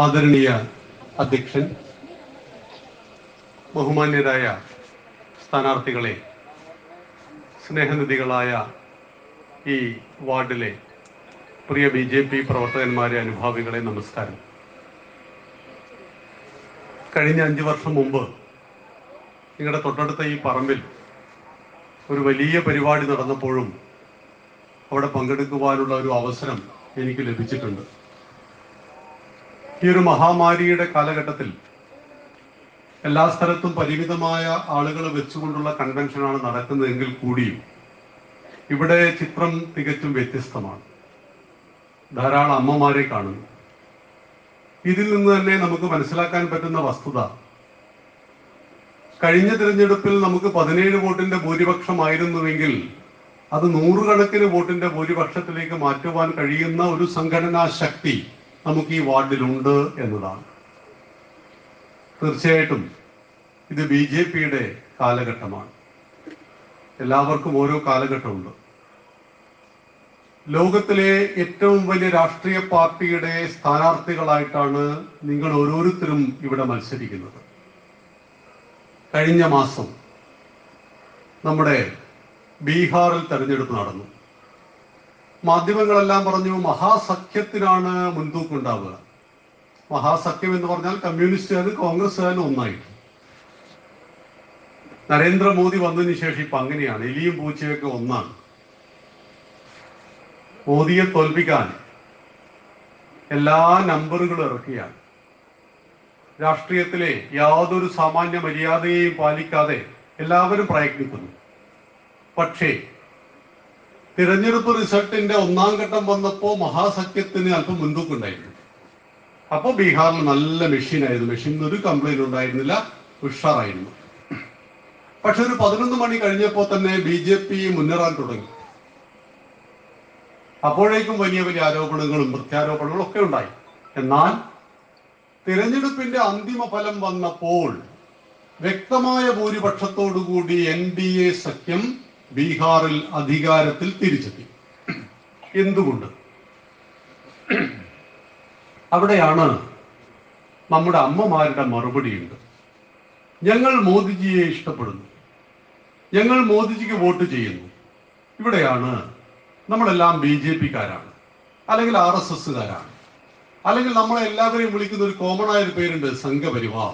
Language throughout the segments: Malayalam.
ആദരണീയ അധ്യക്ഷൻ, ബഹുമാന്യരായ സ്ഥാനാർത്ഥികളെ, സ്നേഹനിധികളായ ഈ വാർഡിലെ പ്രിയ BJP പ്രവർത്തകന്മാരെ, അനുഭാവികളെ, നമസ്കാരം. കഴിഞ്ഞ 5 വർഷം മുമ്പ് നിങ്ങളുടെ തൊട്ടടുത്ത ഈ പറമ്പിൽ ഒരു വലിയ പരിപാടി നടന്നപ്പോഴും അവിടെ പങ്കെടുക്കുവാനുള്ള ഒരു അവസരം എനിക്ക് ലഭിച്ചിട്ടുണ്ട്. ഈ ഒരു മഹാമാരിയുടെ കാലഘട്ടത്തിൽ എല്ലാ സ്ഥലത്തും പരിമിതമായ ആളുകൾ വെച്ചുകൊണ്ടുള്ള കൺവെൻഷനാണ് നടക്കുന്നതെങ്കിൽ കൂടിയും ഇവിടെ ചിത്രം തികച്ചും വ്യത്യസ്തമാണ്. ധാരാളം അമ്മമാരെ കാണുന്നു. ഇതിൽ നിന്ന് തന്നെ നമുക്ക് മനസ്സിലാക്കാൻ പറ്റുന്ന വസ്തുത, കഴിഞ്ഞ തിരഞ്ഞെടുപ്പിൽ നമുക്ക് 17 വോട്ടിന്റെ ഭൂരിപക്ഷമായിരുന്നുവെങ്കിൽ അത് 100 കണക്കിന് വോട്ടിന്റെ ഭൂരിപക്ഷത്തിലേക്ക് മാറ്റുവാൻ കഴിയുന്ന ഒരു സംഘടനാ ശക്തി നമുക്ക് ഈ വാർഡിലുണ്ട് എന്നതാണ്. തീർച്ചയായിട്ടും ഇത് BJPയുടെ കാലഘട്ടമാണ്. എല്ലാവർക്കും ഓരോ കാലഘട്ടമുണ്ട്. ലോകത്തിലെ ഏറ്റവും വലിയ രാഷ്ട്രീയ പാർട്ടിയുടെ സ്ഥാനാർത്ഥികളായിട്ടാണ് നിങ്ങൾ ഓരോരുത്തരും ഇവിടെ മത്സരിക്കുന്നത്. കഴിഞ്ഞ മാസം നമ്മുടെ ബീഹാറിൽ തെരഞ്ഞെടുപ്പ് നടന്നു. മാധ്യമങ്ങളെല്ലാം പറഞ്ഞു മഹാസഖ്യത്തിനാണ് മുൻതൂക്കമുണ്ടാവുക. മഹാസഖ്യം എന്ന് പറഞ്ഞാൽ കമ്മ്യൂണിസ്റ്റുകാരും കോൺഗ്രസ്സുകാരും ഒന്നായിട്ട്. നരേന്ദ്രമോദി വന്നതിന് ശേഷം ഇപ്പൊ അങ്ങനെയാണ്, എലിയും പൂച്ചയൊക്കെ ഒന്നാണ്. മോദിയെ തോൽപ്പിക്കാൻ എല്ലാ നമ്പറുകളും ഇറക്കുകയാണ്. രാഷ്ട്രീയത്തിലെ യാതൊരു സാമാന്യ മര്യാദയെയും പാലിക്കാതെ എല്ലാവരും പ്രയത്നിക്കുന്നു. പക്ഷേ തിരഞ്ഞെടുപ്പ് റിസൾട്ടിന്റെ 1ാം ഘട്ടം വന്നപ്പോ മഹാസഖ്യത്തിന് അല്പം മുൻതൂക്കുണ്ടായിരുന്നു. അപ്പൊ ബീഹാറിൽ നല്ല മെഷീനായിരുന്നു. മെഷീനിൽ ഒരു കംപ്ലൈന്റ് ഉണ്ടായിരുന്നില്ല, ഉഷാറായിരുന്നു. പക്ഷെ ഒരു 11 മണി കഴിഞ്ഞപ്പോ തന്നെ BJP മുന്നേറാൻ തുടങ്ങി. അപ്പോഴേക്കും വലിയ വലിയ ആരോപണങ്ങളും പ്രത്യാരോപണങ്ങളും ഒക്കെ ഉണ്ടായി. എന്നാൽ തിരഞ്ഞെടുപ്പിന്റെ അന്തിമ ഫലം വന്നപ്പോൾ വ്യക്തമായ ഭൂരിപക്ഷത്തോടുകൂടി NDA സഖ്യം ബീഹാറിൽ അധികാരത്തിൽ തിരിച്ചെത്തി. എന്തുകൊണ്ട്? അവിടെയാണ് നമ്മുടെ അമ്മമാരുടെ മറുപടിയുണ്ട്. ഞങ്ങൾ മോദിജിയെ ഇഷ്ടപ്പെടുന്നു, ഞങ്ങൾ മോദിജിക്ക് വോട്ട് ചെയ്യുന്നു. ഇവിടെയാണ് നമ്മളെല്ലാം BJPക്കാരാണ്, അല്ലെങ്കിൽ RSSകാരാണ്, അല്ലെങ്കിൽ നമ്മളെ എല്ലാവരെയും വിളിക്കുന്ന ഒരു കോമൺ ആയ ഒരു പേരുണ്ട്, സംഘപരിവാർ.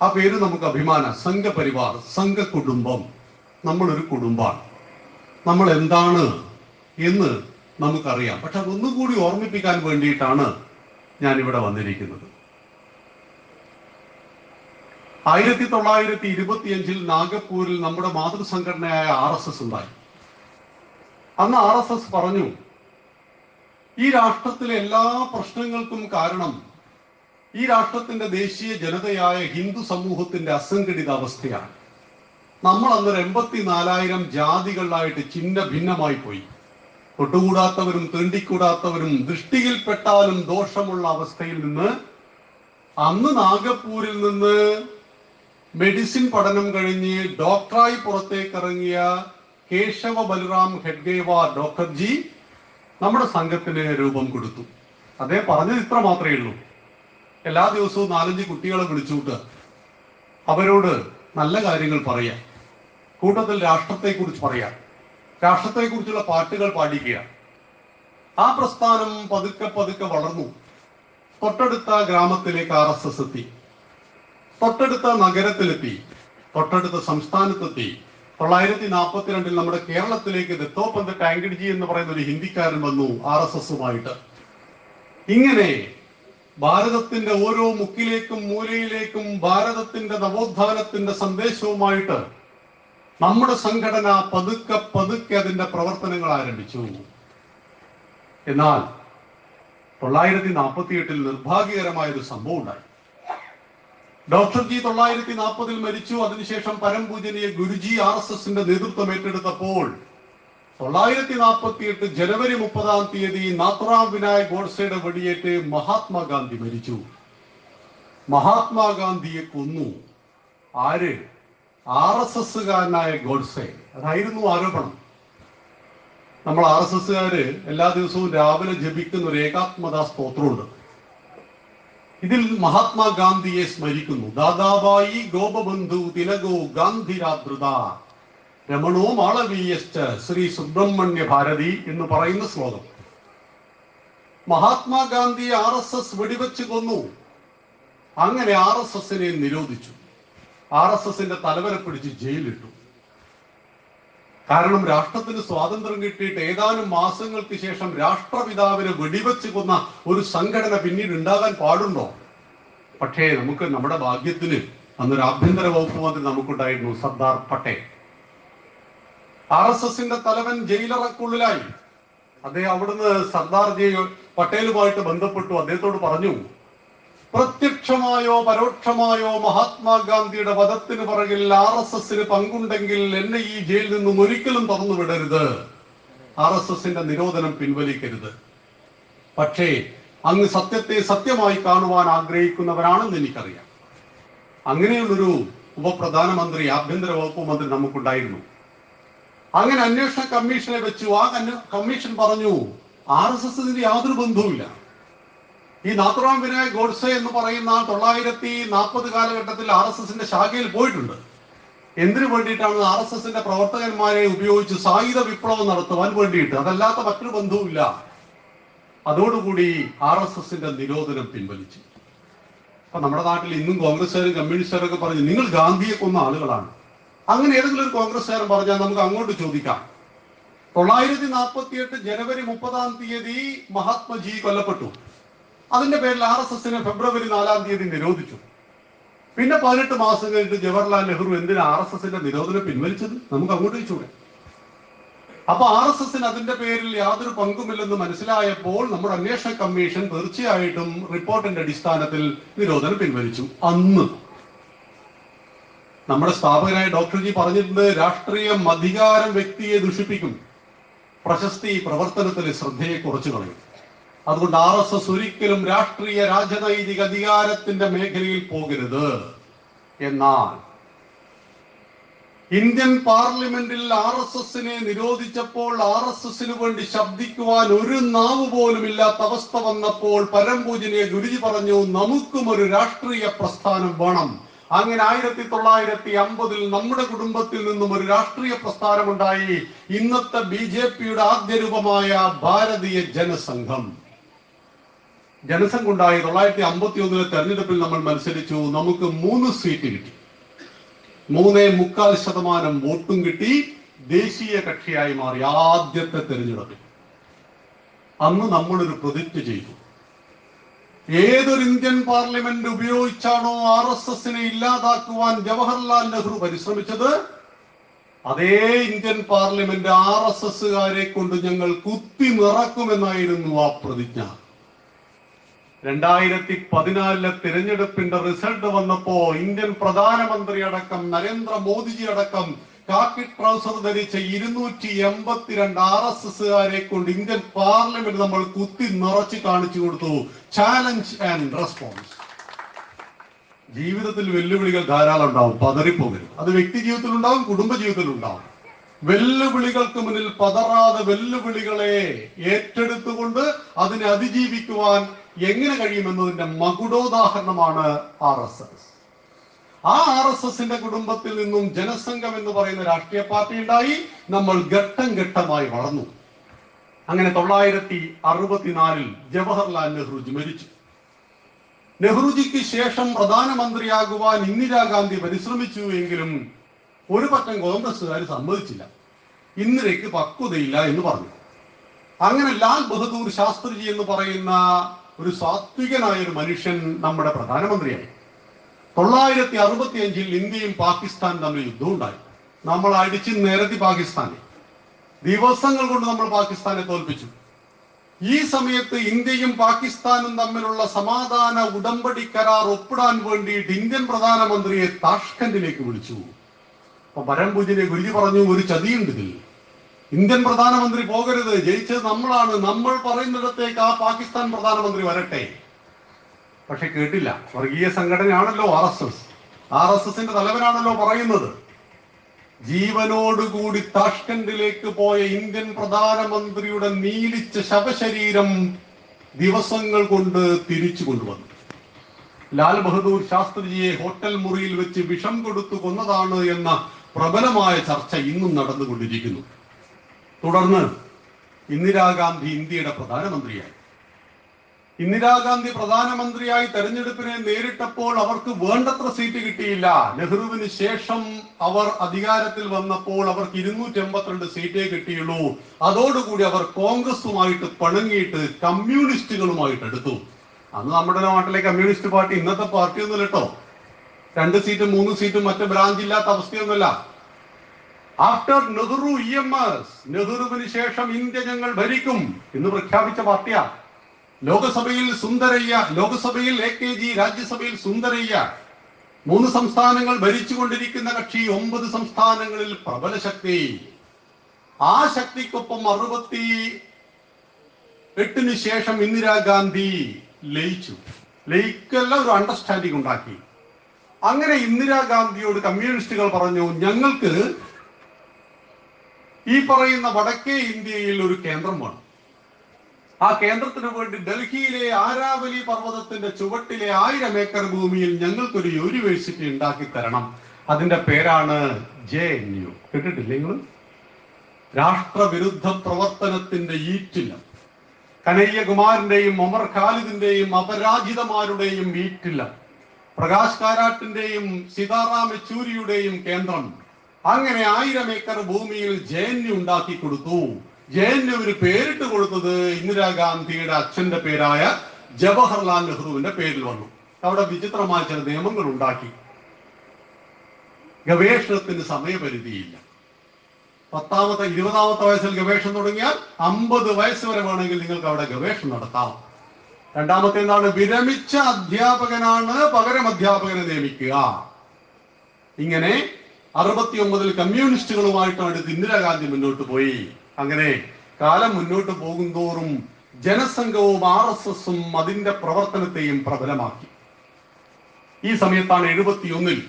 ആ പേര് നമുക്ക് അഭിമാന. സംഘപരിവാർ, സംഘകുടുംബം. നമ്മളൊരു കുടുംബമാണ്. നമ്മൾ എന്താണ് എന്ന് നമുക്കറിയാം. പക്ഷെ അതൊന്നുകൂടി ഓർമ്മിപ്പിക്കാൻ വേണ്ടിയിട്ടാണ് ഞാൻ ഇവിടെ വന്നിരിക്കുന്നത്. 1925 നാഗപ്പൂരിൽ നമ്മുടെ മാതൃസംഘടനയായ RSS ഉണ്ടായി. അന്ന് RSS പറഞ്ഞു, ഈ രാഷ്ട്രത്തിലെ എല്ലാ പ്രശ്നങ്ങൾക്കും കാരണം ഈ രാഷ്ട്രത്തിന്റെ ദേശീയ ജനതയായ ഹിന്ദു സമൂഹത്തിന്റെ അസംഘടിത അവസ്ഥയാണ്. നമ്മൾ അന്നൊരു 84,000 ജാതികളായിട്ട് ചിഹ്ന ഭിന്നമായി പോയി. തൊട്ടുകൂടാത്തവരും തീണ്ടിക്കൂടാത്തവരും ദൃഷ്ടിയിൽപ്പെട്ടാലും ദോഷമുള്ള അവസ്ഥയിൽ നിന്ന് അന്ന് നാഗപ്പൂരിൽ നിന്ന് മെഡിസിൻ പഠനം കഴിഞ്ഞ് ഡോക്ടറായി പുറത്തേക്കിറങ്ങിയ കേശവ ബൽറാം ഹെഡ്ഗേവാർ ഡോക്ടർജി നമ്മുടെ സംഘത്തിന് രൂപം കൊടുത്തു. അദ്ദേഹം പറഞ്ഞത് ഇത്ര മാത്രമേ ഉള്ളൂ. എല്ലാ ദിവസവും 4-5 കുട്ടികളെ വിളിച്ചുകൂട്ടുക, അവരോട് നല്ല കാര്യങ്ങൾ പറയാം, കൂട്ടത്തിൽ രാഷ്ട്രത്തെക്കുറിച്ച് പറയാം, രാഷ്ട്രത്തെക്കുറിച്ചുള്ള പാട്ടുകൾ പാടിക്കുക. ആ പ്രസ്ഥാനം പതുക്കെ പതുക്കെ വളർന്നു. തൊട്ടടുത്ത ഗ്രാമത്തിലേക്ക് RSS എത്തി, തൊട്ടടുത്ത നഗരത്തിലെത്തി, തൊട്ടടുത്ത സംസ്ഥാനത്തെത്തി. 1942 നമ്മുടെ കേരളത്തിലേക്ക് ദത്തോപന്ത് ടാങ്കിഡ്ജി എന്ന് പറയുന്ന ഒരു ഹിന്ദിക്കാരൻ വന്നു RSSുമായിട്ട്. ഇങ്ങനെ ഭാരതത്തിന്റെ ഓരോ മുക്കിലേക്കും മൂലയിലേക്കും ഭാരതത്തിന്റെ നവോത്ഥാനത്തിന്റെ സന്ദേശവുമായിട്ട് നമ്മുടെ സംഘടന പതുക്കെ പതുക്കെ അതിന്റെ പ്രവർത്തനങ്ങൾ ആരംഭിച്ചു. എന്നാൽ 1948 നിർഭാഗ്യകരമായ ഒരു സംഭവം ഉണ്ടായി. ഡോക്ടർജി 1940 മരിച്ചു. അതിനുശേഷം പരംപൂജനീയ ഗുരുജി RSSന്റെ നേതൃത്വം ഏറ്റെടുത്തപ്പോൾ 1948 ജനുവരി 30 നാഥുറാം വിനായക് ഗോഡ്സെയുടെ വെടിയേറ്റ് മഹാത്മാഗാന്ധി മരിച്ചു. മഹാത്മാഗാന്ധിയെ കൊന്നു. ആര്? RSSകാരനായ ഗോഡ്സെ. അതായിരുന്നു ആരോപണം. നമ്മൾ RSSകാര് എല്ലാ ദിവസവും രാവിലെ ജപിക്കുന്ന ഒരു ഏകാത്മതാ സ്തോത്രമുണ്ട്. ഇതിൽ മഹാത്മാഗാന്ധിയെ സ്മരിക്കുന്നു. ദാദാബായി ഗോപബന്ധു തിലകോ ഗാന്ധിരാതൃത രമണോ മാളവീയശ്ച ശ്രീ സുബ്രഹ്മണ്യ ഭാരതി എന്ന് പറയുന്ന ശ്ലോകം. മഹാത്മാഗാന്ധിയെ RSS വെടിവെച്ച് കൊന്നു. അങ്ങനെ RSSനെ നിരോധിച്ചു. RSSന്റെ തലവരെ പിടിച്ച് ജയിലിലിട്ടു. കാരണം രാഷ്ട്രത്തിന് സ്വാതന്ത്ര്യം കിട്ടിയിട്ട് ഏതാനും മാസങ്ങൾക്ക് ശേഷം രാഷ്ട്രപിതാവിനെ വെടിവെച്ച് കൊന്ന ഒരു സംഘടന പിന്നീട് ഉണ്ടാകാൻ പാടുണ്ടോ? പക്ഷേ നമുക്ക് നമ്മുടെ ഭാഗ്യത്തിന് അന്നൊരു ആഭ്യന്തര വകുപ്പ് മന്ത്രി നമുക്കുണ്ടായിരുന്നു, സർദാർ പട്ടേൽ. RSSന്റെ തലവൻ ജയിലറക്കുള്ളിലായി. അദ്ദേഹം അവിടുന്ന് സർദാർ പട്ടേലുമായിട്ട് ബന്ധപ്പെട്ടു. അദ്ദേഹത്തോട് പറഞ്ഞു, പ്രത്യക്ഷമായോ പരോക്ഷമായോ മഹാത്മാഗാന്ധിയുടെ വധത്തിന് പിറകിൽ RSSന് പങ്കുണ്ടെങ്കിൽ എന്നെ ഈ ജയിലിൽ നിന്നും ഒരിക്കലും തുറന്നു വിടരുത്, RSSന്റെ നിരോധനം പിൻവലിക്കരുത്. പക്ഷേ അങ്ങ് സത്യത്തെ സത്യമായി കാണുവാൻ ആഗ്രഹിക്കുന്നവരാണെന്ന് എനിക്കറിയാം. അങ്ങനെയുള്ളൊരു ഉപപ്രധാനമന്ത്രി, ആഭ്യന്തര വകുപ്പ് മന്ത്രി നമുക്കുണ്ടായിരുന്നു. അങ്ങനെ അന്വേഷണ കമ്മീഷനെ വെച്ചു. ആ കമ്മീഷൻ പറഞ്ഞു RSS ഇതിന് യാതൊരു ബന്ധവുമില്ല. ഈ നാഥുറാം വിനായക് ഗോഡ്സെ എന്ന് പറയുന്ന 1940 കാലഘട്ടത്തിൽ RSSന്റെ ശാഖയിൽ പോയിട്ടുണ്ട്. എന്തിനു വേണ്ടിയിട്ടാണ്? RSSന്റെ പ്രവർത്തകന്മാരെ ഉപയോഗിച്ച് സായുധ വിപ്ലവം നടത്തുവാൻ വേണ്ടിയിട്ട്. അതല്ലാത്ത മറ്റൊരു ബന്ധവുമില്ല. അതോടുകൂടി RSSന്റെ നിരോധനം പിൻവലിച്ചു. അപ്പൊ നമ്മുടെ നാട്ടിൽ ഇന്നും കോൺഗ്രസ്സുകാരും കമ്മ്യൂണിസ്റ്റുകാരൊക്കെ പറഞ്ഞു നിങ്ങൾ ഗാന്ധിയെ കൊന്ന ആളുകളാണ്. അങ്ങനെ ഏതെങ്കിലും ഒരു കോൺഗ്രസ്സുകാരൻ പറഞ്ഞാൽ നമുക്ക് അങ്ങോട്ട് ചോദിക്കാം. 1948 ജനുവരി 30 മഹാത്മജി കൊല്ലപ്പെട്ടു. അതിന്റെ പേരിൽ RSSനെ ഫെബ്രുവരി 4 നിരോധിച്ചു. പിന്നെ 18 മാസം കഴിഞ്ഞിട്ട് ജവഹർലാൽ നെഹ്റു എന്തിനാ RSSന്റെ നിരോധനം പിൻവലിച്ചത്? നമുക്ക് അങ്ങോട്ട് ചോദിച്ചൂടെ? അപ്പൊ RSSന് അതിന്റെ പേരിൽ യാതൊരു പങ്കുമില്ലെന്ന് മനസ്സിലായപ്പോൾ നമ്മുടെ അന്വേഷണ കമ്മീഷൻ തീർച്ചയായിട്ടും റിപ്പോർട്ടിന്റെ അടിസ്ഥാനത്തിൽ നിരോധനം പിൻവലിച്ചു. അന്ന് നമ്മുടെ സ്ഥാപകനായ ഡോക്ടർ ജി പറഞ്ഞിട്ടുണ്ട്, രാഷ്ട്രീയം അധികാരം വ്യക്തിയെ ദുഷിപ്പിക്കും, പ്രശസ്തി പ്രവർത്തനത്തിലെ ശ്രദ്ധയെ കുറച്ചു കളയും. അതുകൊണ്ട് RSS ഒരിക്കലും രാഷ്ട്രീയ രാജനൈതിക അധികാരത്തിന്റെ മേഖലയിൽ പോകരുത്. എന്നാൽ ഇന്ത്യൻ പാർലമെന്റിൽ RSSനെ നിരോധിച്ചപ്പോൾ RSSന് വേണ്ടി ശബ്ദിക്കുവാൻ ഒരു നാവ് പോലും ഇല്ലാത്ത അവസ്ഥ വന്നപ്പോൾ പരംപൂജനീയ ഗുരുജി പറഞ്ഞു, നമുക്കും ഒരു രാഷ്ട്രീയ പ്രസ്ഥാനം വേണം. അങ്ങനെ 1950 നമ്മുടെ കുടുംബത്തിൽ നിന്നും ഒരു രാഷ്ട്രീയ പ്രസ്ഥാനമുണ്ടായി. ഇന്നത്തെ BJPയുടെ ആദ്യ രൂപമായ ഭാരതീയ ജനസംഘം. ജനസംഘം ഉണ്ടായി 1951 തെരഞ്ഞെടുപ്പിൽ നമ്മൾ മത്സരിച്ചു. നമുക്ക് 3 സീറ്റ് കിട്ടി. 3.25% വോട്ടും കിട്ടി. ദേശീയ കക്ഷിയായി മാറി ആദ്യത്തെ തെരഞ്ഞെടുപ്പിൽ. അന്ന് നമ്മളൊരു പ്രതിജ്ഞ ചെയ്തു. ഏതൊരു ഇന്ത്യൻ പാർലമെന്റ് ഉപയോഗിച്ചാണോ RSSനെ ഇല്ലാതാക്കുവാൻ ജവഹർലാൽ നെഹ്റു പരിശ്രമിച്ചത്, അതേ ഇന്ത്യൻ പാർലമെന്റ് RSSകാരെ കൊണ്ട് ഞങ്ങൾ കുത്തി നിറക്കുമെന്നായിരുന്നു ആ പ്രതിജ്ഞ. 2014 തിരഞ്ഞെടുപ്പിന്റെ റിസൾട്ട് വന്നപ്പോ ഇന്ത്യൻ പ്രധാനമന്ത്രി അടക്കം നരേന്ദ്രമോദിജി അടക്കം കാക്കി ട്രൗസർ ധരിച്ച 282 RSSകാരെ കൊണ്ട് ഇന്ത്യൻ പാർലമെന്റ് നമ്മൾ കുത്തി നിറച്ച് കാണിച്ചു കൊടുത്തു. Challenge and response. ജീവിതത്തിൽ വെല്ലുവിളികൾ ധാരാളം ഉണ്ടാവും, പതറിപ്പോകരുത്. അത് വ്യക്തി ജീവിതത്തിലുണ്ടാവും, കുടുംബ ജീവിതത്തിലുണ്ടാവും. വെല്ലുവിളികൾക്ക് മുന്നിൽ പതറാതെ വെല്ലുവിളികളെ ഏറ്റെടുത്തുകൊണ്ട് അതിനെ അതിജീവിക്കുവാൻ എങ്ങനെ കഴിയുമെന്നതിന്റെ മകുടോദാഹരണമാണ് RSS. ആ RSSന്റെ കുടുംബത്തിൽ നിന്നും ജനസംഘം എന്ന് പറയുന്ന രാഷ്ട്രീയ പാർട്ടി ഉണ്ടായി. നമ്മൾ ഘട്ടം ഘട്ടമായി വളർന്നു. അങ്ങനെ 1964 ജവഹർലാൽ നെഹ്റുജി മരിച്ചു. നെഹ്റുജിക്ക് ശേഷം പ്രധാനമന്ത്രിയാകുവാൻ ഇന്ദിരാഗാന്ധി പരിശ്രമിച്ചു. എങ്കിലും ഒരു പറ്റം കോൺഗ്രസ്സുകാർ സമ്മതിച്ചില്ല. ഇന്ദിരയ്ക്ക് പക്വതയില്ല എന്ന് പറഞ്ഞു. അങ്ങനെ ലാൽ ബഹദൂർ ശാസ്ത്രിജി എന്ന് പറയുന്ന ഒരു സാത്വികനായ ഒരു മനുഷ്യൻ നമ്മുടെ പ്രധാനമന്ത്രിയായി. 1965 ഇന്ത്യയും പാകിസ്ഥാനും തമ്മിൽ യുദ്ധം ഉണ്ടായി. നമ്മൾ അടിച്ച് നിരത്തി പാകിസ്ഥാനെ. ദിവസങ്ങൾ കൊണ്ട് നമ്മൾ പാകിസ്ഥാനെ തോൽപ്പിച്ചു. ഈ സമയത്ത് ഇന്ത്യയും പാകിസ്ഥാനും തമ്മിലുള്ള സമാധാന ഉടമ്പടി കരാർ ഒപ്പിടാൻ വേണ്ടിയിട്ട് ഇന്ത്യൻ പ്രധാനമന്ത്രിയെ താഷ്കന്റിലേക്ക് വിളിച്ചു. അപ്പൊ പരംപൂജനെ ഗുരുജി പറഞ്ഞു, ഒരു ചതിയുണ്ട് ഇതിൽ. ഇന്ത്യൻ പ്രധാനമന്ത്രി പോകരുത്, ജയിച്ചത് നമ്മളാണ്, നമ്മൾ പറയുന്നിടത്തേക്ക് ആ പാകിസ്ഥാൻ പ്രധാനമന്ത്രി വരട്ടെ. പക്ഷെ കേട്ടില്ല. വർഗീയ സംഘടനയാണല്ലോ RSSന്റെ തലവനാണല്ലോ പറയുന്നത്. ജീവനോടുകൂടി താഷ്കന്റിലേക്ക് പോയ ഇന്ത്യൻ പ്രധാനമന്ത്രിയുടെ നീലിച്ച ശവശരീരം ദിവസങ്ങൾ കൊണ്ട് തിരിച്ചു കൊണ്ടുവന്നു. ലാൽ ബഹദൂർ ശാസ്ത്രിജിയെ ഹോട്ടൽ മുറിയിൽ വെച്ച് വിഷം കൊടുത്തു കൊന്നതാണ് എന്ന പ്രബലമായ ചർച്ച ഇന്നും നടന്നുകൊണ്ടിരിക്കുന്നു. തുടർന്ന് ഇന്ദിരാഗാന്ധി ഇന്ത്യയുടെ പ്രധാനമന്ത്രിയായി. ഇന്ദിരാഗാന്ധി പ്രധാനമന്ത്രിയായി തെരഞ്ഞെടുപ്പിനെ നേരിട്ടപ്പോൾ അവർക്ക് വേണ്ടത്ര സീറ്റ് കിട്ടിയില്ല. നെഹ്റുവിന് ശേഷം അവർ അധികാരത്തിൽ വന്നപ്പോൾ അവർക്ക് 282 സീറ്റേ കിട്ടിയുള്ളൂ. അതോടുകൂടി അവർ കോൺഗ്രസുമായിട്ട് പിണങ്ങിയിട്ട് കമ്മ്യൂണിസ്റ്റുകളുമായിട്ട് എടുത്തു. അന്ന് നമ്മുടെ നാട്ടിലെ കമ്മ്യൂണിസ്റ്റ് പാർട്ടി ഇന്നത്തെ പാർട്ടിയൊന്നുമില്ല കേട്ടോ. 2 സീറ്റും 3 സീറ്റും മറ്റ് ബ്രാഞ്ച് ഇല്ലാത്ത അവസ്ഥയൊന്നുമല്ല. ആഫ്റ്റർ നെഹ്റു EMS, നെഹ്റുവിന് ശേഷം ഇന്ത്യ ഞങ്ങൾ ഭരിക്കും എന്ന് പ്രഖ്യാപിച്ച പാർട്ടിയാ. ലോകസഭയിൽ സുന്ദരയ്യ, ലോകസഭയിൽ AKG, രാജ്യസഭയിൽ സുന്ദരയ്യ. 3 സംസ്ഥാനങ്ങൾ ഭരിച്ചുകൊണ്ടിരിക്കുന്ന കക്ഷി 9 സംസ്ഥാനങ്ങളിൽ പ്രബല ശക്തി. ആ ശക്തിക്കൊപ്പം 68 ശേഷം ഇന്ദിരാഗാന്ധി ലയിച്ചു. ലയിക്കല്ല, ഒരു അണ്ടർസ്റ്റാൻഡിംഗ് ഉണ്ടാക്കി. അങ്ങനെ ഇന്ദിരാഗാന്ധിയോട് കമ്മ്യൂണിസ്റ്റുകൾ പറഞ്ഞു, ഞങ്ങൾക്ക് ഈ പറയുന്ന വടക്കേ ഇന്ത്യയിൽ ഒരു കേന്ദ്രം വേണം. ആ കേന്ദ്രത്തിന് വേണ്ടി ഡൽഹിയിലെ ആരാവലി പർവ്വതത്തിന്റെ ചുവട്ടിലെ 1000 ഏക്കർ ഭൂമിയിൽ ഞങ്ങൾക്കൊരു യൂണിവേഴ്സിറ്റി ഉണ്ടാക്കി തരണം. അതിന്റെ പേരാണ് JNU. കേട്ടിട്ടില്ലേ നിങ്ങൾ? രാഷ്ട്രവിരുദ്ധ പ്രവർത്തനത്തിന്റെ ഈറ്റില്ലം. കനയ്യകുമാറിന്റെയും ഒമർ ഖാലിദിന്റെയും അപരാജിതമാരുടെയും ഈറ്റില്ലം. പ്രകാശ് കാരാട്ടിന്റെയും സീതാറാം യെച്ചൂരിയുടെയും കേന്ദ്രം. അങ്ങനെ 1000 ഏക്കർ ഭൂമിയിൽ JNU ഉണ്ടാക്കി കൊടുത്തു. JNUവിന് പേരിട്ട് കൊടുത്തത് ഇന്ദിരാഗാന്ധിയുടെ അച്ഛന്റെ പേരായ ജവഹർലാൽ നെഹ്റുവിന്റെ പേരിൽ വന്നു. അവിടെ വിചിത്രമായ ചില നിയമങ്ങൾ ഉണ്ടാക്കി. ഗവേഷണത്തിന് സമയപരിധിയില്ല. 10ാമത്തെ 20ാമത്തെ വയസ്സിൽ ഗവേഷണം തുടങ്ങിയാൽ 50 വയസ്സ് വരെ വേണമെങ്കിൽ നിങ്ങൾക്ക് അവിടെ ഗവേഷണം നടത്താം. രണ്ടാമത്തെ എന്താണ്? വിരമിച്ച അധ്യാപകനാണ് പകരം അധ്യാപകനെ നിയമിക്കുക. ഇങ്ങനെ 69 കമ്മ്യൂണിസ്റ്റുകളുമായിട്ടാണ് ഇന്ദിരാഗാന്ധി മുന്നോട്ട് പോയി. അങ്ങനെ കാലം മുന്നോട്ട് പോകുന്തോറും ജനസംഘവും RSSും അതിന്റെ പ്രവർത്തനത്തെയും പ്രബലമാക്കി. ഈ സമയത്താണ് 71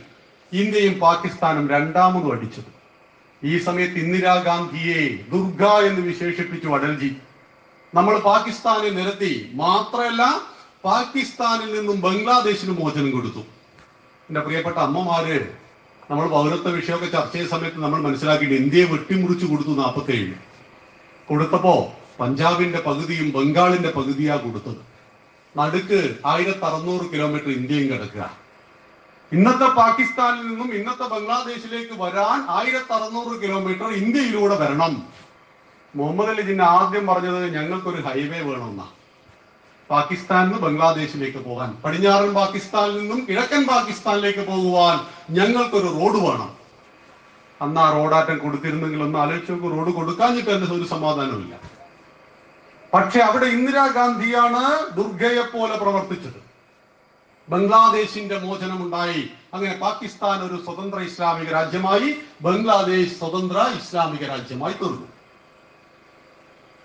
ഇന്ത്യയും പാകിസ്ഥാനും രണ്ടാമതും അടിച്ചത്. ഈ സമയത്ത് ഇന്ദിരാഗാന്ധിയെ ദുർഗ എന്ന് വിശേഷിപ്പിച്ചു അടൽജി. നമ്മൾ പാകിസ്ഥാനെ നിരത്തി. മാത്രമല്ല, പാകിസ്ഥാനിൽ നിന്നും ബംഗ്ലാദേശിന് മോചനം കൊടുത്തു. എന്റെ പ്രിയപ്പെട്ട അമ്മമാര്, നമ്മൾ പൗരത്വ വിഷയമൊക്കെ ചർച്ച ചെയ്ത സമയത്ത് നമ്മൾ മനസ്സിലാക്കിയിട്ട് ഇന്ത്യയെ വെട്ടിമുറിച്ചു കൊടുത്തു. 47 കൊടുത്തപ്പോ പഞ്ചാബിന്റെ പകുതിയും ബംഗാളിന്റെ പകുതിയാ കൊടുത്തത്. നടുക്ക് 1600 കിലോമീറ്റർ ഇന്ത്യയും കിടക്കുക. ഇന്നത്തെ പാകിസ്ഥാനിൽ നിന്നും ഇന്നത്തെ ബംഗ്ലാദേശിലേക്ക് വരാൻ 1600 കിലോമീറ്റർ ഇന്ത്യയിലൂടെ വരണം. മുഹമ്മദ് അലി ജിന്ന ആദ്യം പറഞ്ഞത് ഞങ്ങൾക്കൊരു ഹൈവേ വേണമെന്നാ. പാകിസ്ഥാനിൽ നിന്ന് ബംഗ്ലാദേശിലേക്ക് പോകാൻ, പടിഞ്ഞാറൻ പാകിസ്ഥാനിൽ നിന്നും കിഴക്കൻ പാകിസ്ഥാനിലേക്ക് പോകുവാൻ ഞങ്ങൾക്കൊരു റോഡ് വേണം. അന്ന് ആ റോഡാറ്റം കൊടുത്തിരുന്നെങ്കിൽ ഒന്ന് ആലോചിച്ച് നോക്കും. റോഡ് കൊടുക്കാഞ്ഞിട്ട് തന്നെ ഒരു സമാധാനമില്ല. പക്ഷെ അവിടെ ഇന്ദിരാഗാന്ധിയാണ് ദുർഗയെ പോലെ പ്രവർത്തിച്ചത്. ബംഗ്ലാദേശിന്റെ മോചനമുണ്ടായി. അങ്ങനെ പാകിസ്ഥാൻ ഒരു സ്വതന്ത്ര ഇസ്ലാമിക രാജ്യമായി, ബംഗ്ലാദേശ് സ്വതന്ത്ര ഇസ്ലാമിക രാജ്യമായി തീർന്നു.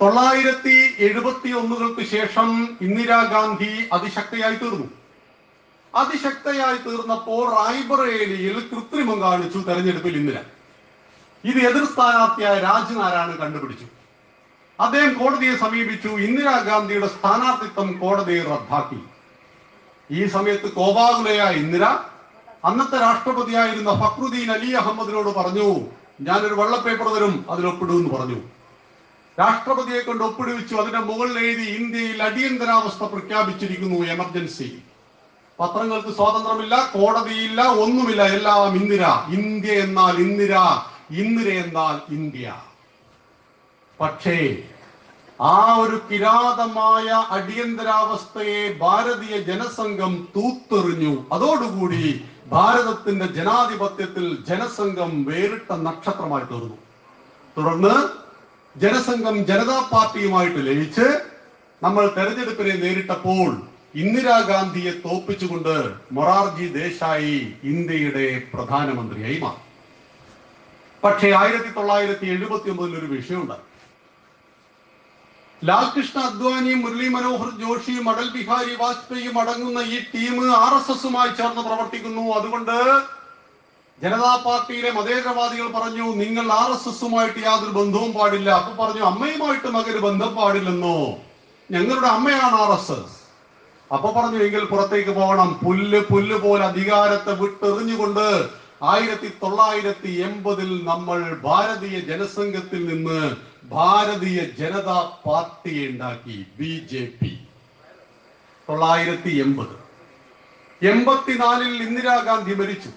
971 ശേഷം ഇന്ദിരാഗാന്ധി അതിശക്തയായി തീർന്നു. അതിശക്തയായി തീർന്നപ്പോൾ റായ്ബറേലിയിൽ കൃത്രിമം കാണിച്ചു തെരഞ്ഞെടുപ്പിൽ ഇന്ദിര. ഇത് എതിർ സ്ഥാനാർത്ഥിയായ രാജ്നാരായണൻ കണ്ടുപിടിച്ചു. അദ്ദേഹം കോടതിയെ സമീപിച്ചു. ഇന്ദിരാഗാന്ധിയുടെ സ്ഥാനാർത്ഥിത്വം കോടതി റദ്ദാക്കി. ഈ സമയത്ത് കോപാകുലയായ ഇന്ദിര അന്നത്തെ രാഷ്ട്രപതിയായിരുന്ന ഫക്രുദ്ദീൻ അലി അഹമ്മദിനോട് പറഞ്ഞു, ഞാനൊരു വെള്ളപ്പേപ്പർ തരും, അതിലൊപ്പിടുമെന്ന് പറഞ്ഞു. രാഷ്ട്രപതിയെ കൊണ്ട് ഒപ്പിടുവിച്ചു. അതിന്റെ മുകളിൽ എഴുതി, ഇന്ത്യയിൽ അടിയന്തരാവസ്ഥ പ്രഖ്യാപിച്ചിരിക്കുന്നു, എമർജൻസി. പത്രങ്ങൾക്ക് സ്വാതന്ത്ര്യമില്ല, കോടതിയില്ല, ഒന്നുമില്ല, എല്ലാം ഇന്ദിര. ഇന്ത്യ എന്നാൽ ഇന്ദിര, ഇന്ദിര എന്നാൽ ഇന്ത്യ. പക്ഷേ ആ ഒരു കിരാതമായ അടിയന്തരാവസ്ഥയെ ഭാരതീയ ജനസംഘം തൂത്തെറിഞ്ഞു. അതോടുകൂടി ഭാരതത്തിന്റെ ജനാധിപത്യത്തിൽ ജനസംഘം വേറിട്ട നക്ഷത്രമായി തീർന്നു. തുടർന്ന് ജനസംഘം ജനതാ പാർട്ടിയുമായിട്ട് ലയിച്ച് നമ്മൾ തെരഞ്ഞെടുപ്പിനെ നേരിട്ടപ്പോൾ ഇന്ദിരാഗാന്ധിയെ തോപ്പിച്ചുകൊണ്ട് മൊറാർജി ദേശായി ഇന്ത്യയുടെ പ്രധാനമന്ത്രിയായി മാറി. പക്ഷേ 1979 ഒരു വിഷയമുണ്ടായി. ലാൽകൃഷ്ണ അദ്വാനിയും മുരളി മനോഹർ ജോഷിയും അടൽ ബിഹാരി വാജ്പേയിയും അടങ്ങുന്ന ഈ ടീം RSSുമായി ചേർന്ന് പ്രവർത്തിക്കുന്നു. അതുകൊണ്ട് ജനതാ പാർട്ടിയിലെ മതേതരവാദികൾ പറഞ്ഞു, നിങ്ങൾ RSSുമായിട്ട് യാതൊരു ബന്ധവും പാടില്ല. അപ്പൊ പറഞ്ഞു, അമ്മയുമായിട്ട് മകന് ബന്ധം പാടില്ലെന്നോ? ഞങ്ങളുടെ അമ്മയാണ് RSS. അപ്പൊ പറഞ്ഞു എങ്കിൽ പുറത്തേക്ക് പോകണം. പുല്ല് പോലെ അധികാരത്തെ വിട്ടെറിഞ്ഞുകൊണ്ട് 1980 നമ്മൾ ഭാരതീയ ജനസംഘത്തിൽ നിന്ന് ഭാരതീയ ജനതാ പാർട്ടിയെ ഉണ്ടാക്കി, BJP. 1980. 84 ഇന്ദിരാഗാന്ധി മരിച്ചു.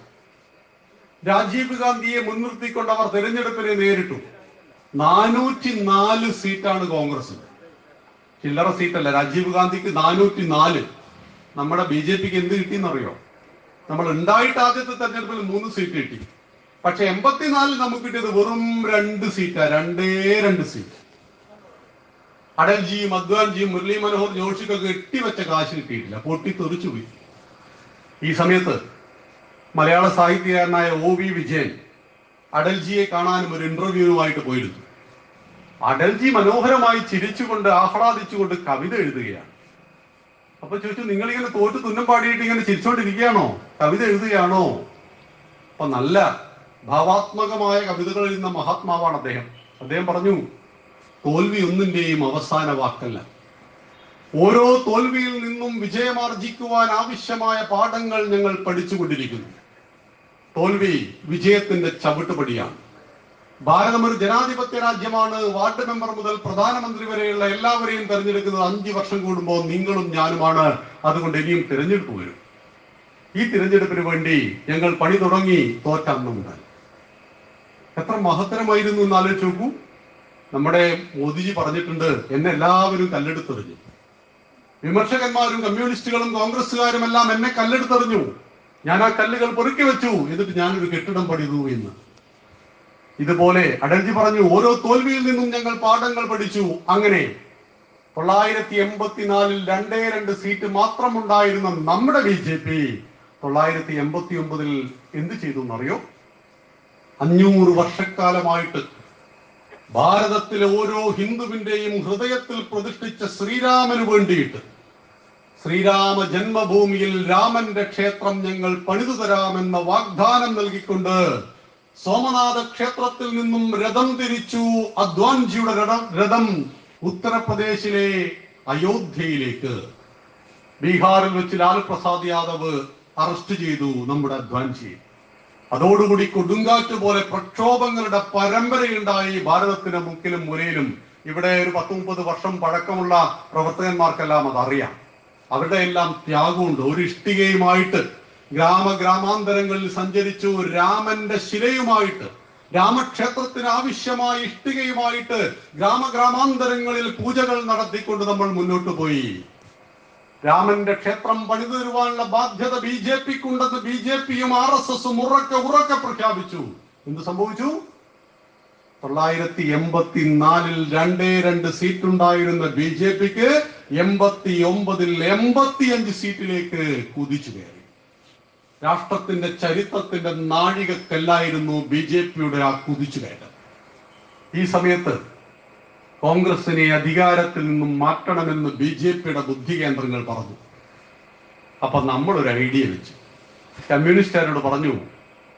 രാജീവ് ഗാന്ധിയെ മുൻനിർത്തിക്കൊണ്ട് അവർ തെരഞ്ഞെടുപ്പിനെ നേരിട്ടു. 404 സീറ്റാണ് കോൺഗ്രസിന്. ചില്ലറ സീറ്റല്ല. രാജീവ് ഗാന്ധിക്ക് 404. നമ്മുടെ BJPക്ക് എന്ത് കിട്ടിയെന്നറിയോ? നമ്മൾ ഉണ്ടായിട്ട് ആദ്യത്തെ തെരഞ്ഞെടുപ്പിൽ 3 സീറ്റ് കിട്ടി. പക്ഷെ 84 നമുക്ക് കിട്ടിയത് വെറും 2 സീറ്റാ. 2 സീറ്റ്. അടൽജിയും അദ്വാൻജിയും മുരളി മനോഹർ ജോഷിക്കൊക്കെ കെട്ടിവെച്ച കാശ് കിട്ടിയിട്ടില്ല, പൊട്ടിത്തെറിച്ചു പോയി. ഈ സമയത്ത് മലയാള സാഹിത്യകാരനായ OV വിജയൻ അടൽജിയെ കാണാനും ഒരു ഇന്റർവ്യൂവുമായിട്ട് പോയിരുന്നു. അടൽജി മനോഹരമായി ചിരിച്ചുകൊണ്ട് ആഹ്ലാദിച്ചുകൊണ്ട് കവിത എഴുതുകയാണ്. അപ്പൊ ചോദിച്ചു, നിങ്ങളിങ്ങനെ തോറ്റ് തുന്നം പാടിയിട്ട് ഇങ്ങനെ ചിരിച്ചോണ്ടിരിക്കുകയാണോ, കവിത എഴുതുകയാണോ? അപ്പൊ നല്ല ഭാവാത്മകമായ കവിതകൾ എഴുതുന്ന മഹാത്മാവാണ് അദ്ദേഹം. അദ്ദേഹം പറഞ്ഞു, തോൽവി ഒന്നിന്റെയും അവസാന വാക്കല്ല. ഓരോ തോൽവിയിൽ നിന്നും വിജയമാർജിക്കുവാൻ ആവശ്യമായ പാഠങ്ങൾ ഞങ്ങൾ പഠിച്ചുകൊണ്ടിരിക്കുന്നു. തോൽവി വിജയത്തിന്റെ ചവിട്ടുപടിയാണ്. ഭാരതം ഒരു ജനാധിപത്യ രാജ്യമാണ്. വാർഡ് മെമ്പർ മുതൽ പ്രധാനമന്ത്രി വരെയുള്ള എല്ലാവരെയും തെരഞ്ഞെടുക്കുന്നത് 5 വർഷം കൂടുമ്പോൾ നിങ്ങളും ഞാനുമാണ്. അതുകൊണ്ട് ഇനിയും തിരഞ്ഞെടുപ്പ് വരും. ഈ തിരഞ്ഞെടുപ്പിന് വേണ്ടി ഞങ്ങൾ പണി തുടങ്ങി തോറ്റന്ന് മുതൽ. എത്ര മഹത്തരമായിരുന്നു എന്ന് ആലോചിച്ച് നോക്കൂ. നമ്മുടെ മോദിജി പറഞ്ഞിട്ടുണ്ട്, എന്നെ എല്ലാവരും കല്ലെടുത്തെറിഞ്ഞു. വിമർശകന്മാരും കമ്മ്യൂണിസ്റ്റുകളും കോൺഗ്രസ്സുകാരും എല്ലാം എന്നെ കല്ലെടുത്തെറിഞ്ഞു. ഞാൻ ആ കല്ലുകൾ പെറുക്കി വെച്ചു, എന്നിട്ട് ഞാനൊരു കെട്ടിടം പണിതു എന്ന്. ഇതുപോലെ അടൽജി പറഞ്ഞു, ഓരോ തോൽവിയിൽ നിന്നും ഞങ്ങൾ പാഠങ്ങൾ പഠിച്ചു. അങ്ങനെ 1984 2 സീറ്റ് മാത്രമുണ്ടായിരുന്ന നമ്മുടെ BJP 1989 എന്ത് ചെയ്തു എന്നറിയോ? 500 വർഷക്കാലമായിട്ട് ഭാരതത്തിലെ ഓരോ ഹിന്ദുവിന്റെയും ഹൃദയത്തിൽ പ്രതിഷ്ഠിച്ച ശ്രീരാമന് വേണ്ടിയിട്ട് ശ്രീരാമ ജന്മഭൂമിയിൽ രാമന്റെ ക്ഷേത്രം ഞങ്ങൾ പണിതു തരാമെന്ന വാഗ്ദാനം നൽകിക്കൊണ്ട് സോമനാഥ ക്ഷേത്രത്തിൽ നിന്നും രഥം തിരിച്ചു. അദ്വാൻജിയുടെ രഥം ഉത്തർപ്രദേശിലെ അയോധ്യയിലേക്ക്. ബീഹാറിൽ വെച്ച് ലാൽ പ്രസാദ് യാദവ് അറസ്റ്റ് ചെയ്തു നമ്മുടെ അദ്വാൻജിയെ. അതോടുകൂടി കൊടുങ്കാറ്റ് പോലെ പ്രക്ഷോഭങ്ങളുടെ പരമ്പരയുണ്ടായി ഭാരതത്തിന്റെ മുക്കിലും മുലയിലും. ഇവിടെ ഒരു 10-30 വർഷം പഴക്കമുള്ള പ്രവർത്തകന്മാർക്കെല്ലാം അതറിയാം. അവരുടെ എല്ലാം ത്യാഗമുണ്ട്. ഒരു ഇഷ്ടികയുമായിട്ട് ഗ്രാമാന്തരങ്ങളിൽ സഞ്ചരിച്ചു. രാമന്റെ ശിലയുമായിട്ട്, രാമക്ഷേത്രത്തിന് ആവശ്യമായ ഇഷ്ടികയുമായിട്ട് ഗ്രാമാന്തരങ്ങളിൽ പൂജകൾ നടത്തിക്കൊണ്ട് നമ്മൾ മുന്നോട്ട് പോയി. രാമന്റെ ക്ഷേത്രം പണിതു തരുവാനുള്ള ബാധ്യത BJPക്കുണ്ടെന്ന് BJPയും RSSും ഉറക്കെ പ്രഖ്യാപിച്ചു. എന്ത് സംഭവിച്ചു? 1984 2 സീറ്റ് ഉണ്ടായിരുന്ന BJPക്ക് 89 85 സീറ്റിലേക്ക് കുതിച്ചു കയറി. രാഷ്ട്രത്തിന്റെ ചരിത്രത്തിന്റെ നാഴികക്കല്ലായിരുന്നു BJPയുടെ ആ കുതിച്ചു കയറ്റം. ഈ സമയത്ത് കോൺഗ്രസിനെ അധികാരത്തിൽ നിന്നും മാറ്റണമെന്ന് BJPയുടെ ബുദ്ധി കേന്ദ്രങ്ങൾ പറഞ്ഞു. അപ്പൊ നമ്മളൊരു ഐഡിയ വെച്ചു. കമ്മ്യൂണിസ്റ്റുകാരോട് പറഞ്ഞു,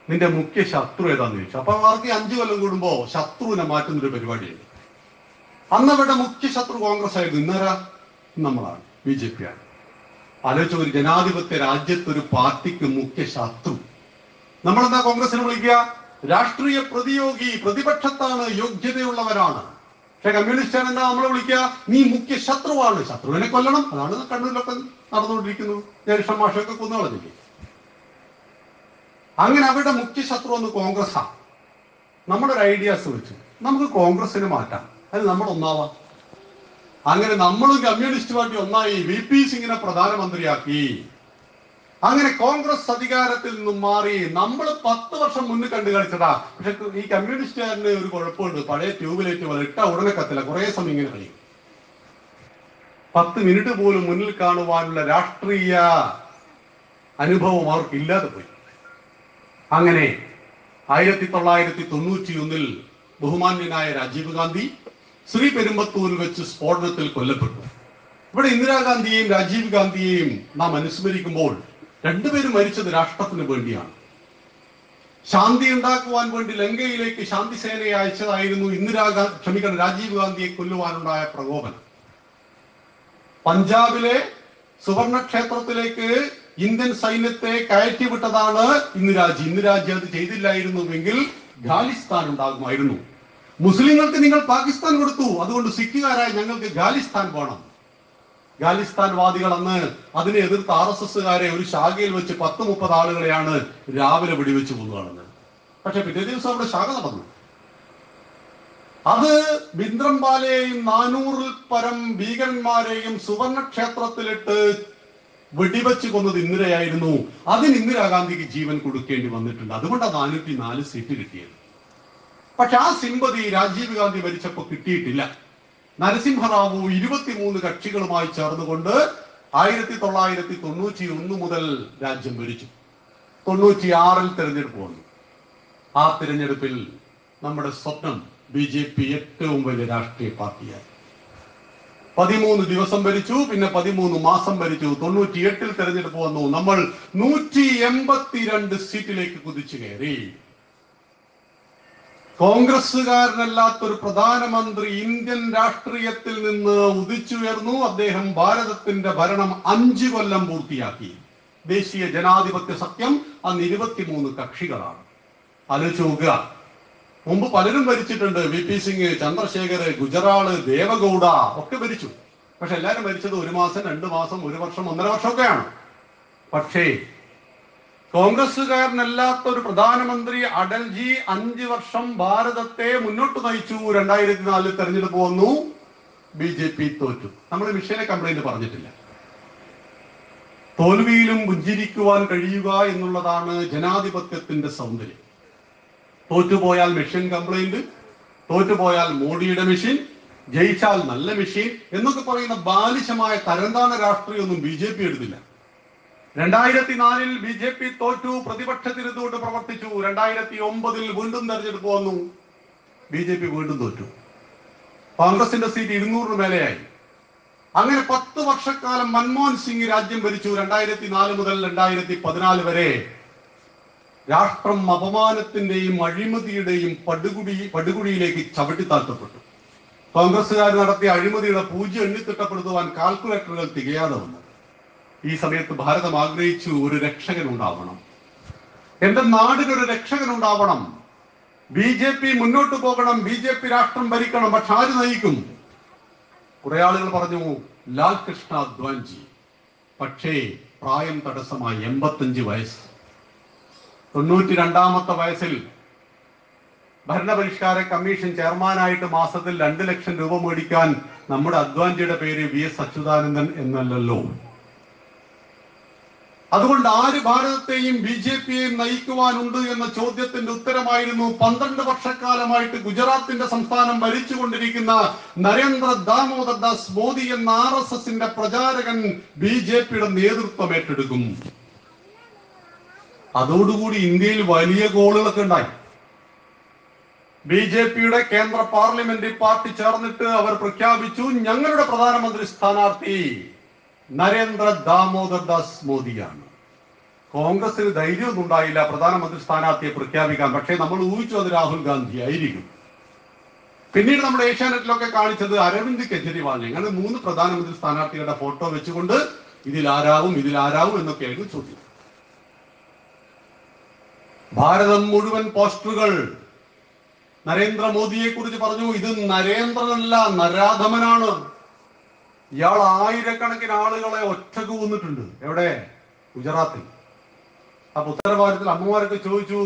നിന്റെ മുഖ്യ ശത്രു ഏതാന്ന് ചോദിച്ചു. അപ്പൊ അവർക്ക് 5 കൊല്ലം കൂടുമ്പോ ശത്രുവിനെ മാറ്റുന്നൊരു പരിപാടിയുണ്ട്. അന്ന് അവരുടെ മുഖ്യ ശത്രു കോൺഗ്രസ് ആയിരുന്നു. ഇന്നേരാ നമ്മളാണ്, BJP ആണ്. ആലോചിച്ച, ഒരു ജനാധിപത്യ രാജ്യത്ത് ഒരു പാർട്ടിക്ക് മുഖ്യ ശത്രു. നമ്മളെന്താ കോൺഗ്രസിനെ വിളിക്കുക? രാഷ്ട്രീയ പ്രതിയോഗി, പ്രതിപക്ഷത്താണ്, യോഗ്യതയുള്ളവരാണ്. പക്ഷെ കമ്മ്യൂണിസ്റ്റാണ് എന്താ നമ്മളെ വിളിക്കുക? നീ മുഖ്യ ശത്രുവാണ്, ശത്രുവിനെ കൊല്ലണം. അതാണ് കണ്ണൂരിലൊക്കെ നടന്നുകൊണ്ടിരിക്കുന്നത്. ജയകൃഷ്ണൻ മാഷൊക്കെ കൊന്നുകളഞ്ഞില്ലേ? അങ്ങനെ അവരുടെ മുഖ്യ ശത്രു ഒന്ന് കോൺഗ്രസ്സാണ്. നമ്മുടെ ഒരു ഐഡിയാസ് വെച്ചു നമുക്ക് കോൺഗ്രസിനെ മാറ്റാം, അത് നമ്മൾ ഒന്നാവാം. അങ്ങനെ നമ്മളും കമ്മ്യൂണിസ്റ്റ് പാർട്ടി ഒന്നായി. VP സിംഗിനെ പ്രധാനമന്ത്രിയാക്കി. അങ്ങനെ കോൺഗ്രസ് അധികാരത്തിൽ നിന്നും മാറി. നമ്മൾ 10 വർഷം മുന്നിൽ കണ്ടു കളിച്ചതാ. പക്ഷെ ഈ കമ്മ്യൂണിസ്റ്റുകാരന് ഒരു കുഴപ്പമുണ്ട്. പഴയ ട്യൂബിലേക്ക് ഇട്ട ഉടനെ കത്തില്ല, കുറെ സമയം ഇങ്ങനെ കളിയും. 10 മിനിറ്റ് പോലും മുന്നിൽ കാണുവാനുള്ള രാഷ്ട്രീയ അനുഭവം അവർക്ക് ഇല്ലാതെ പോയി. അങ്ങനെ 1991 ബഹുമാന്യനായ രാജീവ് ഗാന്ധി ശ്രീപെരുമ്പത്തൂരിൽ വെച്ച് സ്ഫോടനത്തിൽ കൊല്ലപ്പെട്ടു. ഇവിടെ ഇന്ദിരാഗാന്ധിയെയും രാജീവ് ഗാന്ധിയെയും നാം അനുസ്മരിക്കുമ്പോൾ രണ്ടുപേരും മരിച്ചത് രാഷ്ട്രത്തിന് വേണ്ടിയാണ്. ശാന്തി ഉണ്ടാക്കുവാൻ വേണ്ടി ലങ്കയിലേക്ക് ശാന്തി സേനയെ അയച്ചതായിരുന്നു രാജീവ് ഗാന്ധിയെ കൊല്ലുവാനുണ്ടായ പ്രകോപനം. പഞ്ചാബിലെ സുവർണക്ഷേത്രത്തിലേക്ക് ഇന്ത്യൻ സൈന്യത്തെ കയറ്റിവിട്ടതാണ് ഇന്ദിരാജി അത് ചെയ്തില്ലായിരുന്നുവെങ്കിൽ ഖാലിസ്ഥാൻ ഉണ്ടാകുമായിരുന്നു. മുസ്ലിങ്ങൾക്ക് നിങ്ങൾ പാകിസ്ഥാൻ കൊടുത്തു, അതുകൊണ്ട് സിഖുകാരായ ഞങ്ങൾക്ക് ഖാലിസ്ഥാൻ വേണം. ഖാലിസ്ഥാൻ വാദികൾ അന്ന് അതിനെ എതിർത്ത് RSSകാരെ ഒരു ശാഖയിൽ വെച്ച് 10-30 ആളുകളെയാണ് രാവിലെ വെടിവെച്ച് കൊന്നുകളഞ്ഞത്. പക്ഷെ പിറ്റേ ദിവസം അവിടെ ശാഖ നടന്നു. അത് ഭിന്ദ്രംബാലെയും 400-ൽ പരം ഭീകരന്മാരെയും സുവർണക്ഷേത്രത്തിലിട്ട് വെടിവെച്ച് കൊന്നത് ഇന്ദിരയായിരുന്നു. അതിന് ഇന്ദിരാഗാന്ധിക്ക് ജീവൻ കൊടുക്കേണ്ടി വന്നിട്ടുണ്ട്. അതുകൊണ്ടാണ് 404 സീറ്റ് കിട്ടിയത്. പക്ഷെ ആ സിമ്പതി രാജീവ് ഗാന്ധി ഭരിച്ചപ്പോൾ കിട്ടിയിട്ടില്ല. നരസിംഹറാവു 23 കക്ഷികളുമായി ചേർന്നുകൊണ്ട് 1991 മുതൽ രാജ്യം ഭരിച്ചു. 96-ൽ തെരഞ്ഞെടുപ്പ് വന്നു. ആ തിരഞ്ഞെടുപ്പിൽ നമ്മുടെ സ്വപ്നം BJP ഏറ്റവും വലിയ രാഷ്ട്രീയ പാർട്ടിയായി. 13 ദിവസം ഭരിച്ചു, പിന്നെ 13 മാസം ഭരിച്ചു. 98-ൽ തെരഞ്ഞെടുപ്പ് വന്നു. നമ്മൾ 182 സീറ്റിലേക്ക് കുതിച്ചു കയറി. കോൺഗ്രസുകാരനല്ലാത്തൊരു പ്രധാനമന്ത്രി ഇന്ത്യൻ രാഷ്ട്രീയത്തിൽ നിന്ന് ഉദിച്ചുയർന്നു. അദ്ദേഹം ഭാരതത്തിന്റെ ഭരണം 5 കൊല്ലം പൂർത്തിയാക്കി. ദേശീയ ജനാധിപത്യ സഖ്യം അന്ന് 23 കക്ഷികളാണ്. ആലോചിച്ച് നോക്കുക. മുമ്പ് പലരും ഭരിച്ചിട്ടുണ്ട്. VP സിംഗ്, ചന്ദ്രശേഖർ, ഗുജറാൾ, ദേവഗൌഡ ഒക്കെ ഭരിച്ചു. പക്ഷെ എല്ലാവരും ഭരിച്ചത് 1 മാസം, 2 മാസം, 1 വർഷം, 1.5 വർഷമൊക്കെയാണ്. പക്ഷേ കോൺഗ്രസുകാരനല്ലാത്ത ഒരു പ്രധാനമന്ത്രി അടൽജി 5 വർഷം ഭാരതത്തെ മുന്നോട്ട് നയിച്ചു. 2004 തെരഞ്ഞെടുപ്പ് വന്നു. BJP തോറ്റു. നമ്മൾ മിഷനെ കംപ്ലൈന്റ് പറഞ്ഞിട്ടില്ല. തോൽവിയിലും പുഞ്ചിരിക്കുവാൻ കഴിയുക എന്നുള്ളതാണ് ജനാധിപത്യത്തിന്റെ സൗന്ദര്യം. തോറ്റുപോയാൽ മെഷീൻ കംപ്ലൈന്റ്, തോറ്റുപോയാൽ മോഡിയുടെ മെഷീൻ, ജയിച്ചാൽ നല്ല മെഷീൻ എന്നൊക്കെ പറയുന്ന ബാലിശമായ തരംതാണ രാഷ്ട്രീയമൊന്നും BJP എടുത്തില്ല. 2004-ൽ BJP തോറ്റു, പ്രതിപക്ഷത്തിരുന്നുകൊണ്ട് പ്രവർത്തിച്ചു. 2009-ൽ വീണ്ടും തെരഞ്ഞെടുപ്പ് വന്നു. BJP വീണ്ടും തോറ്റു. കോൺഗ്രസിന്റെ സീറ്റ് 200-ന് മേലെയായി. അങ്ങനെ 10 വർഷക്കാലം മൻമോഹൻ സിംഗ് രാജ്യം ഭരിച്ചു. 2004 മുതൽ 2014 വരെ രാഷ്ട്രം അപമാനത്തിന്റെയും അഴിമതിയുടെയും പടുകുഴിയിലേക്ക് ചവിട്ടിത്താഴ്ത്തപ്പെട്ടു. കോൺഗ്രസുകാർ നടത്തിയ അഴിമതിയുടെ പൂജ്യം എണ്ണിത്തിട്ടപ്പെടുത്തുവാൻ കാൽക്കുലേറ്ററുകൾ തികയാതെ വന്നു. ഈ സമയത്ത് ഭാരതം ആഗ്രഹിച്ചു ഒരു രക്ഷകൻ ഉണ്ടാവണം. എന്റെ നാടിനൊരു രക്ഷകൻ ഉണ്ടാവണം. BJP മുന്നോട്ട് പോകണം, BJP രാഷ്ട്രം ഭരിക്കണം. പക്ഷെ ആര് നയിക്കും? കുറെ ആളുകൾ പറഞ്ഞു ലാൽ കൃഷ്ണ അദ്വാൻജി. പക്ഷേ പ്രായം തടസ്സമായി. 85 വയസ്സ്. 92-ാമത്തെ വയസ്സിൽ ഭരണപരിഷ്കാര കമ്മീഷൻ ചെയർമാനായിട്ട് മാസത്തിൽ 2 ലക്ഷം രൂപ മേടിക്കാൻ നമ്മുടെ അദ്വാൻജിയുടെ പേര് VS അച്യുതാനന്ദൻ എന്നല്ലല്ലോ. അതുകൊണ്ട് ആര് ഭാരതത്തെയും BJPയെയും നയിക്കുവാനുണ്ട് എന്ന ചോദ്യത്തിന്റെ ഉത്തരമായിരുന്നു 12 വർഷക്കാലമായിട്ട് ഗുജറാത്തിന്റെ സംസ്ഥാനം ഭരിച്ചുകൊണ്ടിരിക്കുന്ന നരേന്ദ്ര ദാമോദർ ദാസ് മോദി എന്ന RSSന്റെ പ്രചാരകൻ BJPയുടെ നേതൃത്വം ഏറ്റെടുക്കും. അതോടുകൂടി ഇന്ത്യയിൽ വലിയ ഗോളുകളൊക്കെ ഉണ്ടായി. BJPയുടെ കേന്ദ്ര പാർലമെന്റ് പാർട്ടി ചേർന്നിട്ട് അവർ പ്രഖ്യാപിച്ചു, ഞങ്ങളുടെ പ്രധാനമന്ത്രി സ്ഥാനാർത്ഥി നരേന്ദ്ര ദാമോദർ ദാസ് മോദിയാണ്. കോൺഗ്രസിന് ധൈര്യമൊന്നും ഉണ്ടായില്ല പ്രധാനമന്ത്രി സ്ഥാനാർത്ഥിയെ പ്രഖ്യാപിക്കാൻ. പക്ഷേ നമ്മൾ ഊഹിച്ചു അത് രാഹുൽ ഗാന്ധി ആയിരിക്കും. പിന്നീട് നമ്മൾ ഏഷ്യാനെറ്റിലൊക്കെ കാണിച്ചത് അരവിന്ദ് കെജ്രിവാളിനെ. അങ്ങനെ 3 പ്രധാനമന്ത്രി സ്ഥാനാർത്ഥികളുടെ ഫോട്ടോ വെച്ചുകൊണ്ട് ഇതിലാരാവും എന്നൊക്കെയായിരുന്നു ചോദ്യം. ഭാരതം മുഴുവൻ പോസ്റ്ററുകൾ നരേന്ദ്രമോദിയെ കുറിച്ച് പറഞ്ഞു. ഇത് നരേന്ദ്രനല്ല, നരാധമനാണ്. ഇയാൾ ആയിരക്കണക്കിന് ആളുകളെ ഒറ്റക്ക് കൊന്നിട്ടുണ്ട്. എവിടെ? ഗുജറാത്തിൽ. അപ്പൊ ഉത്തരഭാരതത്തിൽ അമ്മമാരൊക്കെ ചോദിച്ചു,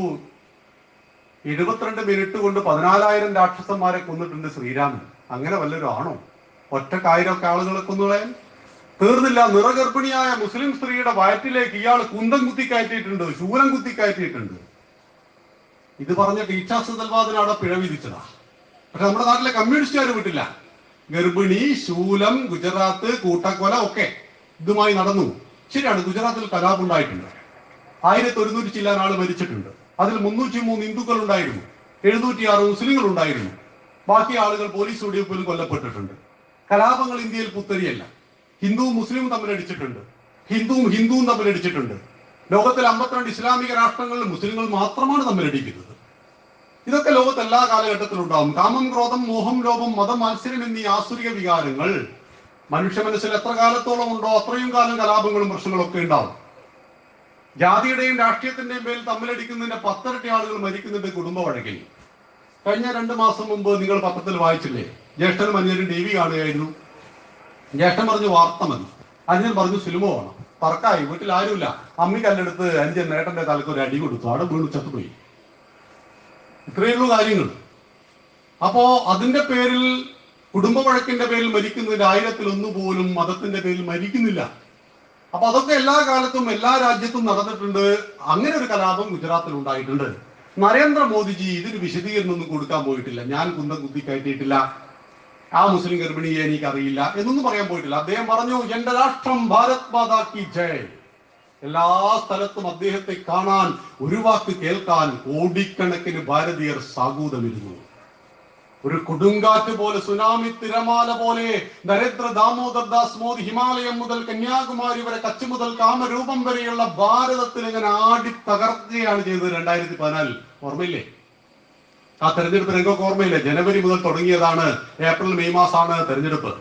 72 മിനിറ്റ് കൊണ്ട് 14,000 രാക്ഷസന്മാരെ കൊന്നിട്ടുണ്ട് ശ്രീരാമൻ. അങ്ങനെ വല്ലവരും ആണോ? ഒറ്റക്കായിരമൊക്കെ ആളുകളെ കൊന്നുകളയാൻ തീർന്നില്ല. നിറഗർഭിണിയായ മുസ്ലിം സ്ത്രീയുടെ വയറ്റിലേക്ക് ഇയാൾ കുന്തം കുത്തിക്കയറ്റിയിട്ടുണ്ട്, ശൂലം കുത്തിക്കയറ്റിയിട്ടുണ്ട്. ഇത് പറഞ്ഞിട്ട് ഇച്ഛാസുതൽവാദന അവിടെ പിഴ വിധിച്ചതാ. പക്ഷെ നമ്മുടെ നാട്ടിലെ കമ്മ്യൂണിസ്റ്റുകാർ വിട്ടില്ല. ഗർഭിണി, ശൂലം, ഗുജറാത്ത്, കൂട്ടക്കൊല ഒക്കെ ഇതുമായി നടന്നു. ശരിയാണ്, ഗുജറാത്തിൽ കലാപുണ്ടായിട്ടുണ്ട്. 1100 ചില്ലാൻ ആള് മരിച്ചിട്ടുണ്ട്. അതിൽ 303 ഹിന്ദുക്കൾ ഉണ്ടായിരുന്നു, 706 മുസ്ലിങ്ങൾ ഉണ്ടായിരുന്നു. ബാക്കി ആളുകൾ പോലീസ് വെടിവെപ്പിൽ കൊല്ലപ്പെട്ടിട്ടുണ്ട്. കലാപങ്ങൾ ഇന്ത്യയിൽ പുത്തരിയല്ല. ഹിന്ദുവും മുസ്ലിമും തമ്മിലടിച്ചിട്ടുണ്ട്, ഹിന്ദുവും തമ്മിലടിച്ചിട്ടുണ്ട്. ലോകത്തിൽ 52 ഇസ്ലാമിക രാഷ്ട്രങ്ങളിൽ മുസ്ലിങ്ങൾ മാത്രമാണ് തമ്മിലടിക്കുന്നത്. ഇതൊക്കെ ലോകത്ത് എല്ലാ കാലഘട്ടത്തിലും ഉണ്ടാവും. കാമം, ക്രോധം, മോഹം, ലോഭം, മതം, മത്സരം എന്നീ ആസുരിക വികാരങ്ങൾ മനുഷ്യ മനസ്സിൽ എത്ര കാലത്തോളം ഉണ്ടോ അത്രയും കാലം കലാപങ്ങളും പ്രശ്നങ്ങളും ഒക്കെ ഉണ്ടാവും. ജാതിയുടെയും രാഷ്ട്രീയത്തിന്റെയും പേരിൽ തമ്മിലടിക്കുന്നതിന്റെ 10 ഇരട്ടി ആളുകൾ മരിക്കുന്നുണ്ട് കുടുംബ വഴക്കിൽ. കഴിഞ്ഞ 2 മാസം മുമ്പ് നിങ്ങൾ പത്രത്തിൽ വായിച്ചില്ലേ, ജ്യേഷ്ഠനും അനിയനും ടി വി കാണുകയായിരുന്നു. ജ്യേഷ്ഠൻ പറഞ്ഞു വാർത്ത മതി, അനിയൻ പറഞ്ഞു സിനിമ വേണം. തർക്കായി, വീട്ടിൽ ആരുമില്ല. അമ്മി കല്ലെടുത്ത് അഞ്ചൻ നേട്ടന്റെ തലക്ക് ഒരു അടി കൊടുത്തു, അവിടെ വീണ് ചത്തുപോയി. ഇത്രയുള്ളൂ കാര്യങ്ങൾ. അപ്പോ അതിന്റെ പേരിൽ, കുടുംബ വഴക്കിന്റെ പേരിൽ മരിക്കുന്നതിൽ 1000-1 പോലും മതത്തിന്റെ പേരിൽ മരിക്കുന്നില്ല. അപ്പൊ അതൊക്കെ എല്ലാ കാലത്തും എല്ലാ രാജ്യത്തും നടന്നിട്ടുണ്ട്. അങ്ങനെ ഒരു കലാപം ഗുജറാത്തിൽ ഉണ്ടായിട്ടുണ്ട്. നരേന്ദ്രമോദിജി ഇതിന് വിശദീകരണം ഒന്നും കൊടുക്കാൻ പോയിട്ടില്ല. ഞാൻ കുന്തം കുത്തി കയറ്റിയിട്ടില്ല, ആ മുസ്ലിം ഗർഭിണിയെ എനിക്കറിയില്ല എന്നൊന്നും പറയാൻ പോയിട്ടില്ല. അദ്ദേഹം പറഞ്ഞു, എന്റെ രാഷ്ട്രം ഭാരത് മാതാ കി ജയ്. എല്ലാ സ്ഥലത്തും അദ്ദേഹത്തെ കാണാൻ, ഒരു വാക്ക് കേൾക്കാൻ കോടിക്കണക്കിന് ഭാരതീയർ സാഗൂതമിരുന്നു. ഒരു കൊടുങ്കാറ്റ് പോലെ, സുനാമി തിരമാല പോലെ നരേന്ദ്ര ദാമോദർ ദാസ് മോദി ഹിമാലയം മുതൽ കന്യാകുമാരി വരെ, കച്ച് മുതൽ കാമരൂപം വരെയുള്ള ഭാരതത്തിൽ ഇങ്ങനെ ആടി തകർക്കുകയാണ് ചെയ്തത് 2014. ഓർമ്മയില്ലേ? ആ തെരഞ്ഞെടുപ്പ് രംഗമൊക്കെ ഓർമ്മയില്ലേ? ജനുവരി മുതൽ തുടങ്ങിയതാണ്, ഏപ്രിൽ മെയ് മാസമാണ് തെരഞ്ഞെടുപ്പ്.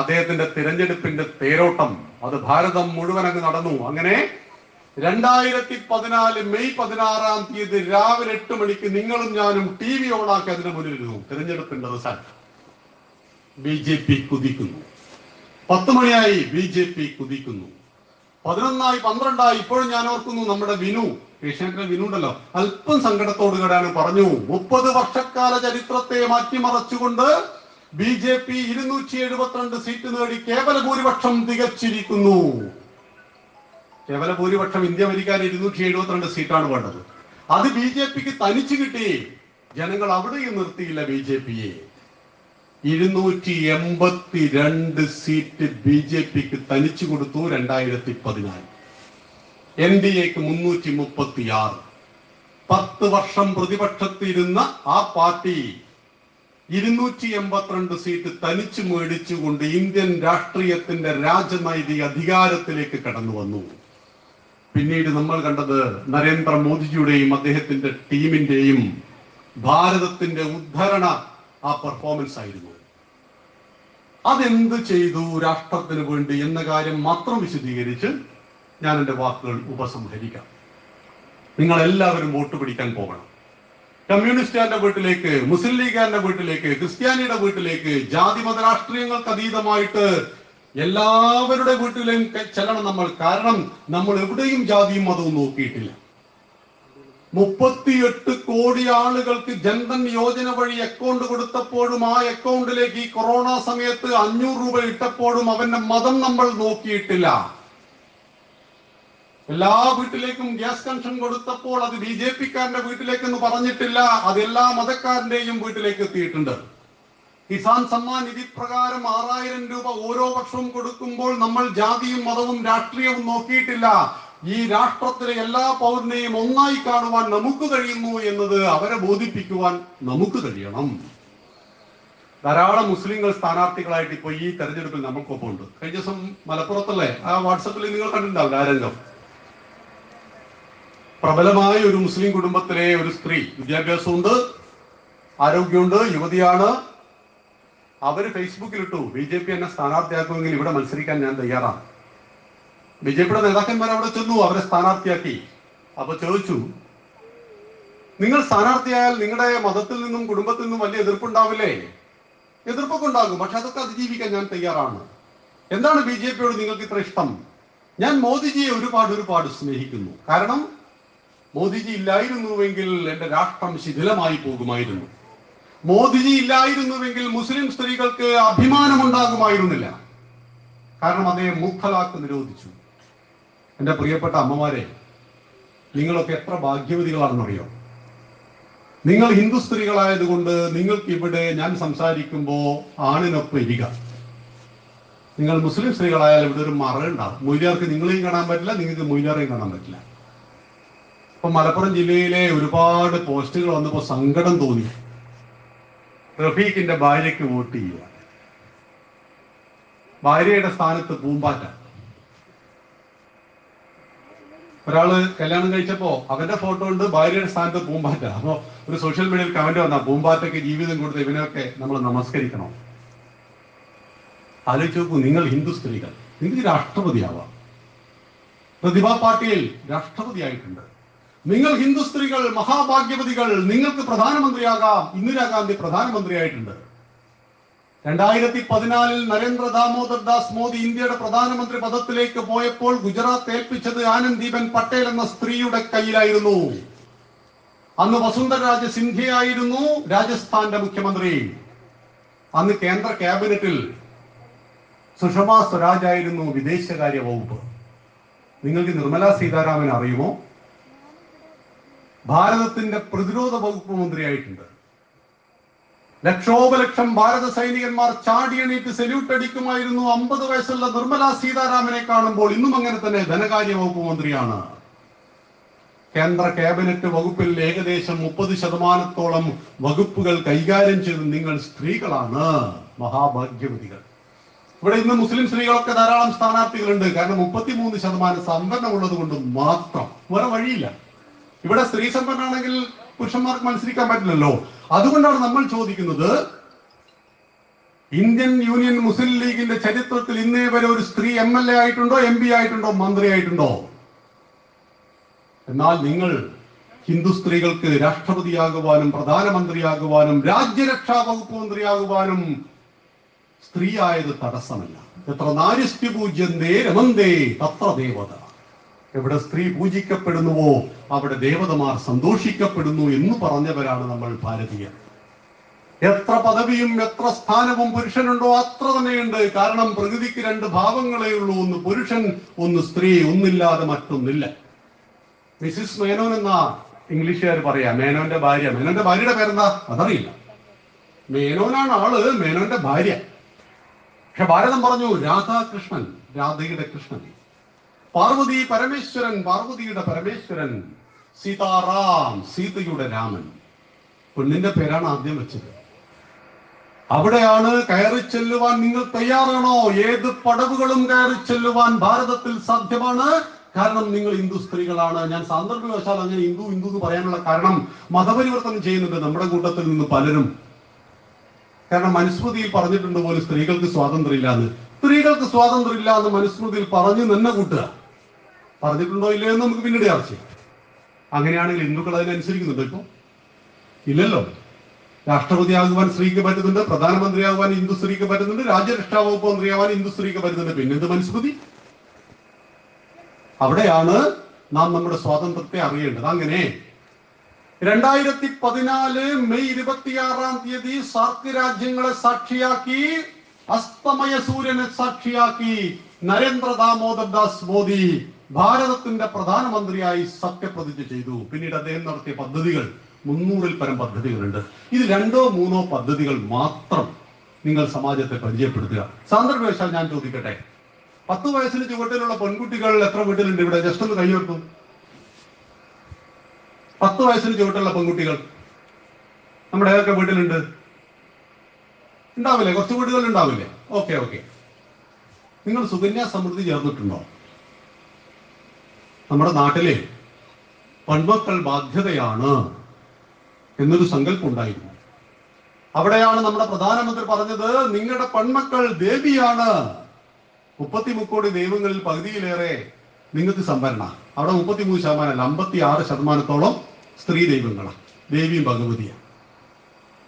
അദ്ദേഹത്തിന്റെ തിരഞ്ഞെടുപ്പിന്റെ തേരോട്ടം അത് ഭാരതം മുഴുവൻ അങ്ങ് നടന്നു. അങ്ങനെ 2014 മെയ് 16 രാവിലെ 8 മണിക്ക് നിങ്ങളും ഞാനും TV ഓണാക്കി അതിന് മുന്നിലിരുന്നു. തിരഞ്ഞെടുപ്പിന്റെ റിസൾട്ട്. BJP കുതിക്കുന്നു. 10 മണിയായി BJP കുതിക്കുന്നു. 11 12 ഇപ്പോഴും ഞാൻ ഓർക്കുന്നു, നമ്മുടെ വിനു, ഏഷ്യാനെറ്റിലെ വിനു ഉണ്ടല്ലോ, അല്പം സങ്കടത്തോട് കൂടെയാണ് പറഞ്ഞു, 30 വർഷക്കാല ചരിത്രത്തെ മാറ്റിമറച്ചുകൊണ്ട് BJP 272 സീറ്റ് നേടി കേവല ഭൂരിപക്ഷം തികച്ചിരിക്കുന്നു. കേവല ഭൂരിപക്ഷം ഇന്ത്യ ഭരിക്കാൻ 272 സീറ്റാണ് വേണ്ടത്. അത് BJPക്ക് തനിച്ചു കിട്ടി. ജനങ്ങൾ അവിടെയും നിർത്തിയില്ല BJPയെ. 282 സീറ്റ് BJPക്ക് തനിച്ചു കൊടുത്തു 2014. NDAക്ക് 336. 10 വർഷം പ്രതിപക്ഷത്തിരുന്ന ആ പാർട്ടി 282 സീറ്റ് തനിച്ചു മേടിച്ചുകൊണ്ട് ഇന്ത്യൻ രാഷ്ട്രീയത്തിന്റെ രാജനൈതിക അധികാരത്തിലേക്ക് കടന്നു വന്നു. പിന്നീട് നമ്മൾ കണ്ടത് നരേന്ദ്രമോദിജിയുടെയും അദ്ദേഹത്തിന്റെ ടീമിന്റെയും ഭാരതത്തിന്റെ ഉദ്ധരണ ആ പെർഫോമൻസ് ആയിരുന്നു. അതെന്ത് ചെയ്തു രാഷ്ട്രത്തിന് വേണ്ടി എന്ന കാര്യം മാത്രം വിശദീകരിച്ച് ഞാൻ എൻ്റെ വാക്കുകൾ ഉപസംഹരിക്കാം. നിങ്ങൾ എല്ലാവരും വോട്ട് പിടിക്കാൻ പോകണം. കമ്മ്യൂണിസ്റ്റുകാരുടെ വീട്ടിലേക്ക്, മുസ്ലിം ലീഗുകാരുടെ വീട്ടിലേക്ക്, ക്രിസ്ത്യാനിയുടെ വീട്ടിലേക്ക്, ജാതി മത രാഷ്ട്രീയങ്ങൾക്ക് അതീതമായിട്ട് എല്ലാവരുടെ വീട്ടിലും ചെല്ലണം നമ്മൾ. കാരണം നമ്മൾ എവിടെയും ജാതിയും മതവും നോക്കിയിട്ടില്ല. 38 കോടി ആളുകൾക്ക് ജൻധൻ യോജന വഴി അക്കൗണ്ട് കൊടുത്തപ്പോഴും ആ അക്കൗണ്ടിലേക്ക് ഈ കൊറോണ സമയത്ത് 500 രൂപ ഇട്ടപ്പോഴും അവന്റെ മതം നമ്മൾ നോക്കിയിട്ടില്ല. എല്ലാ വീട്ടിലേക്കും ഗ്യാസ് കണക്ഷൻ കൊടുത്തപ്പോൾ അത് BJPക്കാരന്റെ വീട്ടിലേക്കെന്ന് പറഞ്ഞിട്ടില്ല, അത് എല്ലാ മതക്കാരന്റെയും വീട്ടിലേക്ക് എത്തിയിട്ടുണ്ട്. കിസാൻ സമ്മാൻ നിധി പ്രകാരം 6000 രൂപ ഓരോ വർഷവും കൊടുക്കുമ്പോൾ നമ്മൾ ജാതിയും മതവും രാഷ്ട്രീയവും നോക്കിയിട്ടില്ല. ഈ രാഷ്ട്രത്തിലെ എല്ലാ പൗരനെയും ഒന്നായി കാണുവാൻ നമുക്ക് കഴിയുന്നു എന്നത് അവരെ ബോധിപ്പിക്കുവാൻ നമുക്ക് കഴിയണം. ധാരാളം മുസ്ലിങ്ങൾ സ്ഥാനാർത്ഥികളായിട്ട് ഇപ്പൊ ഈ തെരഞ്ഞെടുപ്പിൽ നമുക്കൊപ്പം ഉണ്ട്. കഴിഞ്ഞ ദിവസം മലപ്പുറത്തല്ലേ, ആ വാട്സപ്പിൽ നിങ്ങൾ കണ്ടിട്ടുണ്ടാവില്ല ആ രംഗം. പ്രബലമായ ഒരു മുസ്ലിം കുടുംബത്തിലെ ഒരു സ്ത്രീ, വിദ്യാഭ്യാസമുണ്ട്, ആരോഗ്യമുണ്ട്, യുവതിയാണ്. അവര് ഫേസ്ബുക്കിലിട്ടു, BJP എന്നെ സ്ഥാനാർത്ഥിയാക്കുമെങ്കിൽ ഇവിടെ മത്സരിക്കാൻ ഞാൻ തയ്യാറാണ്. BJPയുടെ നേതാക്കന്മാർ അവിടെ ചെന്നു, അവരെ സ്ഥാനാർത്ഥിയാക്കി. അപ്പൊ ചോദിച്ചു, നിങ്ങൾ സ്ഥാനാർത്ഥിയായാൽ നിങ്ങളുടെ മതത്തിൽ നിന്നും കുടുംബത്തിൽ നിന്നും വലിയ എതിർപ്പുണ്ടാവില്ലേ? എതിർപ്പൊക്കെ ഉണ്ടാകും, പക്ഷെ അതൊക്കെ അതിജീവിക്കാൻ ഞാൻ തയ്യാറാണ്. എന്താണ് BJPയോട് നിങ്ങൾക്ക് ഇത്ര ഇഷ്ടം? ഞാൻ മോദിജിയെ ഒരുപാട് സ്നേഹിക്കുന്നു. കാരണം മോദിജി ഇല്ലായിരുന്നുവെങ്കിൽ എന്റെ രാഷ്ട്രം ശിഥിലമായി പോകുമായിരുന്നു. മോദിജി ഇല്ലായിരുന്നുവെങ്കിൽ മുസ്ലിം സ്ത്രീകൾക്ക് അഭിമാനമുണ്ടാകുമായിരുന്നില്ല. കാരണം അദ്ദേഹം മുത്തലാഖ് നിരോധിച്ചു. എന്റെ പ്രിയപ്പെട്ട അമ്മമാരെ, നിങ്ങളൊക്കെ എത്ര ഭാഗ്യവതികളാണെന്നറിയോ? നിങ്ങൾ ഹിന്ദു സ്ത്രീകളായതുകൊണ്ട് നിങ്ങൾക്ക് ഇവിടെ ഞാൻ സംസാരിക്കുമ്പോ ആണിനൊപ്പം ഇരിക. നിങ്ങൾ മുസ്ലിം സ്ത്രീകളായാൽ ഇവിടെ ഒരു മറയുണ്ടാവും. മൊയ്ലാർക്ക് നിങ്ങളെയും കാണാൻ പറ്റില്ല, നിങ്ങൾക്ക് മൊയ്ലാറേയും കാണാൻ പറ്റില്ല. ഇപ്പൊ മലപ്പുറം ജില്ലയിലെ ഒരുപാട് പോസ്റ്റുകൾ വന്നപ്പോ സങ്കടം തോന്നി. റഫീഖിന്റെ ഭാര്യയ്ക്ക് വോട്ട് ചെയ്യുക, ഭാര്യയുടെ സ്ഥാനത്ത് പൂമ്പാറ്റ. ഒരാള് കല്യാണം കഴിച്ചപ്പോ അവന്റെ ഫോട്ടോ ഉണ്ട്, ഭാര്യയുടെ സ്ഥാനത്ത് പൂമ്പാറ്റ. അപ്പൊ ഒരു സോഷ്യൽ മീഡിയയിൽ കമന്റ് വന്ന, പൂമ്പാറ്റയ്ക്ക് ജീവിതം കൊടുത്ത ഇവനൊക്കെ നമ്മൾ നമസ്കരിക്കണം. ആലോചിച്ച് നോക്കൂ, നിങ്ങൾ ഹിന്ദു സ്ത്രീകൾ, നിങ്ങൾക്ക് രാഷ്ട്രപതിയാവാം. പ്രതിഭാ പാട്ടീൽ രാഷ്ട്രപതിയായിട്ടുണ്ട്. നിങ്ങൾ ഹിന്ദു സ്ത്രീകൾ മഹാഭാഗ്യവതികൾ, നിങ്ങൾക്ക് പ്രധാനമന്ത്രിയാകാം. ഇന്ദിരാഗാന്ധി പ്രധാനമന്ത്രിയായിട്ടുണ്ട്. 2014 നരേന്ദ്ര ദാമോദർ ദാസ് മോദി ഇന്ത്യയുടെ പ്രധാനമന്ത്രി പദത്തിലേക്ക് പോയപ്പോൾ ഗുജറാത്ത് ഏൽപ്പിച്ചത് ആനന്ദീബെൻ പട്ടേൽ എന്ന സ്ത്രീയുടെ കയ്യിലായിരുന്നു. അന്ന് വസുന്ധര രാജ സിന്ധ്യയായിരുന്നു രാജസ്ഥാന്റെ മുഖ്യമന്ത്രി. അന്ന് കേന്ദ്ര ക്യാബിനറ്റിൽ സുഷമ സ്വരാജ് ആയിരുന്നു വിദേശകാര്യ വകുപ്പ്. നിങ്ങൾക്ക് നിർമ്മല സീതാരാമൻ അറിയുമോ? ഭാരതത്തിന്റെ പ്രതിരോധ വകുപ്പ് മന്ത്രിയായിട്ടുണ്ട്. ലക്ഷോപലക്ഷം ഭാരത സൈനികന്മാർ ചാടിയണീറ്റ് സല്യൂട്ട് അടിക്കുമായിരുന്നു 50 വയസ്സുള്ള നിർമ്മല സീതാരാമനെ കാണുമ്പോൾ. ഇന്നും അങ്ങനെ തന്നെ ധനകാര്യ വകുപ്പ് മന്ത്രിയാണ്. കേന്ദ്ര ക്യാബിനറ്റ് വകുപ്പിൽ ഏകദേശം 30% വകുപ്പുകൾ കൈകാര്യം ചെയ്ത് നിങ്ങൾ സ്ത്രീകളാണ്, മഹാഭാഗ്യവതികൾ. ഇവിടെ ഇന്ന് മുസ്ലിം സ്ത്രീകളൊക്കെ ധാരാളം സ്ഥാനാർത്ഥികളുണ്ട്. കാരണം 33% സംവരണമുള്ളത് കൊണ്ട് മാത്രം, വേറെ വഴിയില്ല. ഇവിടെ സ്ത്രീ സംവരണമാണെങ്കിൽ പുരുഷന്മാർക്ക് മത്സരിക്കാൻ പറ്റില്ലല്ലോ. അതുകൊണ്ടാണ് നമ്മൾ ചോദിക്കുന്നത്, ഇന്ത്യൻ യൂണിയൻ മുസ്ലിം ലീഗിന്റെ ചരിത്രത്തിൽ ഇന്നേ വരെ ഒരു സ്ത്രീ MLA ആയിട്ടുണ്ടോ, MP ആയിട്ടുണ്ടോ, മന്ത്രിയായിട്ടുണ്ടോ? എന്നാൽ നിങ്ങൾ ഹിന്ദു സ്ത്രീകൾക്ക് രാഷ്ട്രപതിയാകുവാനും പ്രധാനമന്ത്രിയാകുവാനും രാജ്യരക്ഷാ വകുപ്പ് മന്ത്രിയാകുവാനും സ്ത്രീ ആയത് തടസ്സമല്ല. എത്ര നാരിസ്ത്യ പൂജ്യന്തേ രമന്തേ തത്ര ദേവത. എവിടെ സ്ത്രീ പൂജിക്കപ്പെടുന്നുവോ അവിടെ ദേവതമാർ സന്തോഷിക്കപ്പെടുന്നു എന്ന് പറഞ്ഞവരാണ് നമ്മൾ ഭാരതീയർ. എത്ര പദവിയും എത്ര സ്ഥാനവും പുരുഷനുണ്ടോ അത്ര തന്നെയുണ്ട്. കാരണം പ്രകൃതിക്ക് 2 ഭാവങ്ങളേ ഉള്ളൂ, ഒന്ന് പുരുഷൻ, ഒന്ന് സ്ത്രീ. ഒന്നില്ലാതെ മറ്റൊന്നില്ല. മിസിസ് മേനോൻ എന്ന ഇംഗ്ലീഷുകാർ പറയാ, മേനോന്റെ ഭാര്യ. മേനോന്റെ ഭാര്യയുടെ പേരെന്താ അതറിയില്ല. മേനോനാണ് ആള്, മേനോന്റെ ഭാര്യ. പക്ഷെ ഭാരതം പറഞ്ഞു രാധാകൃഷ്ണൻ, രാധയുടെ കൃഷ്ണൻ. പാർവതി പരമേശ്വരൻ, പാർവതിയുടെ പരമേശ്വരൻ. സീതാറാം, സീതയുടെ രാമൻ. പെണ്ണിന്റെ പേരാണ് ആദ്യം വെച്ചത്. അവിടെയാണ് കയറി ചെല്ലുവാൻ നിങ്ങൾ തയ്യാറാണോ? ഏത് പടവുകളും കയറി ചെല്ലുവാൻ ഭാരതത്തിൽ സാധ്യമാണ്. കാരണം നിങ്ങൾ ഹിന്ദു സ്ത്രീകളാണ്. ഞാൻ സാന്ദർഭികവശാൽ അങ്ങനെ ഹിന്ദു എന്ന് പറയാനുള്ള കാരണം, മതപരിവർത്തനം ചെയ്യുന്നുണ്ട് നമ്മുടെ കൂട്ടത്തിൽ നിന്ന് പലരും. കാരണം മനുസ്മൃതിയിൽ പറഞ്ഞിട്ടുണ്ട് പോലും സ്ത്രീകൾക്ക് സ്വാതന്ത്ര്യം ഇല്ലാന്ന്. സ്ത്രീകൾക്ക് സ്വാതന്ത്ര്യം ഇല്ല എന്ന് മനുസ്മൃതിയിൽ പറഞ്ഞു നിന്ന് കൂട്ടുക. പറഞ്ഞിട്ടുണ്ടോ ഇല്ലയോ എന്ന് നമുക്ക് പിന്നീട് ചർച്ച ചെയ്യാം. അങ്ങനെയാണെങ്കിൽ ഹിന്ദുക്കൾ അതിനനുസരിക്കുന്നുണ്ടോ? ഇപ്പൊ ഇല്ലല്ലോ. രാഷ്ട്രപതിയാകുവാൻ സ്ത്രീക്ക് പറ്റുന്നുണ്ട്, പ്രധാനമന്ത്രിയാകുവാൻ ഹിന്ദു സ്ത്രീക്ക് പറ്റുന്നുണ്ട്, രാജ്യരക്ഷാ വകുപ്പ് മന്ത്രിയാവാൻ ഹിന്ദു സ്ത്രീക്ക് പറ്റുന്നുണ്ട്. പിന്നെന്ത് മനുസ്മൃതി? അവിടെയാണ് നാം നമ്മുടെ സ്വാതന്ത്ര്യത്തെ അറിയേണ്ടത്. അങ്ങനെ 2014 മെയ് 26 സാർക്ക് രാജ്യങ്ങളെ സാക്ഷിയാക്കി, അസ്തമയ സൂര്യനെ സാക്ഷിയാക്കി നരേന്ദ്ര ദാമോദർ ദാസ് മോദി ഭാരതത്തിന്റെ പ്രധാനമന്ത്രിയായി സത്യപ്രതിജ്ഞ ചെയ്തു. പിന്നീട് അദ്ദേഹം നടത്തിയ പദ്ധതികൾ 300-ൽ പരം പദ്ധതികളുണ്ട്. ഇത് 2-3 പദ്ധതികൾ മാത്രം നിങ്ങൾ സമാജത്തെ പരിചയപ്പെടുത്തുക. സാന്ദർഭവശാൽ ഞാൻ ചോദിക്കട്ടെ, 10 വയസ്സിന് ചുവട്ടിലുള്ള പെൺകുട്ടികൾ എത്ര വീട്ടിലുണ്ട് ഇവിടെ? ജസ്റ്റ് ഒന്ന് കൈവെക്കും. 10 വയസ്സിന് ചുവട്ടുള്ള പെൺകുട്ടികൾ നമ്മുടെ ഏതൊക്കെ വീട്ടിലുണ്ട്? ഉണ്ടാവില്ലേ? കുറച്ച് വീടുകൾ ഉണ്ടാവില്ലേ? ഓക്കെ. നിങ്ങൾ സുകന്യാ സമൃദ്ധി ചേർന്നിട്ടുണ്ടോ? നമ്മുടെ നാട്ടിലെ പെൺമക്കൾ ബാധ്യതയാണ് എന്നൊരു സങ്കല്പം ഉണ്ടായിരുന്നു. അവിടെയാണ് നമ്മുടെ പ്രധാനമന്ത്രി പറഞ്ഞത്, നിങ്ങളുടെ പെൺമക്കൾ ദേവിയാണ്. 33 കോടി ദൈവങ്ങളിൽ പകുതിയിലേറെ നിങ്ങൾക്ക് സംവരണ. അവിടെ 33% 56% സ്ത്രീ ദൈവങ്ങളാണ്, ദേവിയും ഭഗവതിയാണ്.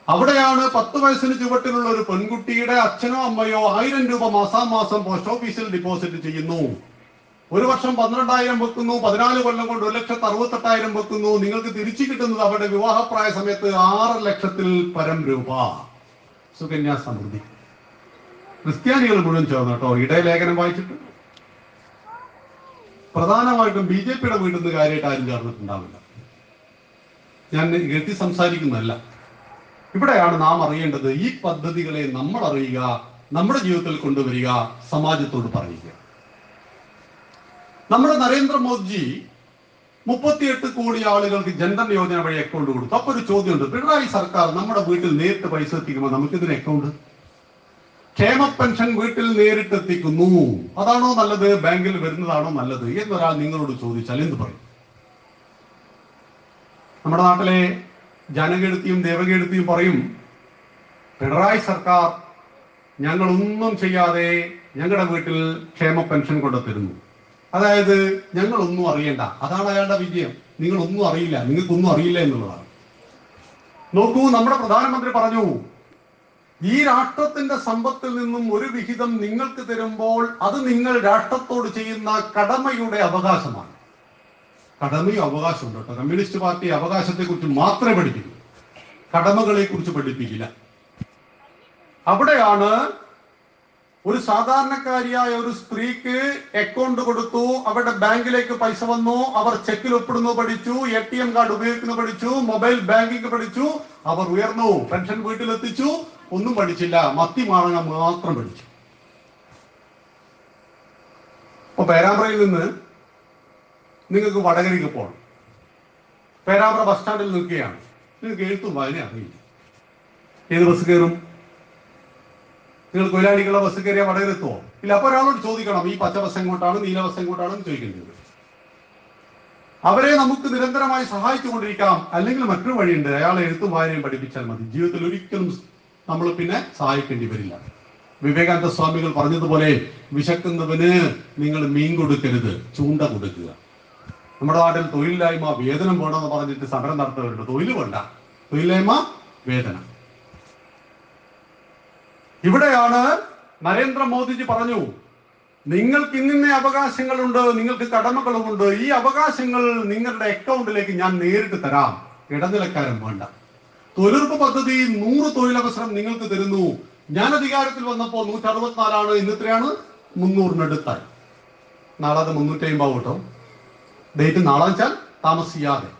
അവിടെയാണ് 10 വയസ്സിന് ചുവട്ടിലുള്ള ഒരു പെൺകുട്ടിയുടെ അച്ഛനോ അമ്മയോ 1000 രൂപ മാസാമാസം പോസ്റ്റ് ഓഫീസിൽ ഡിപ്പോസിറ്റ് ചെയ്യുന്നു. ഒരു വർഷം 12,000 വെക്കുന്നു, 14 കൊല്ലം കൊണ്ട് 1,68,000 വെക്കുന്നു. നിങ്ങൾക്ക് തിരിച്ചു കിട്ടുന്നത് അവരുടെ വിവാഹപ്രായ സമയത്ത് 6 ലക്ഷത്തിൽ പരം രൂപ. സുകന്യാ സമൃദ്ധി. ക്രിസ്ത്യാനികൾ മുഴുവൻ ചേർന്ന് കേട്ടോ. ഇടയലേഖനം വായിച്ചിട്ട് പ്രധാനമായിട്ടും BJPയുടെ വീട്ടിൽ നിന്ന് കാര്യമായിട്ട് ആരും ചേർന്നിട്ടുണ്ടാവില്ല. ഞാൻ എഴുതി സംസാരിക്കുന്നതല്ല. ഇവിടെയാണ് നാം അറിയേണ്ടത്. ഈ പദ്ധതികളെ നമ്മൾ അറിയുക, നമ്മുടെ ജീവിതത്തിൽ കൊണ്ടുവരിക, സമാജത്തോട് പറയുക. നമ്മുടെ നരേന്ദ്രമോദിജി 38 കോടി ആളുകൾക്ക് ജൻധൻ യോജന വഴി അക്കൗണ്ട് കൊടുത്തു. അപ്പൊ ഒരു ചോദ്യമുണ്ട്, പിണറായി സർക്കാർ നമ്മുടെ വീട്ടിൽ നേരിട്ട് പൈസ എത്തിക്കുമ്പോൾ നമുക്കിതിന് അക്കൗണ്ട്? ക്ഷേമ പെൻഷൻ വീട്ടിൽ നേരിട്ട് എത്തിക്കുന്നു, അതാണോ നല്ലത്, ബാങ്കിൽ വരുന്നതാണോ നല്ലത് എന്നൊരാൾ നിങ്ങളോട് ചോദിച്ചാൽ എന്ത് പറയും? നമ്മുടെ നാട്ടിലെ ജനകീർത്തിയും ദേവകീർത്തിയും പറയും, പിണറായി സർക്കാർ ഞങ്ങളൊന്നും ചെയ്യാതെ ഞങ്ങളുടെ വീട്ടിൽ ക്ഷേമ പെൻഷൻ കൊണ്ടുതരുന്നു. അതായത് ഞങ്ങളൊന്നും അറിയണ്ട, അതാണ് അയാളുടെ വിജയം. നിങ്ങളൊന്നും അറിയില്ല, നിങ്ങൾക്കൊന്നും അറിയില്ല എന്നുള്ളതാണ്. നോക്കൂ, നമ്മുടെ പ്രധാനമന്ത്രി പറഞ്ഞു, ഈ രാഷ്ട്രത്തിന്റെ സമ്പത്തിൽ നിന്നും ഒരു വിഹിതം നിങ്ങൾക്ക് തരുമ്പോൾ അത് നിങ്ങൾ രാഷ്ട്രത്തോട് ചെയ്യുന്ന കടമയുടെ അവകാശമാണ്. കടമയും അവകാശമുണ്ട് കേട്ടോ. കമ്മ്യൂണിസ്റ്റ് പാർട്ടി അവകാശത്തെ കുറിച്ച് മാത്രമേ പഠിപ്പിക്കൂ, കടമകളെ കുറിച്ച് പഠിപ്പിക്കില്ല. അവിടെയാണ് ഒരു സാധാരണക്കാരിയായ ഒരു സ്ത്രീക്ക് അക്കൗണ്ട് കൊടുത്തു, അവരുടെ ബാങ്കിലേക്ക് പൈസ വന്നു, അവർ ചെക്കിൽ ഒപ്പിടുന്നു പഠിച്ചു, ATM കാർഡ് ഉപയോഗിക്കുന്നു പഠിച്ചു, മൊബൈൽ ബാങ്കിങ് പഠിച്ചു, അവർ ഉയർന്നു, പെൻഷൻ വീട്ടിലെത്തിച്ചു. ഒന്നും പഠിച്ചില്ല, മത്തി മാങ്ങ മാത്രം പഠിച്ചു. ഇപ്പൊ പേരാമ്പ്രയിൽ നിന്ന് നിങ്ങൾക്ക് വടകരയ്ക്ക് പോകണം. പേരാമ്പ്ര ബസ് സ്റ്റാൻഡിൽ നിൽക്കുകയാണ്. നിങ്ങൾക്ക് എഴുത്തും വായന അറിയില്ല. ഏത് ബസ് കയറും? നിങ്ങൾ കൊയിലാണ്ടിക്കുള്ള ബസ് കയറിയാൽ വടകര എത്തുമോ? ഇല്ല. അപ്പൊ ഒരാളോട് ചോദിക്കണം, ഈ പച്ച ബസ് എങ്ങോട്ടാണ്, നീല ബസ് എങ്ങോട്ടാണെന്ന് ചോദിക്കേണ്ടത്. അവരെ നമുക്ക് നിരന്തരമായി സഹായിച്ചുകൊണ്ടിരിക്കാം. അല്ലെങ്കിൽ മറ്റൊരു വഴിയുണ്ട്, അയാളെ എഴുത്തും വായനയും പഠിപ്പിച്ചാൽ മതി. ജീവിതത്തിൽ ഒരിക്കലും നമ്മൾ പിന്നെ സഹായിക്കേണ്ടി വരില്ല. വിവേകാനന്ദ സ്വാമികൾ പറഞ്ഞതുപോലെ, വിശക്കുന്നവന് നിങ്ങൾ മീൻ കൊടുക്കരുത്, ചൂണ്ട കൊടുക്കുക. നമ്മുടെ നാട്ടിൽ തൊഴിലില്ലായ്മ വേതനം വേണമെന്ന് പറഞ്ഞിട്ട് സമരം നടത്തുന്നവരുണ്ട്. തൊഴിൽ വേണ്ട, തൊഴിലില്ലായ്മ വേതനം. ഇവിടെയാണ് നരേന്ദ്രമോദിജി പറഞ്ഞു, നിങ്ങൾക്ക് ഇന്നിന്ന അവകാശങ്ങളുണ്ട്, നിങ്ങൾക്ക് കടമകളുമുണ്ട്. ഈ അവകാശങ്ങൾ നിങ്ങളുടെ അക്കൗണ്ടിലേക്ക് ഞാൻ നേരിട്ട് തരാം, ഇടനിലക്കാരൻ വേണ്ട. തൊഴിലുറപ്പ് പദ്ധതി 100 തൊഴിലവസരം നിങ്ങൾക്ക് തരുന്നു. ഞാൻ അധികാരത്തിൽ വന്നപ്പോൾ 164, ഇന്നത്രയാണ് 300-അടുത്തായി. നാളെ അത് 350 കേട്ടോ. ഡേറ്റ് നാളെ വെച്ചാൽ താമസിയാതെ.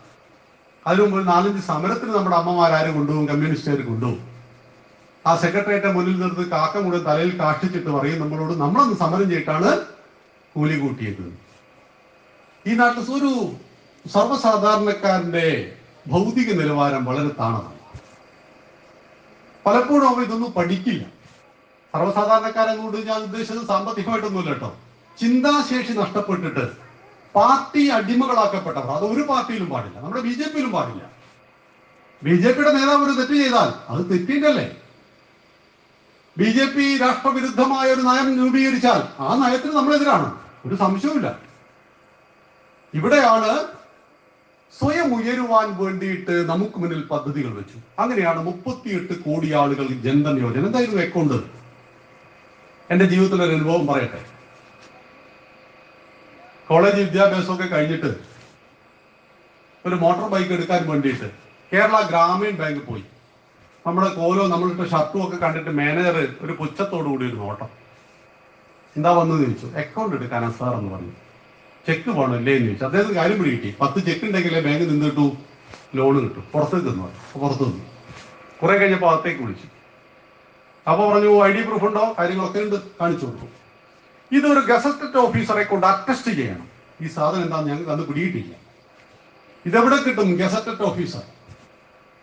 അതിനു മുമ്പ് 4-5 സമരത്തിന് നമ്മുടെ അമ്മമാരാര് കൊണ്ടുപോകും? കമ്മ്യൂണിസ്റ്റുകാർ കൊണ്ടുപോകും. ആ സെക്രട്ടേറിയറ്റ് മുന്നിൽ നിർത്തി കാക്ക മുഴുവൻ തലയിൽ കാഷ്ടിച്ചിട്ട് പറയും നമ്മളോട്, നമ്മളൊന്ന് സമരം ചെയ്തിട്ടാണ് കൂലി കൂട്ടിയത്. ഈ നാട്ടിൽ ഒരു സർവ്വസാധാരണക്കാരന്റെ ഭൗതിക നിലവാരം വളരെ താണതാണ്. പലപ്പോഴും അവർ ഇതൊന്നും പഠിക്കില്ല. സർവ്വസാധാരണക്കാരെന്നുകൊണ്ട് ഞാൻ ഉദ്ദേശിച്ചത് സാമ്പത്തികമായിട്ടൊന്നുമില്ല കേട്ടോ. ചിന്താശേഷി നഷ്ടപ്പെട്ടിട്ട് പാർട്ടി അടിമകളാക്കപ്പെട്ടവർ. അത് ഒരു പാർട്ടിയിലും പാടില്ല, നമ്മുടെ BJP-യിലും പാടില്ല. BJP-യുടെ നേതാവ് ഒരു തെറ്റ് ചെയ്താൽ അത് തെറ്റിൻ്റെല്ലേ. BJP രാഷ്ട്രവിരുദ്ധമായ ഒരു നയം രൂപീകരിച്ചാൽ ആ നയത്തിന് നമ്മളെതിരാണ്, ഒരു സംശയവുമില്ല. ഇവിടെയാണ് സ്വയം ഉയരുവാൻ വേണ്ടിയിട്ട് നമുക്ക് മുന്നിൽ പദ്ധതികൾ വെച്ചു. അങ്ങനെയാണ് 38 കോടി ആളുകൾ ജൻധൻ യോജന. എന്തായിരുന്നു അക്കൗണ്ട്? എന്റെ ജീവിതത്തിലൊരു അനുഭവം പറയട്ടെ. കോളേജ് വിദ്യാഭ്യാസമൊക്കെ കഴിഞ്ഞിട്ട് ഒരു മോട്ടോർ ബൈക്ക് എടുക്കാൻ വേണ്ടിയിട്ട് കേരള ഗ്രാമീൺ ബാങ്ക് പോയി. നമ്മുടെ കോലോ നമ്മളിട്ട് ഷർട്ടും ഒക്കെ കണ്ടിട്ട് മാനേജർ ഒരു പുച്ഛത്തോടു കൂടി ഒരു നോട്ടം. എന്താ വന്നെന്ന് ചോദിച്ചു. അക്കൗണ്ട് എടുക്കാനാ സാർ എന്ന് പറഞ്ഞു. ചെക്ക് വേണം അല്ലേ എന്ന് ചോദിച്ചു. അദ്ദേഹത്തിന് കാര്യം പിടി കിട്ടി. 10 ചെക്ക് ഉണ്ടെങ്കിലേ ബാങ്കിൽ നിന്ന് കിട്ടൂ, ലോണ് കിട്ടും. പുറത്തേക്ക് നിന്നു. പുറത്തു നിന്നു. കുറെ കഴിഞ്ഞപ്പോൾ അകത്തേക്ക് വിളിച്ചു. അപ്പൊ പറഞ്ഞു ID പ്രൂഫ് ഉണ്ടോ? കാര്യങ്ങളൊക്കെ ഉണ്ട്, കാണിച്ചു കൊടുത്തു. ഇതൊരു ഗസറ്റഡ് ഓഫീസറെ കൊണ്ട് അറ്റസ്റ്റ് ചെയ്യണം. ഈ സാധനം എന്താണെന്ന് ഞങ്ങൾക്ക് അന്ന് പിടിയിട്ടില്ല. ഇതെവിടെ കിട്ടും? Gazetted officer.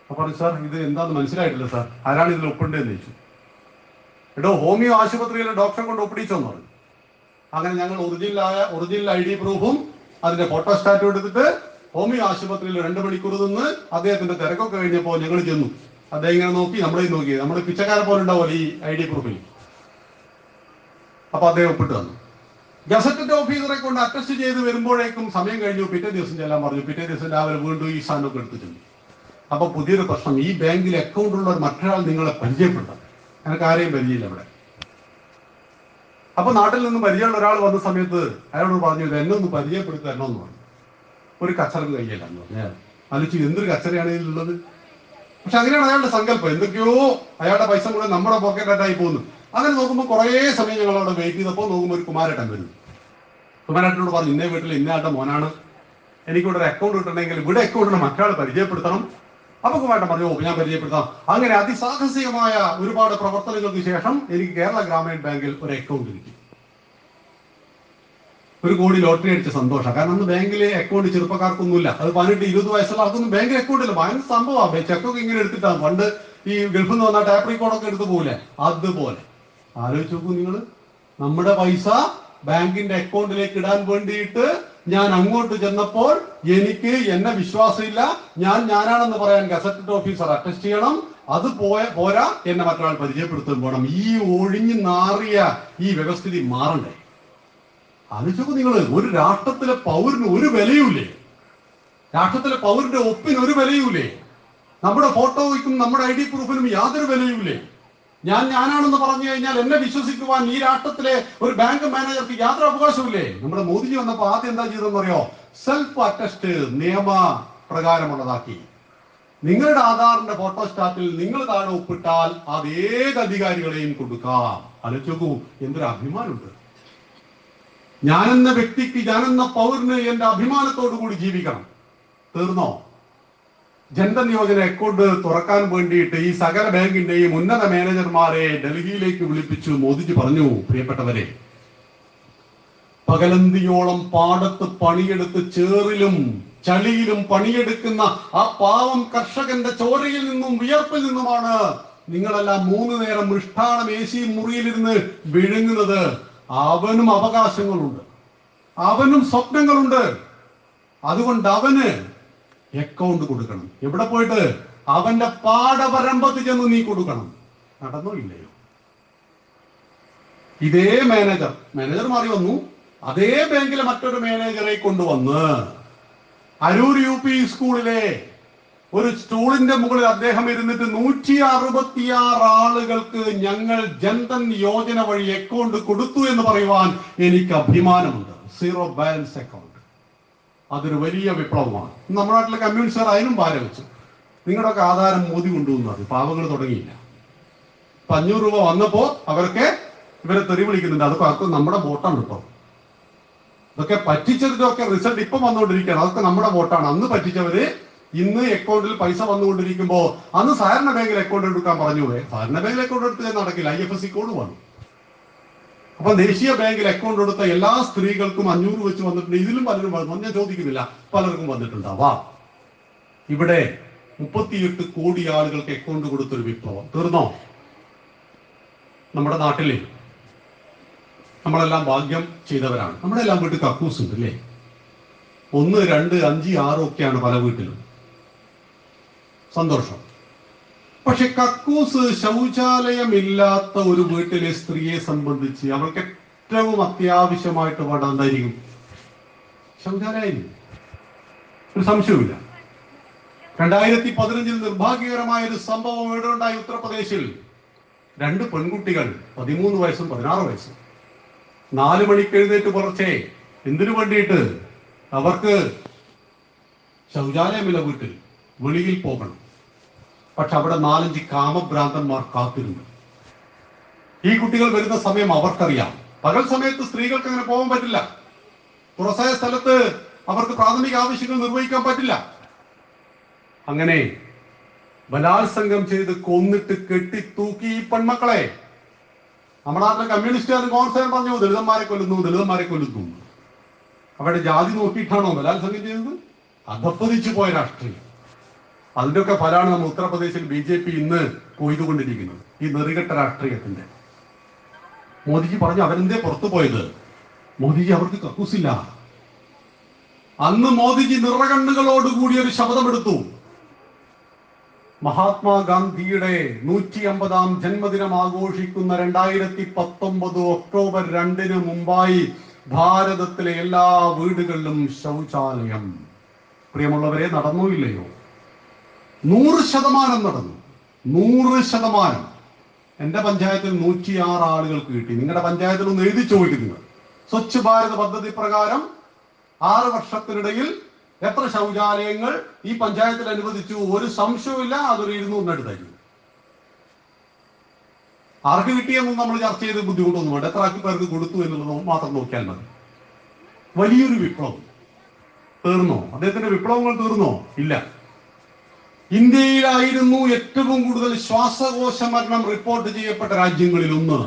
അപ്പൊ പറഞ്ഞു സാർ ഇത് എന്താണെന്ന് മനസ്സിലായിട്ടില്ല സാർ, ആരാണ് ഇതിൽ ഒപ്പിണ്ടേന്ന് ചോദിച്ചു. എടോ ഹോമിയോ ആശുപത്രിയിലെ ഡോക്ടറെ കൊണ്ട് ഒപ്പിടിച്ചോന്ന് പറഞ്ഞു. അങ്ങനെ ഞങ്ങൾ ഒറിജിനൽ ID പ്രൂഫും അതിന്റെ ഫോട്ടോസ്റ്റാറ്റും എടുത്തിട്ട് ഹോമിയോ ആശുപത്രിയിൽ 2 മണിക്കൂർ നിന്ന് അദ്ദേഹത്തിന്റെ തിരക്കൊക്കെ കഴിഞ്ഞപ്പോൾ ഞങ്ങൾ ചെന്നു. അദ്ദേഹം ഇങ്ങനെ നോക്കി, നമ്മളെ നോക്കി. നമ്മുടെ പിച്ചക്കാരെ പോലെ ഉണ്ടാവുമല്ലോ ഈ ID പ്രൂഫിൽ. അപ്പൊ അദ്ദേഹം ഒപ്പിട്ട് തന്നു. ഗസറ്റഡ് ഓഫീസറെ കൊണ്ട് അറ്റസ്റ്റ് ചെയ്ത് വരുമ്പോഴേക്കും സമയം കഴിഞ്ഞു. പിറ്റേ ദിവസം ചെല്ലാൻ പറഞ്ഞു. പിറ്റേ ദിവസം രാവിലെ വീണ്ടും ഈ സാധനമൊക്കെ എടുത്തു ചെന്നു. അപ്പൊ പുതിയൊരു പ്രശ്നം, ഈ ബാങ്കിൽ അക്കൗണ്ട് ഉള്ള മറ്റൊരാൾ നിങ്ങളെ പരിചയപ്പെടുത്താം. എനിക്ക് ആരെയും പരിചയമില്ല അവിടെ. അപ്പൊ നാട്ടിൽ നിന്ന് പരിചയമുള്ള ഒരാൾ വന്ന സമയത്ത് അയാളോട് പറഞ്ഞു, ഇത് എന്നെ ഒന്ന് പരിചയപ്പെടുത്തി തരണമെന്ന് പറഞ്ഞു. ഒരു കച്ചറക്ക് കയ്യല്ല എന്ന് പറഞ്ഞു. ആലോചിച്ചു എന്തൊരു കച്ചറയാണ് ഇതിലുള്ളത്. പക്ഷെ അങ്ങനെയാണ് അയാളുടെ സങ്കല്പം. എന്തൊക്കെയോ അയാളുടെ പൈസ മുഴുവൻ നമ്മുടെ പോക്കറ്റായി പോകുന്നു. അങ്ങനെ നോക്കുമ്പോൾ കുറേ സമയം ഞങ്ങൾ അവിടെ വെയിറ്റ് ചെയ്തപ്പോൾ നോക്കുമ്പോൾ ഒരു കുമാരേട്ടൻ വരുന്നു. കുമാരേട്ടനോട് പറഞ്ഞു, ഇന്നേ വീട്ടിൽ ഇന്നയാളുടെ മോനാണ്, എനിക്കിവിടെ ഒരു അക്കൗണ്ട് കിട്ടണമെങ്കിൽ ഇവിടെ അക്കൗണ്ടിന് മറ്റൊരാൾ പരിചയപ്പെടുത്തണം. അപ്പൊ കുമാരേട്ടൻ പറഞ്ഞു, ഓ ഞാൻ പരിചയപ്പെടുത്താം. അങ്ങനെ അതിസാഹസികമായ ഒരുപാട് പ്രവർത്തനങ്ങൾക്ക് ശേഷം എനിക്ക് കേരള ഗ്രാമീൺ ബാങ്കിൽ ഒരു അക്കൗണ്ട് കിട്ടി. 1 കോടി ലോട്ടറി അടിച്ച സന്തോഷം. കാരണം അന്ന് ബാങ്കിലെ അക്കൗണ്ട് ചെറുപ്പക്കാർക്കൊന്നുമില്ല. അത് 18-20 വയസ്സുള്ള ആൾക്കൊന്നും ബാങ്കിൽ അക്കൗണ്ട് ഇല്ല. ഭയങ്കര സംഭവമാണ്. ചെക്കൊക്കെ ഇങ്ങനെ എടുത്തിട്ടാണ്. പണ്ട് ഈ ഗൾഫിൽ നിന്ന് വന്നാൽ ടാപ്പ് റെക്കോർഡൊക്കെ എടുത്തു പോകില്ലേ, അതുപോലെ. ആലോചിച്ച് നോക്കൂ നിങ്ങൾ, നമ്മുടെ പൈസ ബാങ്കിന്റെ അക്കൗണ്ടിലേക്ക് ഇടാൻ വേണ്ടിയിട്ട് ഞാൻ അങ്ങോട്ട് ചെന്നപ്പോൾ എനിക്ക് എന്നെ വിശ്വാസമില്ല, ഞാനാണെന്ന് പറയാൻ ഗസറ്റഡ് ഓഫീസർ അറ്റസ്റ്റ് ചെയ്യണം, അത് പോരാ, എന്നെ മറ്റൊരാൾ പരിചയപ്പെടുത്തും വേണം. ഈ ഒഴിഞ്ഞു നാറിയ ഈ വ്യവസ്ഥിതി മാറണ്ടേ? ആലോചിച്ചപ്പോ നിങ്ങൾ, ഒരു രാഷ്ട്രത്തിലെ പൗരന് ഒരു വിലയുമില്ലേ? രാഷ്ട്രത്തിലെ പൗരന്റെ ഒപ്പിന് ഒരു വിലയുമില്ലേ? നമ്മുടെ ഫോട്ടോയ്ക്കും നമ്മുടെ ID പ്രൂഫിനും യാതൊരു വിലയുമില്ലേ? ഞാനാണെന്ന് പറഞ്ഞു കഴിഞ്ഞാൽ എന്നെ വിശ്വസിക്കുവാൻ ഈ രാഷ്ട്രത്തിലെ ഒരു ബാങ്ക് മാനേജർക്ക് യാതൊരു അവകാശമില്ലേ? നമ്മുടെ മോദിജി വന്നപ്പോ ആദ്യം എന്താ ചെയ്തെന്ന് അറിയോ? സെൽഫ് അറ്റസ്റ്റ് നിയമ പ്രകാരമുള്ളതാക്കി. നിങ്ങളുടെ ആധാറിന്റെ ഫോട്ടോസ്റ്റാറ്റിൽ നിങ്ങൾ താഴെ ഒപ്പിട്ടാൽ അത് ഏത് അധികാരികളെയും കൊടുക്കാം. ആലോചിക്കൂ, എന്തൊരു അഭിമാനമുണ്ട്. ഞാനെന്ന വ്യക്തിക്ക്, ഞാനെന്ന പൗരന് എന്റെ അഭിമാനത്തോടു കൂടി ജീവിക്കണം. തീർന്നോ? ജൻധൻ യോജന അക്കൗണ്ട് തുറക്കാൻ വേണ്ടിയിട്ട് ഈ സകല ബാങ്കിന്റെയും ഉന്നത മാനേജർമാരെ ഡൽഹിയിലേക്ക് വിളിപ്പിച്ചു. മോദിജി പറഞ്ഞു, പ്രിയപ്പെട്ടവരെ, പകലന്തിയോളം പാടത്ത് പണിയെടുത്ത് ചേറിലും ചളിയിലും പണിയെടുക്കുന്ന ആ പാവം കർഷകന്റെ ചോരയിൽ നിന്നും വിയർപ്പിൽ നിന്നുമാണ് നിങ്ങളെല്ലാം 3 നേരം മൃഷ്ടാനം AC മുറിയിലിരുന്ന് വിഴുങ്ങുന്നത്. അവനും അവകാശങ്ങളുണ്ട്, അവനും സ്വപ്നങ്ങളുണ്ട്. അതുകൊണ്ട് അവന് അക്കൗണ്ട് കൊടുക്കണം. എവിടെ പോയിട്ട്? അവന്റെ പാടവരമ്പത്ത് ചെന്ന് നീ കൊടുക്കണം. നടന്നോ ഇല്ലയോ? ഇതേ മാനേജർ മാറി വന്നു. അതേ ബാങ്കിലെ മറ്റൊരു മാനേജറെ കൊണ്ടുവന്ന് അരൂർ UP സ്കൂളിലെ ഒരു സ്റ്റൂളിന്റെ മുകളിൽ അദ്ദേഹം ഇരുന്നിട്ട് 166 ആളുകൾക്ക് ഞങ്ങൾ ജൻധൻ യോജന വഴി അക്കൗണ്ട് കൊടുത്തു എന്ന് പറയുവാൻ എനിക്ക് അഭിമാനമുണ്ട്. 0 ബാലൻസ് അക്കൗണ്ട്. അതൊരു വലിയ വിപ്ലവമാണ്. നമ്മുടെ നാട്ടിലെ കമ്മ്യൂണിസ്റ്റുകാർ അതിനും പാര വെച്ചു. നിങ്ങളുടെയൊക്കെ ആധാരം മോദി കൊണ്ടുവന്നത് പാവങ്ങൾ തുടങ്ങിയില്ല. 500 രൂപ വന്നപ്പോ അവർക്ക് ഇവരെ തെറി വിളിക്കുന്നുണ്ട്. അതൊക്കെ നമ്മുടെ വോട്ടാണ് കേട്ടോ. ഇതൊക്കെ പറ്റിച്ചതിന്റെ റിസൾട്ട് ഇപ്പം വന്നുകൊണ്ടിരിക്കുകയാണ്. അതൊക്കെ നമ്മുടെ വോട്ടാണ്. അന്ന് പറ്റിച്ചവര് ഇന്ന് അക്കൗണ്ടിൽ പൈസ വന്നുകൊണ്ടിരിക്കുമ്പോ അന്ന് സഹകരണ ബാങ്കിൽ അക്കൗണ്ട് എടുക്കാൻ പറഞ്ഞു. സഹകരണ ബാങ്കിൽ അക്കൗണ്ട് എടുത്ത് നടക്കില്ല, IFSC കോഡ് വന്നു. അപ്പൊ ദേശീയ ബാങ്കിൽ അക്കൗണ്ട് എടുത്ത എല്ലാ സ്ത്രീകൾക്കും 500 വെച്ച് വന്നിട്ടുണ്ട്. ഇതിലും പലരും വന്നു, ഞാൻ ചോദിക്കുന്നില്ല, പലർക്കും വന്നിട്ടുണ്ടാവാം. ഇവിടെ 38 കോടി ആളുകൾക്ക് അക്കൗണ്ട് കൊടുത്തൊരു വിപ്ലവം. തീർന്നോ? നമ്മുടെ നാട്ടിലെ നമ്മളെല്ലാം ഭാഗ്യം ചെയ്തവരാണ്. നമ്മളെല്ലാം വീട്ടിൽ കക്കൂസ് ഉണ്ട് അല്ലേ? 1, 2, 5, 6 ഒക്കെയാണ് പല വീട്ടിലും. സന്തോഷം. പക്ഷെ കക്കൂസ്, ശൗചാലയമില്ലാത്ത ഒരു വീട്ടിലെ സ്ത്രീയെ സംബന്ധിച്ച് അവൾക്ക് ഏറ്റവും അത്യാവശ്യമായിട്ട് വേണ്ടതായിരിക്കും ശൗചാലയം. ഒരു സംശയവുമില്ല. 2015 നിർഭാഗ്യകരമായ ഒരു സംഭവം ഇവിടെ ഉണ്ടായി. ഉത്തർപ്രദേശിൽ 2 പെൺകുട്ടികൾ, 13 വയസ്സും 16 വയസ്സും, 4 മണിക്ക് എഴുന്നേറ്റ് പുറച്ചേ എന്തിനു വേണ്ടിയിട്ട്? അവർക്ക് ശൗചാലയമില്ല വീട്ടിൽ, വെളിയിൽ പോകണം. പക്ഷെ അവിടെ 4-5 കാമഭ്രാന്തന്മാർ കാത്തിരുന്നു. ഈ കുട്ടികൾ വരുന്ന സമയം അവർക്കറിയാം. പകൽ സമയത്ത് സ്ത്രീകൾക്ക് അങ്ങനെ പോകാൻ പറ്റില്ല. തുറസായ സ്ഥലത്ത് അവർക്ക് പ്രാഥമിക ആവശ്യങ്ങൾ നിർവഹിക്കാൻ പറ്റില്ല. അങ്ങനെ ബലാത്സംഗം ചെയ്ത് കൊന്നിട്ട് കെട്ടി തൂക്കി ഈ പെൺമക്കളെ. നമ്മുടെ നാട്ടിലെ കമ്മ്യൂണിസ്റ്റുകാരും കോൺഗ്രസ്സുകാരും പറഞ്ഞു ദളിതന്മാരെ കൊല്ലുന്നു. അവരുടെ ജാതി നോക്കിയിട്ടാണോ ബലാത്സംഗം ചെയ്തത്? അധപ്പതിച്ചു പോയ രാഷ്ട്രീയം. അതിന്റെയൊക്കെ ഫലമാണ് നമ്മൾ ഉത്തർപ്രദേശിൽ BJP ഇന്ന് കൊയ്തുകൊണ്ടിരിക്കുന്നത്. ഈ നെറികെട്ട രാഷ്ട്രീയത്തിന്റെ. മോദിജി പറഞ്ഞു അവരെന്തേ പുറത്തു പോയത്? മോദിജി അവർക്ക് കക്കൂസില്ല. അന്ന് മോദിജി നിറകണ്ണുകളോടുകൂടി ഒരു ശബ്ദമെടുത്തു. മഹാത്മാഗാന്ധിയുടെ 150ാം ജന്മദിനം ആഘോഷിക്കുന്ന 2019 ഒക്ടോബർ 2 മുമ്പായി ഭാരതത്തിലെ എല്ലാ വീടുകളിലും ശൗചാലയം. പ്രിയമുള്ളവരെ, നടന്നോ ഇല്ലയോ? 100% നടന്നു. 100%. എന്റെ പഞ്ചായത്തിൽ 106 ആളുകൾക്ക് കിട്ടി. നിങ്ങളുടെ പഞ്ചായത്തിൽ ഒന്ന് എഴുതി ചോദിക്കുന്നു. സ്വച്ഛ് ഭാരത് പദ്ധതി പ്രകാരം 6 വർഷത്തിനിടയിൽ എത്ര ശൗചാലയങ്ങൾ ഈ പഞ്ചായത്തിൽ അനുവദിച്ചു? ഒരു സംശയമില്ല, അതൊരു 200 എടുത്തായിരുന്നു. ആർക്ക് കിട്ടിയെന്നും നമ്മൾ ചർച്ച ചെയ്ത് ബുദ്ധിമുട്ടൊന്നും വേണ്ട. എത്ര പേർക്ക് കൊടുത്തു എന്നുള്ളത് മാത്രം നോക്കിയാൽ മതി. വലിയൊരു വിപ്ലവം. തീർന്നോ? അദ്ദേഹത്തിന്റെ വിപ്ലവങ്ങൾ തീർന്നോ? ഇല്ല. ഇന്ത്യയിലായിരുന്നു ഏറ്റവും കൂടുതൽ ശ്വാസകോശ മരണം റിപ്പോർട്ട് ചെയ്യപ്പെട്ട രാജ്യങ്ങളിൽ ഒന്ന്.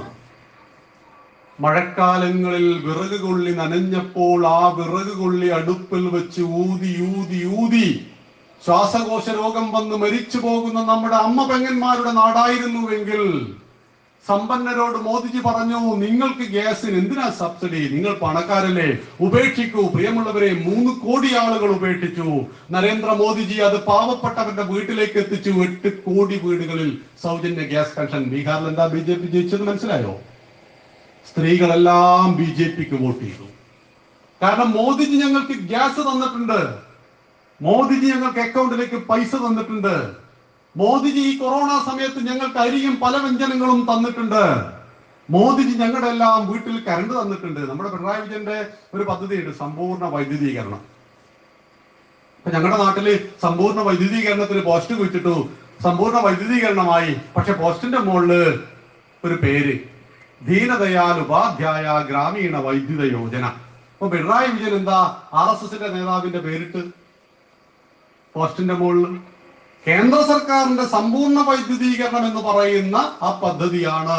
മഴക്കാലങ്ങളിൽ വിറക് കൊള്ളി നനഞ്ഞപ്പോൾ ആ വിറക് കൊള്ളി അടുപ്പിൽ വെച്ച് ഊതി ശ്വാസകോശ രോഗം വന്ന് മരിച്ചു പോകുന്ന നമ്മുടെ അമ്മ പെങ്ങന്മാരുടെ നാടായിരുന്നുവെങ്കിൽ സമ്പന്നരോട് മോദിജി പറഞ്ഞു, നിങ്ങൾക്ക് ഗ്യാസിന് എന്തിനാ സബ്സിഡി, നിങ്ങൾ പണക്കാരല്ലേ, ഉപേക്ഷിക്കൂ. പ്രിയമുള്ളവരെ, 3 കോടി ആളുകൾ ഉപേക്ഷിച്ചു. നരേന്ദ്രമോദിജി അത് പാവപ്പെട്ടവരുടെ വീട്ടിലേക്ക് എത്തിച്ചു. 8 കോടി വീടുകളിൽ സൗജന്യ ഗ്യാസ് കണക്ഷൻ. ബീഹാറിൽ എന്താ BJP ജയിച്ചത് മനസ്സിലായോ? സ്ത്രീകളെല്ലാം BJPക്ക് വോട്ട് ചെയ്തു. കാരണം മോദിജി ഞങ്ങൾക്ക് ഗ്യാസ് തന്നിട്ടുണ്ട്, മോദിജി ഞങ്ങൾക്ക് അക്കൗണ്ടിലേക്ക് പൈസ തന്നിട്ടുണ്ട്, മോദിജി ഈ കൊറോണ സമയത്ത് ഞങ്ങൾക്ക് അരിയും പല വ്യഞ്ജനങ്ങളും തന്നിട്ടുണ്ട്, മോദിജി ഞങ്ങളുടെ എല്ലാം വീട്ടിൽ കറണ്ട് തന്നിട്ടുണ്ട്. നമ്മുടെ പിണറായി വിജയന്റെ ഒരു പദ്ധതിയുണ്ട്, സമ്പൂർണ്ണ വൈദ്യുതീകരണം. ഇപ്പൊ ഞങ്ങളുടെ നാട്ടില് സമ്പൂർണ്ണ വൈദ്യുതീകരണത്തിന് പോസ്റ്റ് കുഴിച്ചിട്ടു, സമ്പൂർണ്ണ വൈദ്യുതീകരണമായി. പക്ഷെ പോസ്റ്റിന്റെ മുകളില് ഒരു പേര്, ദീനദയാൽ ഉപാധ്യായ ഗ്രാമീണ വൈദ്യുത യോജന. അപ്പൊ പിണറായി വിജയൻ എന്താ RSSന്റെ നേതാവിന്റെ പേരിട്ട് പോസ്റ്റിന്റെ മുകളിൽ? കേന്ദ്ര സർക്കാരിന്റെ സമ്പൂർണ്ണ വൈദ്യുതീകരണം എന്ന് പറയുന്ന ആ പദ്ധതിയാണ്.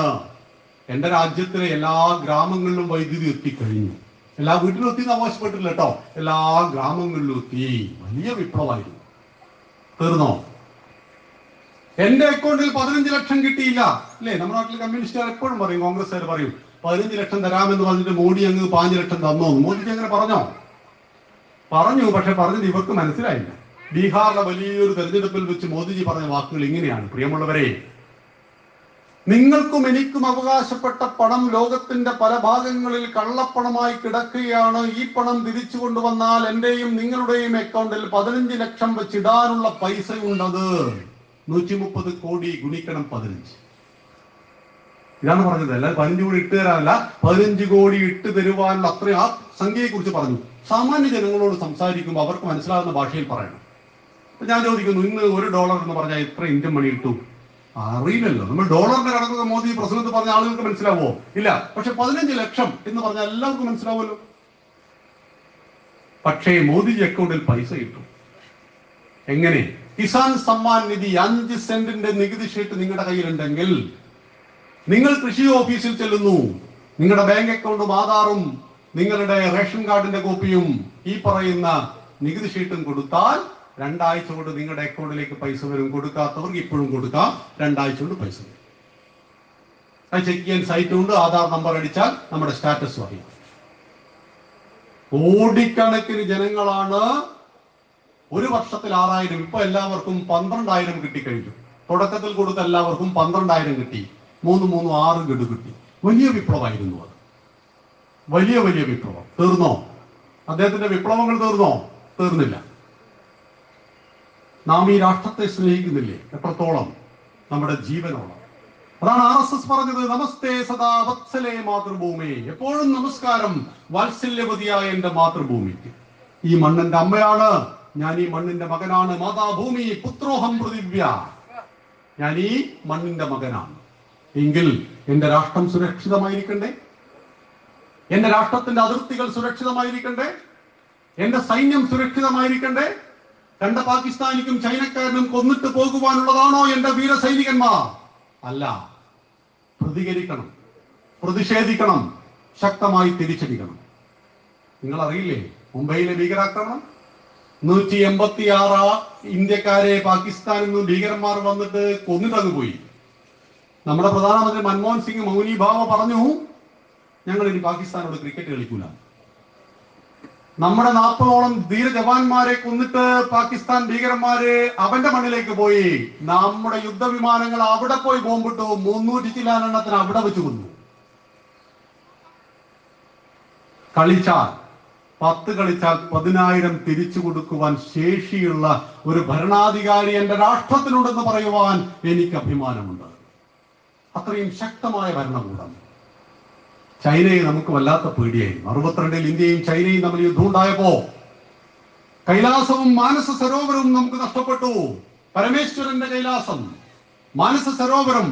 എന്റെ രാജ്യത്തിലെ എല്ലാ ഗ്രാമങ്ങളിലും വൈദ്യുതി എത്തിക്കഴിഞ്ഞു. എല്ലാ വീട്ടിലും എത്തിന്ന് ആവശ്യപ്പെട്ടില്ല കേട്ടോ, എല്ലാ ഗ്രാമങ്ങളിലും എത്തി. വലിയ വിപ്ലവമായിരുന്നു. തീർന്നോ? എന്റെ അക്കൗണ്ടിൽ 15 ലക്ഷം കിട്ടിയില്ല അല്ലേ? നമ്മുടെ നാട്ടിൽ കമ്മ്യൂണിസ്റ്റുകാർ എപ്പോഴും പറയും, കോൺഗ്രസ്സുകാർ പറയും 15 ലക്ഷം തരാമെന്ന് പറഞ്ഞിട്ട് മോഡി അങ്ങ് 5 ലക്ഷം തന്നോ. മോദിജി അങ്ങനെ പറഞ്ഞോ? പറഞ്ഞു, പക്ഷെ പറഞ്ഞത് ഇവർക്ക് മനസ്സിലായില്ല. ബീഹാറിലെ വലിയൊരു തെരഞ്ഞെടുപ്പിൽ വെച്ച് മോദിജി പറഞ്ഞ വാക്കുകൾ ഇങ്ങനെയാണ്: പ്രിയമുള്ളവരെ, നിങ്ങൾക്കും എനിക്കും അവകാശപ്പെട്ട പണം ലോകത്തിന്റെ പല ഭാഗങ്ങളിൽ കള്ളപ്പണമായി കിടക്കുകയാണ്. ഈ പണം തിരിച്ചു കൊണ്ടുവന്നാൽ എന്റെയും നിങ്ങളുടെയും അക്കൗണ്ടിൽ 15 ലക്ഷം വെച്ചിടാനുള്ള പൈസയുണ്ടത്. 130 കോടി ഗുണിക്കണം 15. ഇതാണ് പറഞ്ഞത്. അല്ലാതെ 15 കോടി ഇട്ട് തരാനല്ല, 15 കോടി ഇട്ട് തരുവാനുള്ള അത്രയും ആ സംഖ്യയെ കുറിച്ച് പറഞ്ഞു. സാമാന്യ ജനങ്ങളോട് സംസാരിക്കുമ്പോൾ അവർക്ക് മനസ്സിലാകുന്ന ഭാഷയിൽ പറയണം. ഞാൻ ചോദിക്കുന്നു, ഇന്ന് $1 എന്ന് പറഞ്ഞാൽ എത്ര ഇന്ത്യൻ മണി കിട്ടും? അറിയില്ലല്ലോ. നമ്മൾ ഡോളറിന്റെ കണക്കൊക്കെ മോദി പ്രസിഡന്റ് പറഞ്ഞ ആളുകൾക്ക് മനസ്സിലാവോ? ഇല്ല. പക്ഷെ 15 ലക്ഷം എന്ന് പറഞ്ഞാൽ എല്ലാവർക്കും മനസ്സിലാവുമല്ലോ. പക്ഷേ മോദിജി അക്കൗണ്ടിൽ പൈസ കിട്ടും. എങ്ങനെ? കിസാൻ സമ്മാൻ നിധി 5 സെന്റിന്റെ നികുതി ഷീറ്റ് നിങ്ങളുടെ കയ്യിലുണ്ടെങ്കിൽ നിങ്ങൾ കൃഷി ഓഫീസിൽ ചെല്ലുന്നു, നിങ്ങളുടെ ബാങ്ക് അക്കൗണ്ടും ആധാറും നിങ്ങളുടെ റേഷൻ കാർഡിന്റെ കോപ്പിയും ഈ പറയുന്ന നികുതി ഷീറ്റും കൊടുത്താൽ 2 ആഴ്ച കൊണ്ട് നിങ്ങളുടെ അക്കൗണ്ടിലേക്ക് പൈസ വരും. കൊടുക്കാത്തവർക്ക് ഇപ്പോഴും കൊടുക്കാം, 2 ആഴ്ച കൊണ്ട് പൈസ വരും. അത് ചെക്ക് ചെയ്യാൻ സൈറ്റ് ഉണ്ട്. ആധാർ നമ്പർ അടിച്ചാൽ നമ്മുടെ സ്റ്റാറ്റസ് അറിയാം. കോടിക്കണക്കിന് ജനങ്ങളാണ് ഒരു വർഷത്തിൽ 6000, ഇപ്പൊ എല്ലാവർക്കും 12,000 കിട്ടിക്കഴിഞ്ഞു. തുടക്കത്തിൽ കൊടുത്ത എല്ലാവർക്കും 12,000 കിട്ടി. 6 ഗഡു കിട്ടി. വലിയ വിപ്ലവമായിരുന്നു അത്. വലിയ വിപ്ലവം. തീർന്നോ? അദ്ദേഹത്തിന്റെ വിപ്ലവങ്ങൾ തീർന്നോ? തീർന്നില്ല. നാം ഈ രാഷ്ട്രത്തെ സ്നേഹിക്കുന്നില്ലേ? എത്രത്തോളം? നമ്മുടെ ജീവനോളം. അതാണ് RSS പറഞ്ഞത്, നമസ്തേ സദാ വത്സലേ മാതൃഭൂമി. എപ്പോഴും നമസ്കാരം വാത്സല്യവതിയായ എന്റെ മാതൃഭൂമിക്ക്. ഈ മണ്ണിന്റെ അമ്മയാണ് ഞാൻ, ഈ മണ്ണിന്റെ മകനാണ്. മാതാഭൂമി പുത്രോഹം പൃഥിവ്യ. ഞാൻ ഈ മണ്ണിന്റെ മകനാണ്. എങ്കിൽ എന്റെ രാഷ്ട്രം സുരക്ഷിതമായിരിക്കണ്ടേ? എന്റെ രാഷ്ട്രത്തിന്റെ അതിർത്തികൾ സുരക്ഷിതമായിരിക്കണ്ടേ? എന്റെ സൈന്യം സുരക്ഷിതമായിരിക്കണ്ടേ? കണ്ട പാകിസ്ഥാനിക്കും ചൈനക്കാരനും കൊന്നിട്ട് പോകുവാനുള്ളതാണോ എന്റെ വീരസൈനികന്മാർ? അല്ല. പ്രതികരിക്കണം, പ്രതിഷേധിക്കണം, ശക്തമായി തിരിച്ചടിക്കണം. നിങ്ങൾ അറിയില്ലേ മുംബൈയിലെ ഭീകരാക്രമണം? 186 ഇന്ത്യക്കാരെ പാകിസ്ഥാനിൽ നിന്ന് ഭീകരന്മാർ വന്നിട്ട് കൊന്നിട്ടങ്ങ് പോയി. നമ്മുടെ പ്രധാനമന്ത്രി മൻമോഹൻ സിംഗ് മൗനീഭാവ പറഞ്ഞു, ഞങ്ങൾ ഇനി പാകിസ്ഥാനോട് ക്രിക്കറ്റ് കളിക്കൂല. നമ്മുടെ 40ഓളം ധീര ജവാന്മാരെ കൊന്നിട്ട് പാകിസ്ഥാൻ ഭീകരന്മാര് അവന്റെ മണ്ണിലേക്ക് പോയി. നമ്മുടെ യുദ്ധവിമാനങ്ങൾ അവിടെ പോയി ബോംബിട്ടു. 300 ചില്ലാനെണ്ണത്തിന് അവിടെ വെച്ച് കൊന്നു. കളിച്ചാൽ 10 കളിച്ചാൽ 10,000 തിരിച്ചു കൊടുക്കുവാൻ ശേഷിയുള്ള ഒരു ഭരണാധികാരി എന്റെ രാഷ്ട്രത്തിനുണ്ടെന്ന് പറയുവാൻ എനിക്ക് അഭിമാനമുണ്ട്. അത്രയും ശക്തമായ ഭരണകൂടം. ചൈനയെ നമുക്ക് വല്ലാത്ത പേടിയായിരുന്നു. 62-ൽ ഇന്ത്യയും ചൈനയും തമ്മിൽ യുദ്ധം ഉണ്ടായപ്പോ കൈലാസവും മാനസ സരോവരവും നമുക്ക് നഷ്ടപ്പെട്ടു. പരമേശ്വരന്റെ കൈലാസം, മാനസ സരോവരം,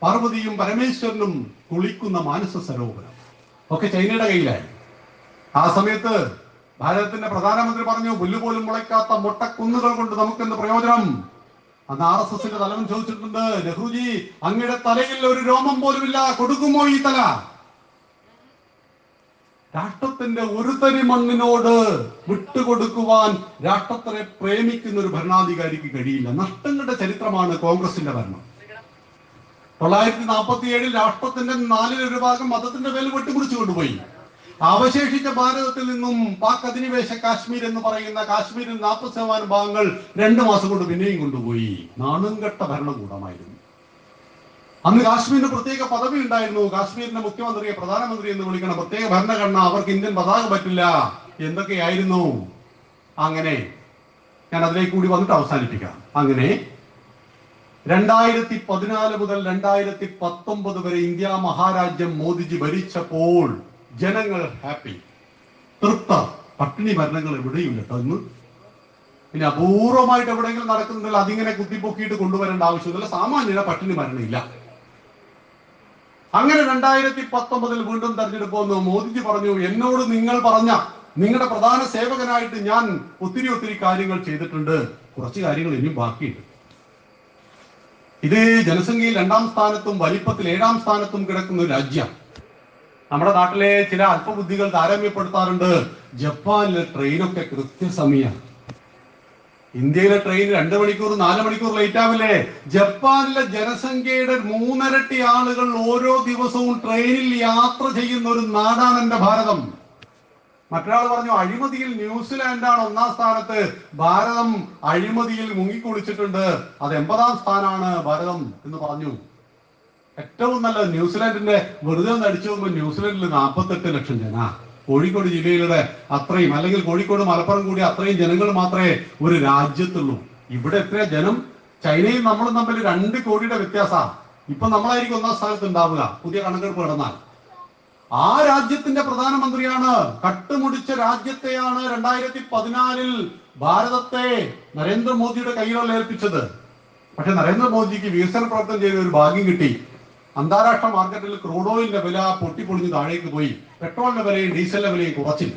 പാർവതിയും പരമേശ്വരനും കുളിക്കുന്ന മാനസ സരോവരം ഒക്കെ ചൈനയുടെ കയ്യിലായി. ആ സമയത്ത് ഭാരതത്തിന്റെ പ്രധാനമന്ത്രി പറഞ്ഞു, പുല്ലുപോലും മുളയ്ക്കാത്ത മൊട്ടക്കുന്നുകൾ കൊണ്ട് നമുക്കെന്ത് പ്രയോജനം? അന്ന് RSSന്റെ തലവൻ ചോദിച്ചിട്ടുണ്ട്, നെഹ്റുജി അങ്ങയുടെ തലയിൽ ഒരു രോമം പോലുമില്ല, കൊടുക്കുമോ ഈ തല? രാഷ്ട്രത്തിന്റെ ഒരു തരി മണ്ണിനോട് വിട്ടുകൊടുക്കുവാൻ രാഷ്ട്രത്തെ പ്രേമിക്കുന്ന ഒരു ഭരണാധികാരിക്ക് കഴിയില്ല. നഷ്ടങ്ങളുടെ ചരിത്രമാണ് കോൺഗ്രസിന്റെ ഭരണം. 947 രാഷ്ട്രത്തിന്റെ 4 ഭാഗം മതത്തിന്റെ പേരിൽ വെട്ടിമുറിച്ചു കൊണ്ടുപോയി. അവശേഷിച്ച ഭാരതത്തിൽ നിന്നും പാക് അധിനിവേശ കാശ്മീർ എന്ന് പറയുന്ന കാശ്മീരിൽ 40% ഭാഗങ്ങൾ 2 മാസം കൊണ്ട് പിന്നെയും കൊണ്ടുപോയി. നാണംകെട്ട ഭരണകൂടമായിരുന്നു. അന്ന് കാശ്മീരിന് പ്രത്യേക പദവി ഉണ്ടായിരുന്നു. കാശ്മീരിന്റെ മുഖ്യമന്ത്രിയെ പ്രധാനമന്ത്രി എന്ന് വിളിക്കണം, പ്രത്യേക ഭരണഘടന, അവർക്ക് ഇന്ത്യൻ പതാക പറ്റില്ല, എന്തൊക്കെയായിരുന്നു. അങ്ങനെ ഞാൻ അതിലേക്ക് കൂടി വന്നിട്ട് അവസാനിപ്പിക്കാം. അങ്ങനെ 2014 മുതൽ 2019 വരെ ഇന്ത്യ മഹാരാജ്യം മോദിജി ഭരിച്ചപ്പോൾ ജനങ്ങൾ ഹാപ്പി, തൃപ്ത. പട്ടിണി മരണങ്ങൾ എവിടെയും കേട്ടോ ഇന്ന്. പിന്നെ അപൂർവമായിട്ട് എവിടെയെങ്കിലും നടക്കുന്നുണ്ടെങ്കിൽ അതിങ്ങനെ കുത്തിപ്പൊക്കിയിട്ട് കൊണ്ടുവരേണ്ട ആവശ്യമില്ല. സാമാന്യത പട്ടിണി മരണമില്ല. അങ്ങനെ 2019 വീണ്ടും തെരഞ്ഞെടുപ്പ് വന്നു. മോദിജി പറഞ്ഞു, എന്നോട് നിങ്ങൾ പറഞ്ഞ നിങ്ങളുടെ പ്രധാന സേവകനായിട്ട് ഞാൻ ഒത്തിരി കാര്യങ്ങൾ ചെയ്തിട്ടുണ്ട്, കുറച്ച് കാര്യങ്ങൾ ഇനിയും ബാക്കിയുണ്ട്. ഇത് ജനസംഖ്യയിൽ 2ാം സ്ഥാനത്തും വലിപ്പത്തിൽ 7ാം സ്ഥാനത്തും കിടക്കുന്ന ഒരു രാജ്യം. നമ്മുടെ നാട്ടിലെ ചില അല്പബുദ്ധികൾ താരതമ്യപ്പെടുത്താറുണ്ട്, ജപ്പാനിലെ ട്രെയിനൊക്കെ കൃത്യസമയം. ഇന്ത്യയിലെ ട്രെയിൻ 2 മണിക്കൂർ 4 മണിക്കൂർ ലേറ്റ് ആവില്ലേ? ജപ്പാനിലെ ജനസംഖ്യയുടെ 3 ഇരട്ടി ആളുകൾ ഓരോ ദിവസവും ട്രെയിനിൽ യാത്ര ചെയ്യുന്ന ഒരു നാടാണ് എന്റെ ഭാരതം. മറ്റൊരാൾ പറഞ്ഞു, അഴിമതിയിൽ ന്യൂസിലാൻഡാണ് 1ാം സ്ഥാനത്ത്. ഭാരതം അഴിമതിയിൽ മുങ്ങിക്കുളിച്ചിട്ടുണ്ട്, അത് 80ാം സ്ഥാനമാണ് ഭാരതം എന്ന് പറഞ്ഞു. ഏറ്റവും നല്ല ന്യൂസിലാൻഡിന്റെ വെറുതെ ഒന്ന് അടിച്ചു നോക്കുമ്പോൾ ന്യൂസിലാൻഡിൽ 48 ലക്ഷം ജന. കോഴിക്കോട് ജില്ലയിലൂടെ അത്രയും, അല്ലെങ്കിൽ കോഴിക്കോട് മലപ്പുറം കൂടി അത്രയും ജനങ്ങൾ മാത്രമേ ഒരു രാജ്യത്തുള്ളൂ. ഇവിടെ എത്ര ജനം? ചൈനയും നമ്മളും തമ്മിൽ 2 കോടിയുടെ വ്യത്യാസമാണ്. ഇപ്പൊ നമ്മളായിരിക്കും 1ാം സ്ഥാനത്ത് ഉണ്ടാവുക പുതിയ കണക്കെടുപ്പ് നടന്നാൽ. ആ രാജ്യത്തിന്റെ പ്രധാനമന്ത്രിയാണ്, കട്ടുമുടിച്ച രാജ്യത്തെയാണ് 2014 ഭാരതത്തെ നരേന്ദ്രമോദിയുടെ കൈകളിൽ ഏൽപ്പിച്ചത്. പക്ഷെ നരേന്ദ്രമോദിക്ക് വികസന പ്രവർത്തനം ചെയ്ത ഒരു ഭാഗ്യം കിട്ടി. അന്താരാഷ്ട്ര മാർക്കറ്റിൽ ക്രൂഡ് ഓയിലിന്റെ വില പൊട്ടിപ്പൊളിഞ്ഞ് താഴേക്ക് പോയി. പെട്രോളിന്റെ വിലയും ഡീസലിന്റെ വിലയും കുറച്ചില്ല.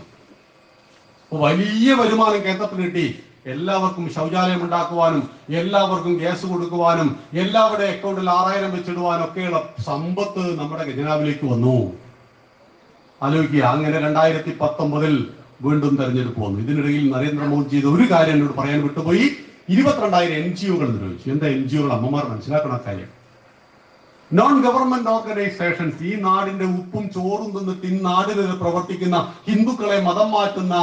വലിയ വരുമാനം കേന്ദ്രത്തിന് കിട്ടി. എല്ലാവർക്കും ശൗചാലയം ഉണ്ടാക്കുവാനും എല്ലാവർക്കും ഗ്യാസ് കൊടുക്കുവാനും എല്ലാവരുടെ അക്കൗണ്ടിൽ 6000 വെച്ചിടുവാനും ഒക്കെയുള്ള സമ്പത്ത് നമ്മുടെ ഖജനാവിലേക്ക് വന്നു. ആലോചിക്കുക. അങ്ങനെ 2019 വീണ്ടും തെരഞ്ഞെടുപ്പ് വന്നു. ഇതിനിടയിൽ നരേന്ദ്രമോദി ചെയ്ത ഒരു കാര്യം എന്നോട് പറയാൻ വിട്ടുപോയി. 22,000 NGO നിർവഹിച്ചു. എന്താ NGO? അമ്മമാർ മനസ്സിലാക്കണ കാര്യം. Non government organisations. ഈ നാടിന്റെ ഉപ്പും ചോറും തിന്നിട്ട് ഈ നാടിന് പ്രവർത്തിക്കുന്ന, ഹിന്ദുക്കളെ മതം മാറ്റുന്ന,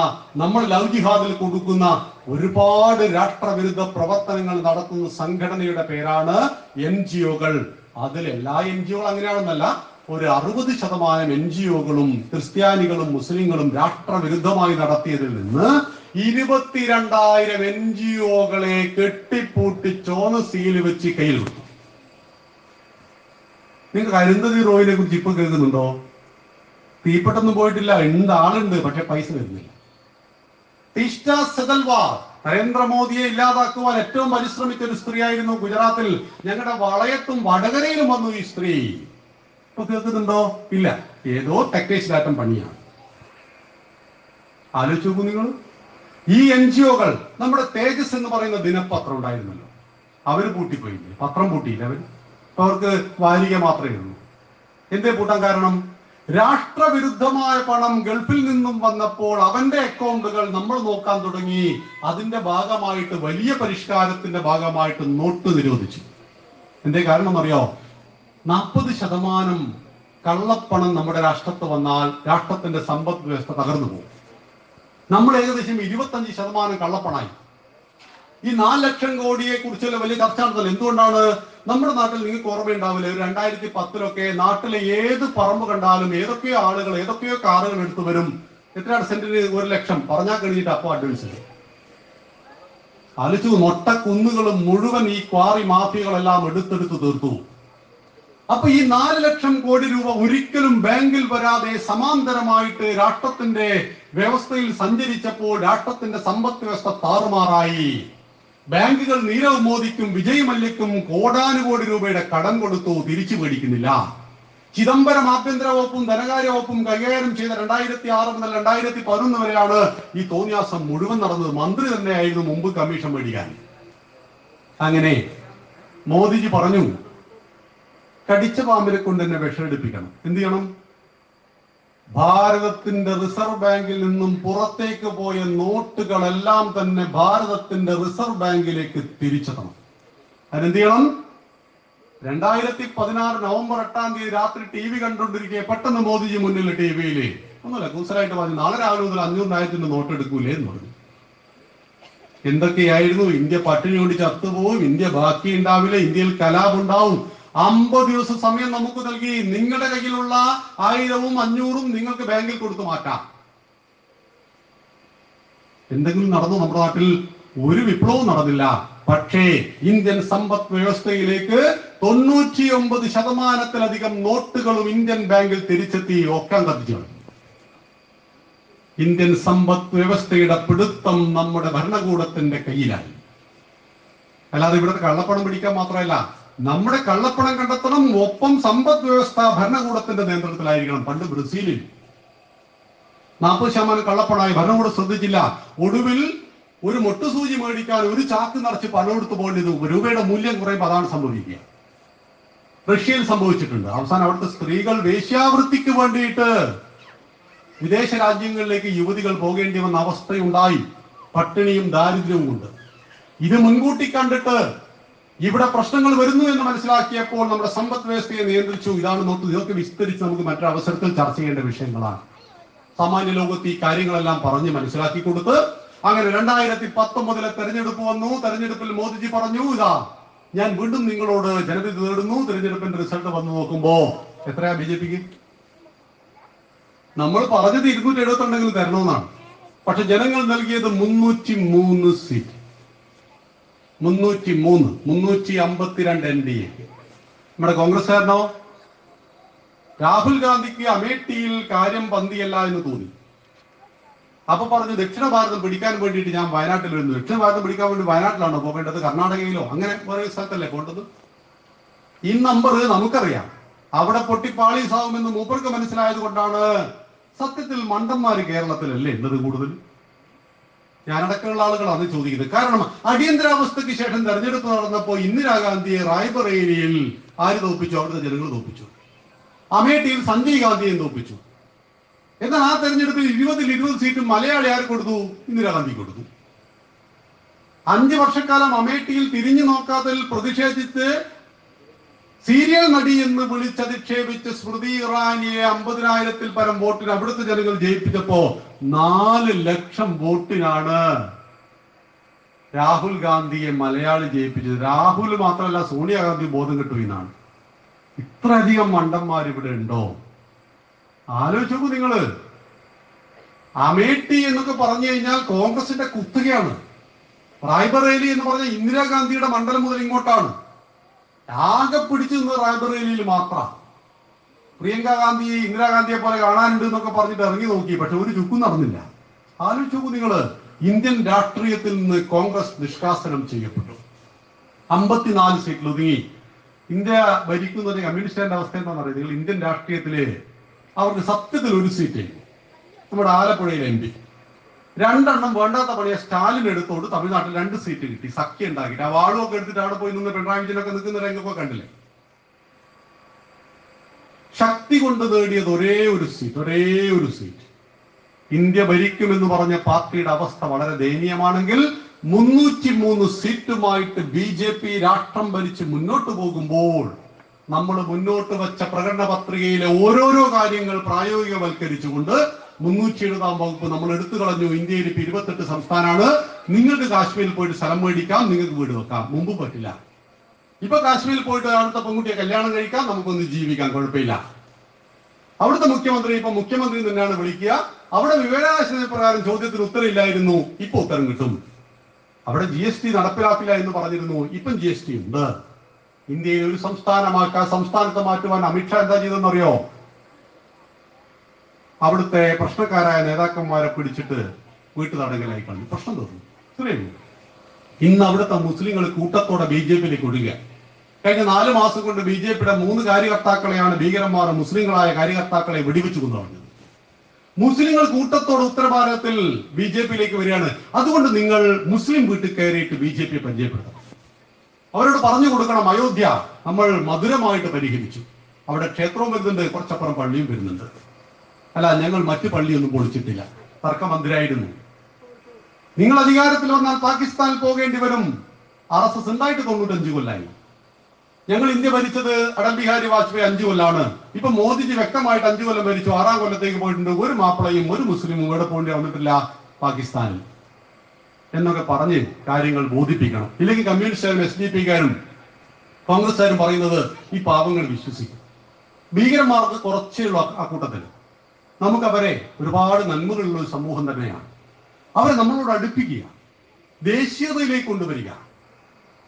നമ്മൾ ലവ് ജിഹാദിൽ കൊടുക്കുന്ന ഒരുപാട് രാഷ്ട്രവിരുദ്ധ പ്രവർത്തനങ്ങൾ നടത്തുന്ന സംഘടനയുടെ പേരാണ് NGO-കൾ. അതിൽ എല്ലാ NGO-കളും അങ്ങനെയാണെന്നല്ല, ഒരു 60% NGO-കളും ക്രിസ്ത്യാനികളും മുസ്ലിങ്ങളും രാഷ്ട്രവിരുദ്ധമായി നടത്തിയതിൽ നിന്ന് 22,000 NGO-കളെ കെട്ടിപ്പൂട്ടി ചോന്ന സീൽ വെച്ച് കയ്യിൽ വിട്ടു. നിങ്ങൾക്ക് അരുന്ധതി റോയിനെ കുറിച്ച് ഇപ്പൊ കേൾക്കുന്നുണ്ടോ? തീപ്പെട്ടൊന്നും പോയിട്ടില്ല, ആളുണ്ട്, പക്ഷെ പൈസ വരുന്നില്ല. ടീസ്റ്റ സെതൽവാർ നരേന്ദ്രമോദിയെ ഇല്ലാതാക്കുവാൻ ഏറ്റവും പരിശ്രമിച്ച ഒരു സ്ത്രീയായിരുന്നു. ഗുജറാത്തിൽ ഞങ്ങളുടെ വളയത്തും വടകരയിലും വന്നു ഈ സ്ത്രീ. ഇപ്പൊ കേൾക്കുന്നുണ്ടോ? ഇല്ല. ഏതോ ടെക്നേഷ്യലാറ്റം പണിയാണ്. ആലോചിച്ച് നോക്കൂ നിങ്ങൾ. ഈ NGO-കൾ, നമ്മുടെ തേജസ് എന്ന് പറയുന്ന ദിനപത്രം ഉണ്ടായിരുന്നല്ലോ, അവര് പൂട്ടിപ്പോയില്ലേ? പത്രം പൂട്ടിയില്ല അവര്. അവർക്ക് വാരിക മാത്രമേ ഉള്ളൂ. എന്തേ പൂട്ടാൻ കാരണം? രാഷ്ട്രവിരുദ്ധമായ പണം ഗൾഫിൽ നിന്നും വന്നപ്പോൾ അവന്റെ അക്കൗണ്ടുകൾ നമ്മൾ നോക്കാൻ തുടങ്ങി. അതിന്റെ ഭാഗമായിട്ട്, വലിയ പരിഷ്കാരത്തിന്റെ ഭാഗമായിട്ട് നോട്ട് നിരോധിച്ചു. എന്തേ കാരണം അറിയോ? 40% കള്ളപ്പണം നമ്മുടെ രാഷ്ട്രത്ത് വന്നാൽ രാഷ്ട്രത്തിന്റെ സമ്പദ് വ്യവസ്ഥ തകർന്നു പോകും. നമ്മൾ ഏകദേശം 25% കള്ളപ്പണായി. ഈ 4 ലക്ഷം കോടിയെ കുറിച്ചുള്ള വലിയ ചർച്ച നടത്തൽ എന്തുകൊണ്ടാണ്? നമ്മുടെ നാട്ടിൽ നിങ്ങൾക്ക് ഓർമ്മയുണ്ടാവില്ല, 2010 നാട്ടിലെ ഏത് പറമ്പ് കണ്ടാലും ഏതൊക്കെയോ ആളുകൾ ഏതൊക്കെയോ കാറുകൾ എടുത്തു വരും. എത്രയാണ് സെന്റിന്? 1 ലക്ഷം പറഞ്ഞാൽ കഴിഞ്ഞിട്ട് അപ്പൊ അഡ്വാൻസ്. ആലോചിച്ചു. മൊട്ടക്കുന്നുകളും മുഴുവൻ ഈ ക്വാറി മാഫിയകളെല്ലാം എടുത്തെടുത്ത് തീർത്തു. അപ്പൊ ഈ 4 ലക്ഷം കോടി രൂപ ഒരിക്കലും ബാങ്കിൽ വരാതെ സമാന്തരമായിട്ട് രാഷ്ട്രത്തിന്റെ വ്യവസ്ഥയിൽ സഞ്ചരിച്ചപ്പോൾ രാഷ്ട്രത്തിന്റെ സമ്പദ് വ്യവസ്ഥ താറുമാറായി. ബാങ്കുകൾ നീരവ് മോദിക്കും വിജയ് മല്യക്കും കോടാനുകോടി രൂപയുടെ കടം കൊടുത്തു, തിരിച്ചു മേടിക്കുന്നില്ല. ചിദംബരം ആഭ്യന്തര വകുപ്പും ധനകാര്യ വകുപ്പും കൈകാര്യം ചെയ്ത 2006 മുതൽ 2011 വരെയാണ് ഈ തോന്നിയാസം മുഴുവൻ നടന്നത്. മന്ത്രി തന്നെയായിരുന്നു മുമ്പ് കമ്മീഷൻ മേടിക്കാൻ. അങ്ങനെ മോദിജി പറഞ്ഞു, കടിച്ച പാമ്പിനെ കൊണ്ട് തന്നെ വിഷമെടുപ്പിക്കണം. എന്ത് ചെയ്യണം? ഭാരതത്തിന്റെ റിസർവ് ബാങ്കിൽ നിന്നും പുറത്തേക്ക് പോയ നോട്ടുകളെല്ലാം തന്നെ ഭാരതത്തിന്റെ റിസർവ് ബാങ്കിലേക്ക് തിരിച്ചെത്തണം. അതിനെന്ത് ചെയ്യണം? 2016 നവംബർ 8 രാത്രി TV കണ്ടുകൊണ്ടിരിക്കെ പെട്ടെന്ന് മോദിജി മുന്നിൽ TV-യില് ഒന്നുമില്ല, കൂസലായിട്ട് പറഞ്ഞു, നാളെ രാവിലെ മുതൽ 500,000 നോട്ട് എടുക്കൂലേ എന്ന് പറഞ്ഞു. എന്തൊക്കെയായിരുന്നു? ഇന്ത്യ പട്ടിണി കൊണ്ട് ചത്തുപോകും, ഇന്ത്യ ബാക്കി ഉണ്ടാവില്ല, ഇന്ത്യയിൽ കലാപുണ്ടാവും. 50 ദിവസം സമയം നമുക്ക് നൽകി. നിങ്ങളുടെ കയ്യിലുള്ള 1000-ഉം 500-ഉം നിങ്ങൾക്ക് ബാങ്കിൽ കൊടുത്തു മാറ്റാം. എന്തെങ്കിലും നടന്നു? നമ്മുടെ നാട്ടിൽ ഒരു വിപ്ലവവും നടന്നില്ല. പക്ഷേ ഇന്ത്യൻ സമ്പദ് വ്യവസ്ഥയിലേക്ക് 99% നോട്ടുകളും ഇന്ത്യൻ ബാങ്കിൽ തിരിച്ചെത്തി. ഒക്കെ കത്തിച്ചു. ഇന്ത്യൻ സമ്പദ് വ്യവസ്ഥയുടെ പിടുത്തം നമ്മുടെ ഭരണകൂടത്തിന്റെ കയ്യിലായി. അല്ലാതെ ഇവിടുത്തെ കള്ളപ്പണം പിടിക്കാൻ മാത്രമല്ല, നമ്മുടെ കള്ളപ്പണം കണ്ടെത്തണം, ഒപ്പം സമ്പദ് വ്യവസ്ഥ ഭരണകൂടത്തിന്റെ നിയന്ത്രണത്തിലായിരിക്കണം. പണ്ട് ബ്രസീലിൽ 40% കള്ളപ്പണമായി, ഭരണകൂടം ശ്രദ്ധിച്ചില്ല. ഒടുവിൽ ഒരു മൊട്ടുസൂചി മേടിക്കാൻ ഒരു ചാക്ക് നിറച്ച് പണം എടുത്തു പോകേണ്ടത്, രൂപയുടെ മൂല്യം കുറയുമ്പോൾ അതാണ് സംഭവിക്കുക. റഷ്യയിൽ സംഭവിച്ചിട്ടുണ്ട്. അവസാനം അവിടുത്തെ സ്ത്രീകൾ വേശ്യാവൃത്തിക്ക് വേണ്ടിയിട്ട് വിദേശ രാജ്യങ്ങളിലേക്ക് യുവതികൾ പോകേണ്ടി വന്ന അവസ്ഥയുണ്ടായി, പട്ടിണിയും ദാരിദ്ര്യവും കൊണ്ട്. ഇത് മുൻകൂട്ടി കണ്ടിട്ട് ഇവിടെ പ്രശ്നങ്ങൾ വരുന്നു എന്ന് മനസ്സിലാക്കിയപ്പോൾ നമ്മുടെ സമ്പദ് വ്യവസ്ഥയെ നിയന്ത്രിച്ചു. ഇതാണ് നോട്ട്. ഇതൊക്കെ വിസ്തരിച്ച് നമുക്ക് മറ്റൊരു അവസരത്തിൽ ചർച്ച ചെയ്യേണ്ട വിഷയങ്ങളാണ്. സാമാന്യ ലോകത്ത് ഈ കാര്യങ്ങളെല്ലാം പറഞ്ഞ് മനസ്സിലാക്കി കൊടുത്ത് അങ്ങനെ 2019 തെരഞ്ഞെടുപ്പ് വന്നു. തെരഞ്ഞെടുപ്പിൽ മോദിജി പറഞ്ഞു, ഇതാ ഞാൻ വീണ്ടും നിങ്ങളോട് ജനവിധി തേടുന്നു. തെരഞ്ഞെടുപ്പിന്റെ റിസൾട്ട് വന്നു നോക്കുമ്പോ എത്രയാ BJPക്ക്? നമ്മൾ പറഞ്ഞത് 272 തരണമെന്നാണ്. പക്ഷെ ജനങ്ങൾ നൽകിയത് 303 സീറ്റ്. 352 NDA. നമ്മുടെ കോൺഗ്രസ്സുകാരനോ? രാഹുൽ ഗാന്ധിക്ക് അമേഠിയിൽ കാര്യം പന്തിയല്ല എന്ന് തോന്നി. അപ്പൊ പറഞ്ഞു, ദക്ഷിണ ഭാരതം പിടിക്കാൻ വേണ്ടിയിട്ട് ഞാൻ വയനാട്ടിൽ വരുന്നു. ദക്ഷിണ ഭാരതം പിടിക്കാൻ വേണ്ടി വയനാട്ടിലാണോ പോകേണ്ടത്? കർണാടകയിലോ അങ്ങനെ വേറെ സ്ഥലത്തല്ലേ പോകേണ്ടത്? ഈ നമ്പർ നമുക്കറിയാം. അവിടെ പൊട്ടിപ്പാളീസാവുമെന്ന് മൂപ്പർക്ക് മനസ്സിലായത് കൊണ്ടാണ്. സത്യത്തിൽ മണ്ടന്മാര് കേരളത്തിലല്ലേ ഉള്ളത് കൂടുതൽ? ഞാനടക്കമുള്ള ആളുകളാണ് ചോദിക്കുന്നത്. കാരണം അടിയന്തരാവസ്ഥയ്ക്ക് ശേഷം തെരഞ്ഞെടുപ്പ് നടന്നപ്പോൾ ഇന്ദിരാഗാന്ധിയെ റായ്ബറേലിയിൽ ആര് തോപ്പിച്ചു? അവിടുത്തെ ജനങ്ങൾ തോപ്പിച്ചു. അമേഠിയിൽ സഞ്ജയ് ഗാന്ധിയെ തോപ്പിച്ചു. എന്നാൽ ആ തെരഞ്ഞെടുപ്പിൽ 20 സീറ്റും മലയാളി ആർക്ക് കൊടുത്തു? ഇന്ദിരാഗാന്ധി കൊടുത്തു. 5 വർഷക്കാലം അമേഠിയിൽ തിരിഞ്ഞു നോക്കാത്തതിൽ പ്രതിഷേധിച്ച് സീരിയൽ നടി എന്ന് വിളിച്ചധിക്ഷേപിച്ച് സ്മൃതി ഇറാനിയെ 50,000-ൽ പരം വോട്ടിന് അവിടുത്തെ ജനങ്ങൾ ജയിപ്പിച്ചപ്പോ 4 ലക്ഷം വോട്ടിനാണ് രാഹുൽ ഗാന്ധിയെ മലയാളി ജയിപ്പിച്ചത്. രാഹുൽ മാത്രമല്ല, സോണിയാഗാന്ധി ബോധം കെട്ടുമെന്നാണ്. ഇത്രയധികം മണ്ടന്മാർ ഇവിടെ ഉണ്ടോ? ആലോചിച്ചു നോക്കൂ നിങ്ങള്. അമേഠി എന്നൊക്കെ പറഞ്ഞു കഴിഞ്ഞാൽ കോൺഗ്രസിന്റെ കുത്തകയാണ്. റായ്ബറേലി എന്ന് പറഞ്ഞ ഇന്ദിരാഗാന്ധിയുടെ മണ്ഡലം മുതൽ ഇങ്ങോട്ടാണ്. ആകെ പിടിച്ചു നിന്നത് റായ്ബറേലിയിൽ മാത്രം. പ്രിയങ്ക ഗാന്ധിയെ ഇന്ദിരാഗാന്ധിയെ പോലെ കാണാനുണ്ട് എന്നൊക്കെ പറഞ്ഞിട്ട് ഇറങ്ങി നോക്കി, പക്ഷെ ഒരു ചുക്കും നടന്നില്ല. ആലോചിച്ചു നോക്കൂ നിങ്ങള്. ഇന്ത്യൻ രാഷ്ട്രീയത്തിൽ നിന്ന് കോൺഗ്രസ് നിഷ്കാസനം ചെയ്യപ്പെട്ടു. 54 സീറ്റിൽ ഒതുങ്ങി. ഇന്ത്യ ഭരിക്കുന്ന കമ്മ്യൂണിസ്റ്റുകാരുടെ അവസ്ഥ എന്താണെന്ന് അറിയാം. നിങ്ങൾ ഇന്ത്യൻ രാഷ്ട്രീയത്തില് അവർക്ക് സത്യത്തിൽ ഒരു സീറ്റ്, നമ്മുടെ ആലപ്പുഴയിലെ MP 2 വേണ്ടാത്ത പണിയെ സ്റ്റാലിൻ എടുത്തോണ്ട് തമിഴ്നാട്ടിൽ 2 സീറ്റ് കിട്ടി. സഖ്യം ഉണ്ടാക്കിയിട്ട് ആ വാളുമൊക്കെ എടുത്തിട്ട് അവിടെ പോയി നിന്ന് പിണറായി വിജയനൊക്കെ നിൽക്കുന്ന രംഗമൊക്കെ കണ്ടില്ലേ? ശക്തി കൊണ്ട് നേടിയത് ഒരേ ഒരു സീറ്റ്. ഇന്ത്യ ഭരിക്കുമെന്ന് പറഞ്ഞ പാർട്ടിയുടെ അവസ്ഥ വളരെ ദയനീയമാണെങ്കിൽ 303 സീറ്റുമായിട്ട് BJP രാഷ്ട്രം ഭരിച്ച് മുന്നോട്ട് പോകുമ്പോൾ നമ്മൾ മുന്നോട്ട് വെച്ച പ്രകടന പത്രികയിലെ ഓരോരോ കാര്യങ്ങൾ പ്രായോഗികവൽക്കരിച്ചുകൊണ്ട് 370-ാം വകുപ്പ് നമ്മൾ എടുത്തു കളഞ്ഞു. ഇന്ത്യയിൽ ഇപ്പൊ 28 സംസ്ഥാനമാണ്. നിങ്ങൾക്ക് കാശ്മീരിൽ പോയിട്ട് സ്ഥലം മേടിക്കാം, നിങ്ങൾക്ക് വീട് വെക്കാം. മുമ്പ് പറ്റില്ല. ഇപ്പൊ കാശ്മീരിൽ പോയിട്ട് അവിടുത്തെ പെൺകുട്ടിയെ കല്യാണം കഴിക്കാം, നമുക്കൊന്ന് ജീവിക്കാൻ കുഴപ്പമില്ല. അവിടുത്തെ മുഖ്യമന്ത്രി ഇപ്പൊ മുഖ്യമന്ത്രി തന്നെയാണ് വിളിക്കുക. അവിടെ വിവരാവകാശ പ്രകാരം ചോദ്യത്തിന് ഉത്തരവില്ലായിരുന്നു, ഇപ്പൊ ഉത്തരം കിട്ടും. അവിടെ GST നടപ്പിലാക്കില്ല എന്ന് പറഞ്ഞിരുന്നു, ഇപ്പം GST ഉണ്ട്. ഇന്ത്യയിൽ ഒരു സംസ്ഥാനത്തെ മാറ്റുവാൻ അമിത്ഷാ എന്താ ചെയ്തെന്നറിയോ? അവിടുത്തെ പ്രശ്നക്കാരായ നേതാക്കന്മാരെ പിടിച്ചിട്ട് വീട്ടു തടങ്കലായി കളഞ്ഞു. പ്രശ്നം തീർന്നു. ഇത്രയും. ഇന്ന് അവിടുത്തെ മുസ്ലിങ്ങൾ കൂട്ടത്തോടെ BJPയിലേക്ക് ഒടുക. കഴിഞ്ഞ 4 മാസം കൊണ്ട് BJPയുടെ 3 കാര്യകർത്താക്കളെയാണ് ഭീകരന്മാർ മുസ്ലിങ്ങളായ കാര്യകർത്താക്കളെ വെടിവെച്ചു കൊണ്ടുവന്നത്. മുസ്ലിങ്ങൾ കൂട്ടത്തോടെ ഉത്തരഭാരതത്തിൽ BJPയിലേക്ക് വരികയാണ്. അതുകൊണ്ട് നിങ്ങൾ മുസ്ലിം വീട്ടിൽ കയറിയിട്ട് BJPയെ പരിചയപ്പെടുത്തണം. അവരോട് പറഞ്ഞു കൊടുക്കണം, അയോധ്യ നമ്മൾ മധുരമായിട്ട് പരിഹരിച്ചു. അവിടെ ക്ഷേത്രവും വരുന്നുണ്ട്, കുറച്ചപ്പുറം പള്ളിയും വരുന്നുണ്ട്. അല്ല, ഞങ്ങൾ മറ്റു പള്ളിയൊന്നും പൊളിച്ചിട്ടില്ല. തർക്കമന്ത്രിയായിരുന്നു. നിങ്ങൾ അധികാരത്തിൽ വന്നാൽ പാകിസ്ഥാനിൽ പോകേണ്ടി വരും. RSS ഉണ്ടായിട്ട് 95 കൊല്ലായി. ഞങ്ങൾ ഇന്ത്യ ഭരിച്ചത് അടൽ ബിഹാരി വാജ്പേയി 5 കൊല്ലാണ്. ഇപ്പൊ മോദിജി വ്യക്തമായിട്ട് 5 കൊല്ലം ഭരിച്ചു, 6ാം കൊല്ലത്തേക്ക് പോയിട്ടുണ്ട്. ഒരു മാപ്പിളയും ഒരു മുസ്ലിമും ഇവിടെ പോകേണ്ടി വന്നിട്ടില്ല പാകിസ്ഥാനിൽ എന്നൊക്കെ പറഞ്ഞ് കാര്യങ്ങൾ ബോധിപ്പിക്കണം. ഇല്ലെങ്കിൽ കമ്മ്യൂണിസ്റ്റുകാരും SDP-കാരും കോൺഗ്രസ്സുകാരും പറയുന്നത് ഈ പാവങ്ങൾ വിശ്വസിക്കും. ഭീകരന്മാർക്ക് കുറച്ചേ ഉള്ളൂ ആ കൂട്ടത്തിൽ. നമുക്ക് അവരെ ഒരുപാട് നന്മകളുള്ള ഒരു സമൂഹം തന്നെയാണ്. അവരെ നമ്മളോട് അടുപ്പിക്കുക, ദേശീയതയിലേക്ക് കൊണ്ടുവരിക.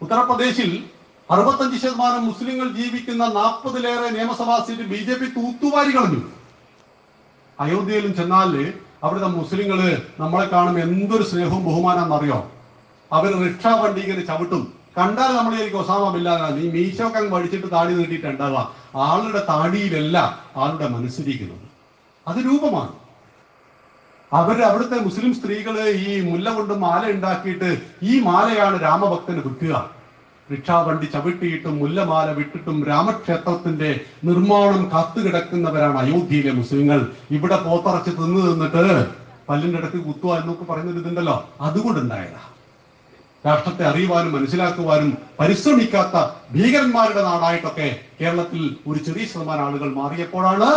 ഉത്തർപ്രദേശിൽ 65% മുസ്ലിങ്ങൾ ജീവിക്കുന്ന 40-ലേറെ നിയമസഭാ സീറ്റ് BJP തൂത്തുവാരി കളഞ്ഞു. അയോധ്യയിലും ചെന്നാല് അവിടുത്തെ മുസ്ലിങ്ങള് നമ്മളെ കാണുമ്പോൾ എന്തൊരു സ്നേഹവും ബഹുമാനാന്നറിയോ. അവർ റിക്ഷാ വണ്ടി ഇങ്ങനെ ചവിട്ടും. കണ്ടാൽ നമ്മളേക്ക് ഒസാമ ബില്ലാനാണ്. ഈ മീശൊക്കെ അങ്ങ് വടിച്ചിട്ട് താടി നീട്ടിയിട്ടുണ്ടാവുക. ആളുടെ താടിയിലല്ല ആളുടെ മനസ്സിരിക്കുന്നത്, അത് രൂപമാണ്. അവിടുത്തെ മുസ്ലിം സ്ത്രീകള് ഈ മുല്ല കൊണ്ട് മാല ഉണ്ടാക്കിയിട്ട് ഈ മാലയാണ് രാമഭക്തന് വിൽക്കുക. റിക്ഷാ വണ്ടി ചവിട്ടിയിട്ടും മുല്ലമാല വിട്ടിട്ടും രാമക്ഷേത്രത്തിന്റെ നിർമ്മാണം കാത്തുകിടക്കുന്നവരാണ് അയോധ്യയിലെ മുസ്ലിങ്ങൾ. ഇവിടെ പോത്തറച്ച് തിന്നിട്ട് പല്ലിന്റെ ഇടയ്ക്ക് കുത്തുക എന്നൊക്കെ പറയുന്നൊരു ഇതുണ്ടല്ലോ, അതുകൊണ്ടുണ്ടായതാ. രാഷ്ട്രത്തെ അറിയുവാനും മനസ്സിലാക്കുവാനും പരിശ്രമിക്കാത്ത ഭീകരന്മാരുടെ നാടായിട്ടൊക്കെ കേരളത്തിൽ ഒരു ചെറിയ ശതമാനം ആളുകൾ മാറിയപ്പോഴാണ്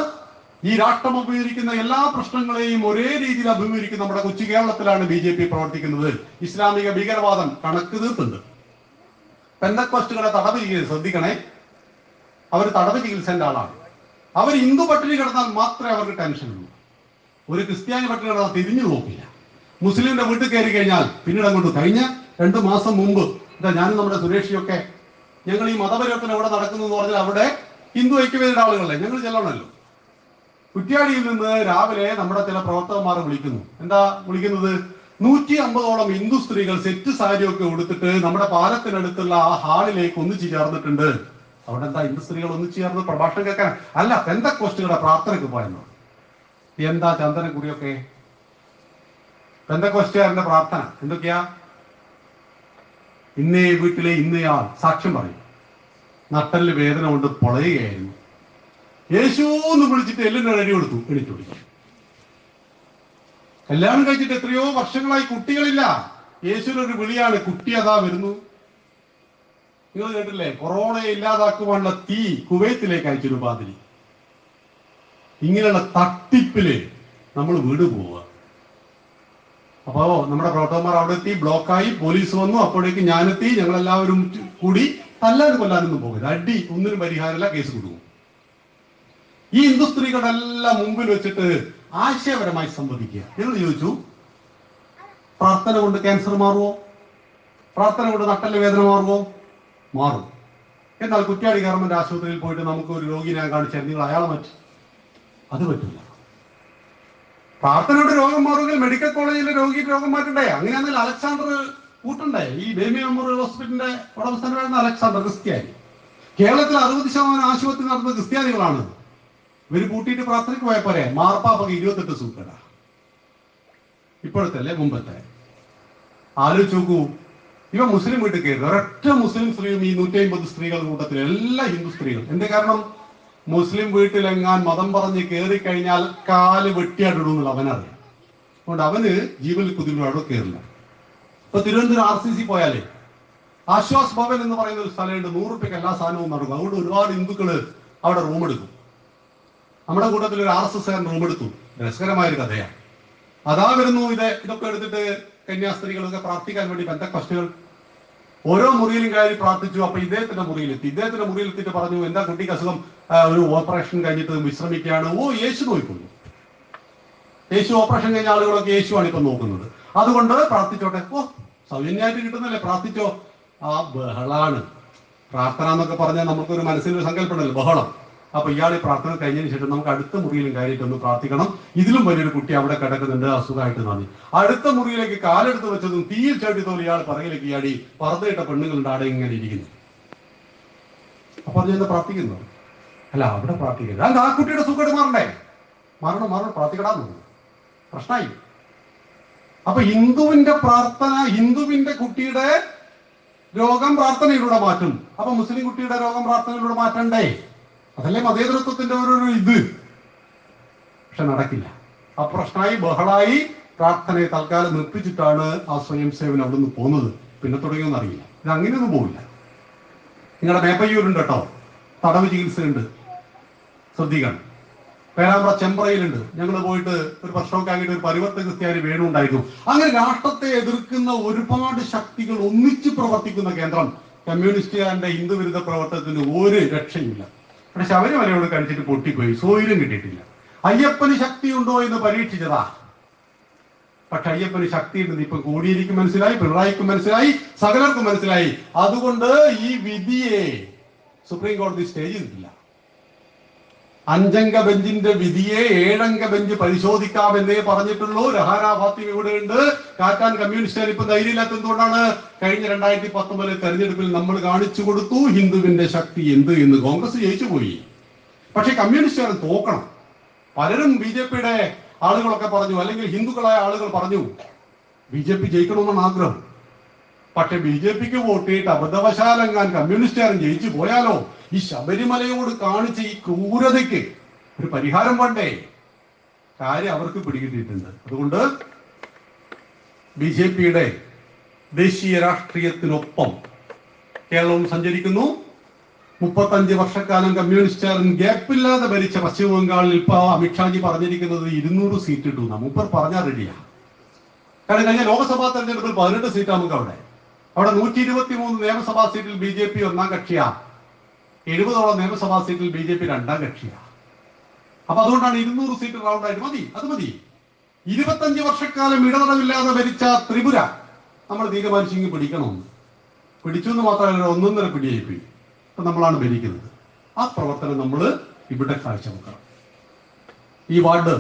ഈ രാഷ്ട്രം അഭിമുഖീകരിക്കുന്ന എല്ലാ പ്രശ്നങ്ങളെയും ഒരേ രീതിയിൽ അഭിമുഖീകരിക്കുന്ന നമ്മുടെ കൊച്ചു കേരളത്തിലാണ് BJP പ്രവർത്തിക്കുന്നത്. ഇസ്ലാമിക ഭീകരവാദം കണക്ക് തീർത്തുണ്ട്. പെന്തക്കോസ്റ്റുകളെ തടവ് ചികിത്സ ശ്രദ്ധിക്കണേ, അവർ തടവ് ചികിത്സന്റെ ആളാണ്. അവർ ഹിന്ദു പട്ടിണി കിടന്നാൽ മാത്രമേ അവർക്ക് ടെൻഷനുള്ളൂ. ഒരു ക്രിസ്ത്യാനി പട്ടിണി കിടന്നാൽ തിരിഞ്ഞു നോക്കില്ല. മുസ്ലിമിന്റെ വീട്ടിൽ കയറി കഴിഞ്ഞാൽ പിന്നീട് അങ്ങോട്ട് കഴിഞ്ഞ 2 മാസം മുമ്പ് ഞാനും നമ്മുടെ സുരേഷിയൊക്കെ ഞങ്ങൾ ഈ മതപരിവർത്തനം ഇവിടെ നടക്കുന്നു എന്ന് പറഞ്ഞാൽ അവിടെ ഹിന്ദു ഐക്യവേദിയുടെ ആളുകളല്ലേ ഞങ്ങൾ ചെല്ലണമല്ലോ. കുറ്റ്യാടിയിൽ നിന്ന് രാവിലെ നമ്മുടെ ചില പ്രവർത്തകന്മാർ വിളിക്കുന്നു. എന്താ വിളിക്കുന്നത്? 150ഓളം ഹിന്ദു സ്ത്രീകൾ സെറ്റ് സാരിയൊക്കെ ഉടുത്തിട്ട് നമ്മുടെ പാലത്തിനടുത്തുള്ള ആ ഹാളിലേക്ക് ഒന്നിച്ചു ചേർന്നിട്ടുണ്ട്. അവിടെ എന്താ ഹിന്ദു സ്ത്രീകൾ ഒന്നിച്ചു ചേർന്ന് പ്രഭാഷണം കേൾക്കാൻ അല്ല, പെന്തക്കോസ്റ്റുകളുടെ പ്രാർത്ഥനയ്ക്ക് പോയെന്നോ. എന്താ ചന്ദനക്കുറിയൊക്കെ പെന്തക്കോസ്റ്റുകാരന്റെ പ്രാർത്ഥന എന്തൊക്കെയാ? ഇന്നേ വീട്ടിലെ ഇന്നയാൾ സാക്ഷ്യം പറയും, നട്ടലിന് വേദന കൊണ്ട് പൊളയുകയായിരുന്നു, യേശു എന്ന് വിളിച്ചിട്ട് എല്ലിന്റെ അടി കൊടുത്തു, എണീറ്റ് വിളിക്കും. കല്യാണം കഴിച്ചിട്ട് എത്രയോ വർഷങ്ങളായി കുട്ടികളില്ല. യേശുവിനൊരു വിളിയാണ്, കുട്ടി അതാ വരുന്നു. നിങ്ങൾ കേട്ടില്ലേ? കൊറോണയെ ഇല്ലാതാക്കുവാനുള്ള തീ കുവൈത്തിലേക്ക് അയച്ചൊരു പാതിരി. ഇങ്ങനെയുള്ള തട്ടിപ്പില് നമ്മൾ വീട് പോവുക. അപ്പോ നമ്മുടെ പ്രവർത്തകന്മാർ അവിടെ എത്തി, ബ്ലോക്കായി, പോലീസ് വന്നു. അപ്പോഴേക്ക് ഞാനെത്തി. ഞങ്ങളെല്ലാവരും കൂടി തല്ലാനും കൊല്ലാനൊന്നും പോകരുത്, അടി ഒന്നിനും പരിഹാരമില്ല, കേസ് കൊടുക്കും. ഈ ഹിന്ദു സ്ത്രീകളുടെ എല്ലാം മുമ്പിൽ വെച്ചിട്ട് ആശയപരമായി സംവദിക്കുക. ഞങ്ങൾ ചോദിച്ചു, പ്രാർത്ഥന കൊണ്ട് ക്യാൻസർ മാറുമോ? പ്രാർത്ഥന കൊണ്ട് നട്ടല് വേദന മാറുമോ? മാറും. എന്നാൽ കുറ്റ്യാടി ഗവൺമെന്റ് ആശുപത്രിയിൽ പോയിട്ട് നമുക്ക് ഒരു രോഗിനെ കാണിച്ചാൽ നിങ്ങൾ അയാളെ മാറ്റി, അത് പറ്റില്ല. പ്രാർത്ഥനയുടെ രോഗം മാറുമെങ്കിൽ മെഡിക്കൽ കോളേജിലെ രോഗിക്ക് രോഗം മാറ്റണ്ടേ? അങ്ങനെയാണെങ്കിൽ അലക്സാണ്ടർ കൂട്ടണ്ടേ? ഈ ബേബി മെമ്മോറിയൽ ഹോസ്പിറ്റലിന്റെ ഉടമസ്ഥനായിരുന്ന അലക്സാണ്ടർ ക്രിസ്ത്യാനി. കേരളത്തിൽ 60% ആശുപത്രി നടത്തുന്ന ക്രിസ്ത്യാനികളാണ്. ഇവര് കൂട്ടിയിട്ട് പ്രാർത്ഥനയ്ക്ക് പോയ പോരെ? മാർപ്പാപ്പക്ക് 28 സൂക്കട. ഇപ്പോഴത്തെ അല്ലേ മുമ്പത്തെ? ആലോചിച്ച് നോക്കൂ. ഇവ മുസ്ലിം വീട്ടിൽ കയറി ഒരൊറ്റ മുസ്ലിം സ്ത്രീയും ഈ 150 സ്ത്രീകളുടെ കൂട്ടത്തിൽ എല്ലാ ഹിന്ദു സ്ത്രീകൾ. എന്റെ കാരണം മുസ്ലിം വീട്ടിലെങ്ങാൻ മതം പറഞ്ഞ് കയറി കഴിഞ്ഞാൽ കാല് വെട്ടിയാടിടുന്നുള്ള അവനറിയാം. അതുകൊണ്ട് അവന് ജീവനിൽ കുതിരും അവിടെ കയറില്ല. ഇപ്പൊ തിരുവനന്തപുരം RCC പോയാലേ ആശ്വാസ് ഭവൻ എന്ന് പറയുന്ന ഒരു സ്ഥലമുണ്ട്. 100 രൂപയ്ക്ക് എല്ലാ സാധനവും നടക്കും. അതുകൊണ്ട് ഒരുപാട് ഹിന്ദുക്കള് അവിടെ റൂം എടുക്കും. നമ്മുടെ കൂട്ടത്തിൽ ഒരു RSSകാരൻ റൂം എടുത്തു. രസകരമായൊരു കഥയാണ്. അതാ വരുന്നു ഇതൊക്കെ എടുത്തിട്ട് കന്യാസ്ത്രീകളൊക്കെ പ്രാർത്ഥിക്കാൻ വേണ്ടി പെന്തക്കോസ്റ്റുകൾ ഓരോ മുറിയിലും കയറി പ്രാർത്ഥിച്ചു. അപ്പൊ ഇദ്ദേഹത്തിന്റെ മുറിയിലെത്തിയിട്ട് പറഞ്ഞു, എന്താ കുട്ടിക്ക് അസുഖം? ഒരു ഓപ്പറേഷൻ കഴിഞ്ഞിട്ട് വിശ്രമിക്കുകയാണ്. ഓ, യേശു നോയിക്കൊള്ളു. യേശു ഓപ്പറേഷൻ കഴിഞ്ഞ ആളുകളൊക്കെ യേശുവാണ് ഇപ്പൊ നോക്കുന്നത്. അതുകൊണ്ട് പ്രാർത്ഥിച്ചോട്ടെ. ഓ, സൗജന്യമായിട്ട് കിട്ടുന്നല്ലേ, പ്രാർത്ഥിച്ചോ. ആ ബഹളാണ്. പ്രാർത്ഥന എന്നൊക്കെ പറഞ്ഞാൽ നമുക്കൊരു മനസ്സിലൊരു സങ്കല്പമുണ്ടല്ലോ, ബഹളം. അപ്പൊ ഇയാൾ ഈ പ്രാർത്ഥന കഴിഞ്ഞതിന് ശേഷം നമുക്ക് അടുത്ത മുറിയിലും കയറിയിട്ടൊന്ന് പ്രാർത്ഥിക്കണം. ഇതിലും വലിയൊരു കുട്ടി അവിടെ കിടക്കുന്നുണ്ട്, അസുഖമായിട്ട് നന്ദി. അടുത്ത മുറിയിലേക്ക് കാലെടുത്ത് വെച്ചതും തീയിൽ ചവിട്ടി തോന്നി ഇയാൾ പറയിലേക്ക് ഇയാടി പറന്നിട്ട പെണ്ണുങ്ങളുണ്ട് അവിടെ ഇങ്ങനെ ഇരിക്കുന്നു. അപ്പൊ അത് ചെന്ന് പ്രാർത്ഥിക്കുന്നു. അല്ല, അവിടെ പ്രാർത്ഥിക്കരുത്. അത് ആ കുട്ടിയുടെ സുഖമായിട്ട് മാറണം പ്രാർത്ഥിക്കടാന്ന് തോന്നുന്നു. പ്രശ്നമായി. അപ്പൊ ഹിന്ദുവിന്റെ പ്രാർത്ഥന, ഹിന്ദുവിന്റെ കുട്ടിയുടെ രോഗം പ്രാർത്ഥനയിലൂടെ മാറ്റും. അപ്പൊ മുസ്ലിം കുട്ടിയുടെ രോഗം പ്രാർത്ഥനയിലൂടെ മാറ്റണ്ടേ? അതല്ലേ മതേതരത്വത്തിന്റെ ഒരു ഇത്. പക്ഷെ നടക്കില്ല. ആ പ്രശ്നമായി, ബഹളായി. പ്രാർത്ഥനയെ തൽക്കാലം നിർപ്പിച്ചിട്ടാണ് ആ സ്വയം സേവനം അവിടെ നിന്ന് പോകുന്നത്. പിന്നെ തുടങ്ങിയൊന്നും അറിയില്ല. ഇത് അങ്ങനെയൊന്നും പോകില്ല. നിങ്ങളുടെ മേപ്പയ്യൂരുണ്ട് കേട്ടോ, തടവ് ചികിത്സയുണ്ട്, ശ്രദ്ധിക്കണം. പേരാമ്പ്ര ചെമ്പ്രയിലുണ്ട്. ഞങ്ങൾ പോയിട്ട് ഒരു പ്രശ്നമൊക്കെ ആക്കിയിട്ട് ഒരു പരിവർത്തന ക്രിസ്ത്യാനി വേണുണ്ടായിരുന്നു. അങ്ങനെ രാഷ്ട്രത്തെ എതിർക്കുന്ന ഒരുപാട് ശക്തികൾ ഒന്നിച്ച് പ്രവർത്തിക്കുന്ന കേന്ദ്രം. കമ്മ്യൂണിസ്റ്റുകാരന്റെ ഹിന്ദു വിരുദ്ധ പ്രവർത്തനത്തിന് ഒരു രക്ഷയുമില്ല. പക്ഷെ ശബരിമലയോട് കഴിച്ചിട്ട് പൊട്ടിപ്പോയി, സൗകര്യം കിട്ടിയിട്ടില്ല. അയ്യപ്പന് ശക്തിയുണ്ടോ എന്ന് പരീക്ഷിച്ചതാ. പക്ഷെ അയ്യപ്പന് ശക്തിയുണ്ടെന്ന് ഇപ്പൊ കോടിയേരിക്കും മനസ്സിലായി, പിണറായിക്കും മനസ്സിലായി, സകലർക്കും മനസ്സിലായി. അതുകൊണ്ട് ഈ വിധിയെ സുപ്രീം കോടതി സ്റ്റേ ചെയ്തിട്ടില്ല. 5 അംഗ ബെഞ്ചിന്റെ വിധിയെ 7 അംഗ ബെഞ്ച് പരിശോധിക്കാമെന്നേ പറഞ്ഞിട്ടുള്ളൂ. രഹാന ഫാത്തിമ ഇവിടെ ഉണ്ട്. കാറ്റാൻ കമ്മ്യൂണിസ്റ്റുകാർ ഇപ്പൊ ധൈര്യമില്ലാത്ത എന്തുകൊണ്ടാണ്? കഴിഞ്ഞ 2019 തെരഞ്ഞെടുപ്പിൽ നമ്മൾ കാണിച്ചു കൊടുത്തു ഹിന്ദുവിന്റെ ശക്തി എന്ത് എന്ന്. കോൺഗ്രസ് ജയിച്ചു പോയി, പക്ഷെ കമ്മ്യൂണിസ്റ്റുകാരൻ തോക്കണം. പലരും BJP-യുടെ ആളുകളൊക്കെ പറഞ്ഞു, അല്ലെങ്കിൽ ഹിന്ദുക്കളായ ആളുകൾ പറഞ്ഞു BJP ജയിക്കണമെന്നാണ് ആഗ്രഹം. പക്ഷെ BJP-ക്ക് വോട്ട് ചെയ്തിട്ട് അബദ്ധവശാലെങ്ങാൻ കമ്മ്യൂണിസ്റ്റുകാരൻ ജയിച്ചു പോയാലോ? ഈ ശബരിമലയോട് കാണിച്ച ഈ ക്രൂരതയ്ക്ക് ഒരു പരിഹാരം വേണ്ടേ? കാര്യം അവർക്ക് പിടികിട്ടിയിട്ടുണ്ട്. അതുകൊണ്ട് BJP-യുടെ ദേശീയ രാഷ്ട്രീയത്തിനൊപ്പം കേരളവും സഞ്ചരിക്കുന്നു. 35 വർഷക്കാലം കമ്മ്യൂണിസ്റ്റുകാരൻ ഗ്യാപ്പില്ലാതെ ഭരിച്ച പശ്ചിമ ബംഗാളിൽ ഇപ്പൊ അമിത്ഷാജി പറഞ്ഞിരിക്കുന്നത് 200 സീറ്റ് ഇട്ടു. മുപ്പർ പറഞ്ഞാൽ റെഡിയാ. കാരണം കഴിഞ്ഞ ലോക്സഭാ തെരഞ്ഞെടുപ്പിൽ 18 സീറ്റ് നമുക്ക് അവിടെ 123 നിയമസഭാ സീറ്റിൽ BJP ഒന്നാം കക്ഷിയാ. 70ഓളം നിയമസഭാ സീറ്റിൽ BJP രണ്ടാം കക്ഷിയാ. അപ്പൊ അതുകൊണ്ടാണ് 200 സീറ്റ് റൗണ്ടായിട്ട് മതി. അത് മതി. 25 വർഷക്കാലം ഇടതടവില്ലാതെ ഭരിച്ച ത്രിപുര നമ്മൾ തീരുമാനിച്ചെങ്കിൽ പിടിക്കണമെന്ന്. പിടിച്ചു എന്ന് മാത്രമല്ല, 1.5 പിടിയായിപ്പോയി. അപ്പൊ നമ്മളാണ് ഭരിക്കുന്നത്. ആ പ്രവർത്തനം നമ്മൾ ഇവിടെ കാഴ്ചവെക്കണം. ഈ വാർഡ്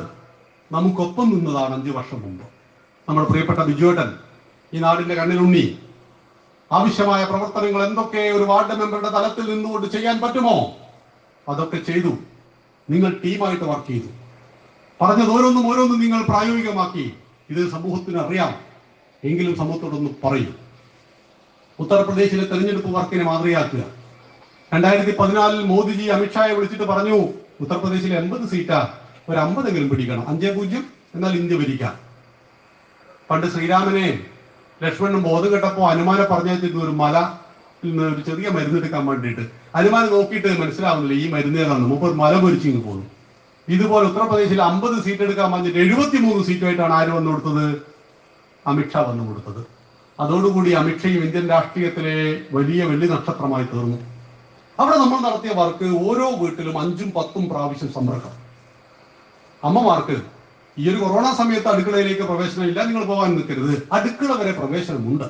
നമുക്കൊപ്പം നിന്നതാണ് 5 വർഷം മുമ്പ്. നമ്മുടെ പ്രിയപ്പെട്ട ബിജുവേട്ടൻ, ഈ നാടിന്റെ കണ്ണിലുണ്ണി, ആവശ്യമായ പ്രവർത്തനങ്ങൾ എന്തൊക്കെ ഒരു വാർഡ് മെമ്പറുടെ തലത്തിൽ നിന്നുകൊണ്ട് ചെയ്യാൻ പറ്റുമോ അതൊക്കെ ചെയ്തു. നിങ്ങൾ ടീമായിട്ട് വർക്ക് ചെയ്തു. പറഞ്ഞത് ഓരോന്നും നിങ്ങൾ പ്രായോഗികമാക്കി. ഇത് സമൂഹത്തിന് അറിയാം, എങ്കിലും സമൂഹത്തോടൊന്ന് പറയും. ഉത്തർപ്രദേശിലെ തെരഞ്ഞെടുപ്പ് വർക്കിനെ മാതൃകയാക്കുക. 2014 മോദിജി അമിത്ഷായെ വിളിച്ചിട്ട് പറഞ്ഞു, ഉത്തർപ്രദേശിലെ 80 സീറ്റാ, ഒരു 50 പിടിക്കണം. 5-0 എന്നാൽ ഇന്ത്യ ഭരിക്കാം. പണ്ട് ശ്രീരാമനെ ലക്ഷ്മണനും ബോധം കെട്ടപ്പോ ഹനുമാനെ പറഞ്ഞിട്ട് ഒരു മല നിന്ന് ഒരു ചെറിയ മരുന്നെടുക്കാൻ വേണ്ടിയിട്ട് ഹനുമാൻ നോക്കിയിട്ട് മനസ്സിലാവുന്നില്ല ഈ മരുന്നേതാണെന്ന്. മുമ്പ് മല പൊരിച്ചിങ്ങ് പോകുന്നു. ഇതുപോലെ ഉത്തർപ്രദേശിൽ 50 സീറ്റ് എടുക്കാൻ പറഞ്ഞിട്ട് 73 സീറ്റുമായിട്ടാണ് ആര് വന്നു കൊടുത്തത്? അമിത്ഷാ വന്നു കൊടുത്തത്. അതോടുകൂടി അമിത്ഷയും ഇന്ത്യൻ രാഷ്ട്രീയത്തിലെ വലിയ നക്ഷത്രമായി തീർന്നു. അവിടെ നമ്മൾ നടത്തിയ വർക്ക് ഓരോ വീട്ടിലും 5-10 പ്രാവശ്യം സമ്പർക്കം. അമ്മമാർക്ക് ഈ ഒരു കൊറോണ സമയത്ത് അടുക്കളയിലേക്ക് പ്രവേശനം ഇല്ല, നിങ്ങൾ പോകാൻ നിൽക്കരുത്. അടുക്കള വരെ പ്രവേശനമുണ്ട്.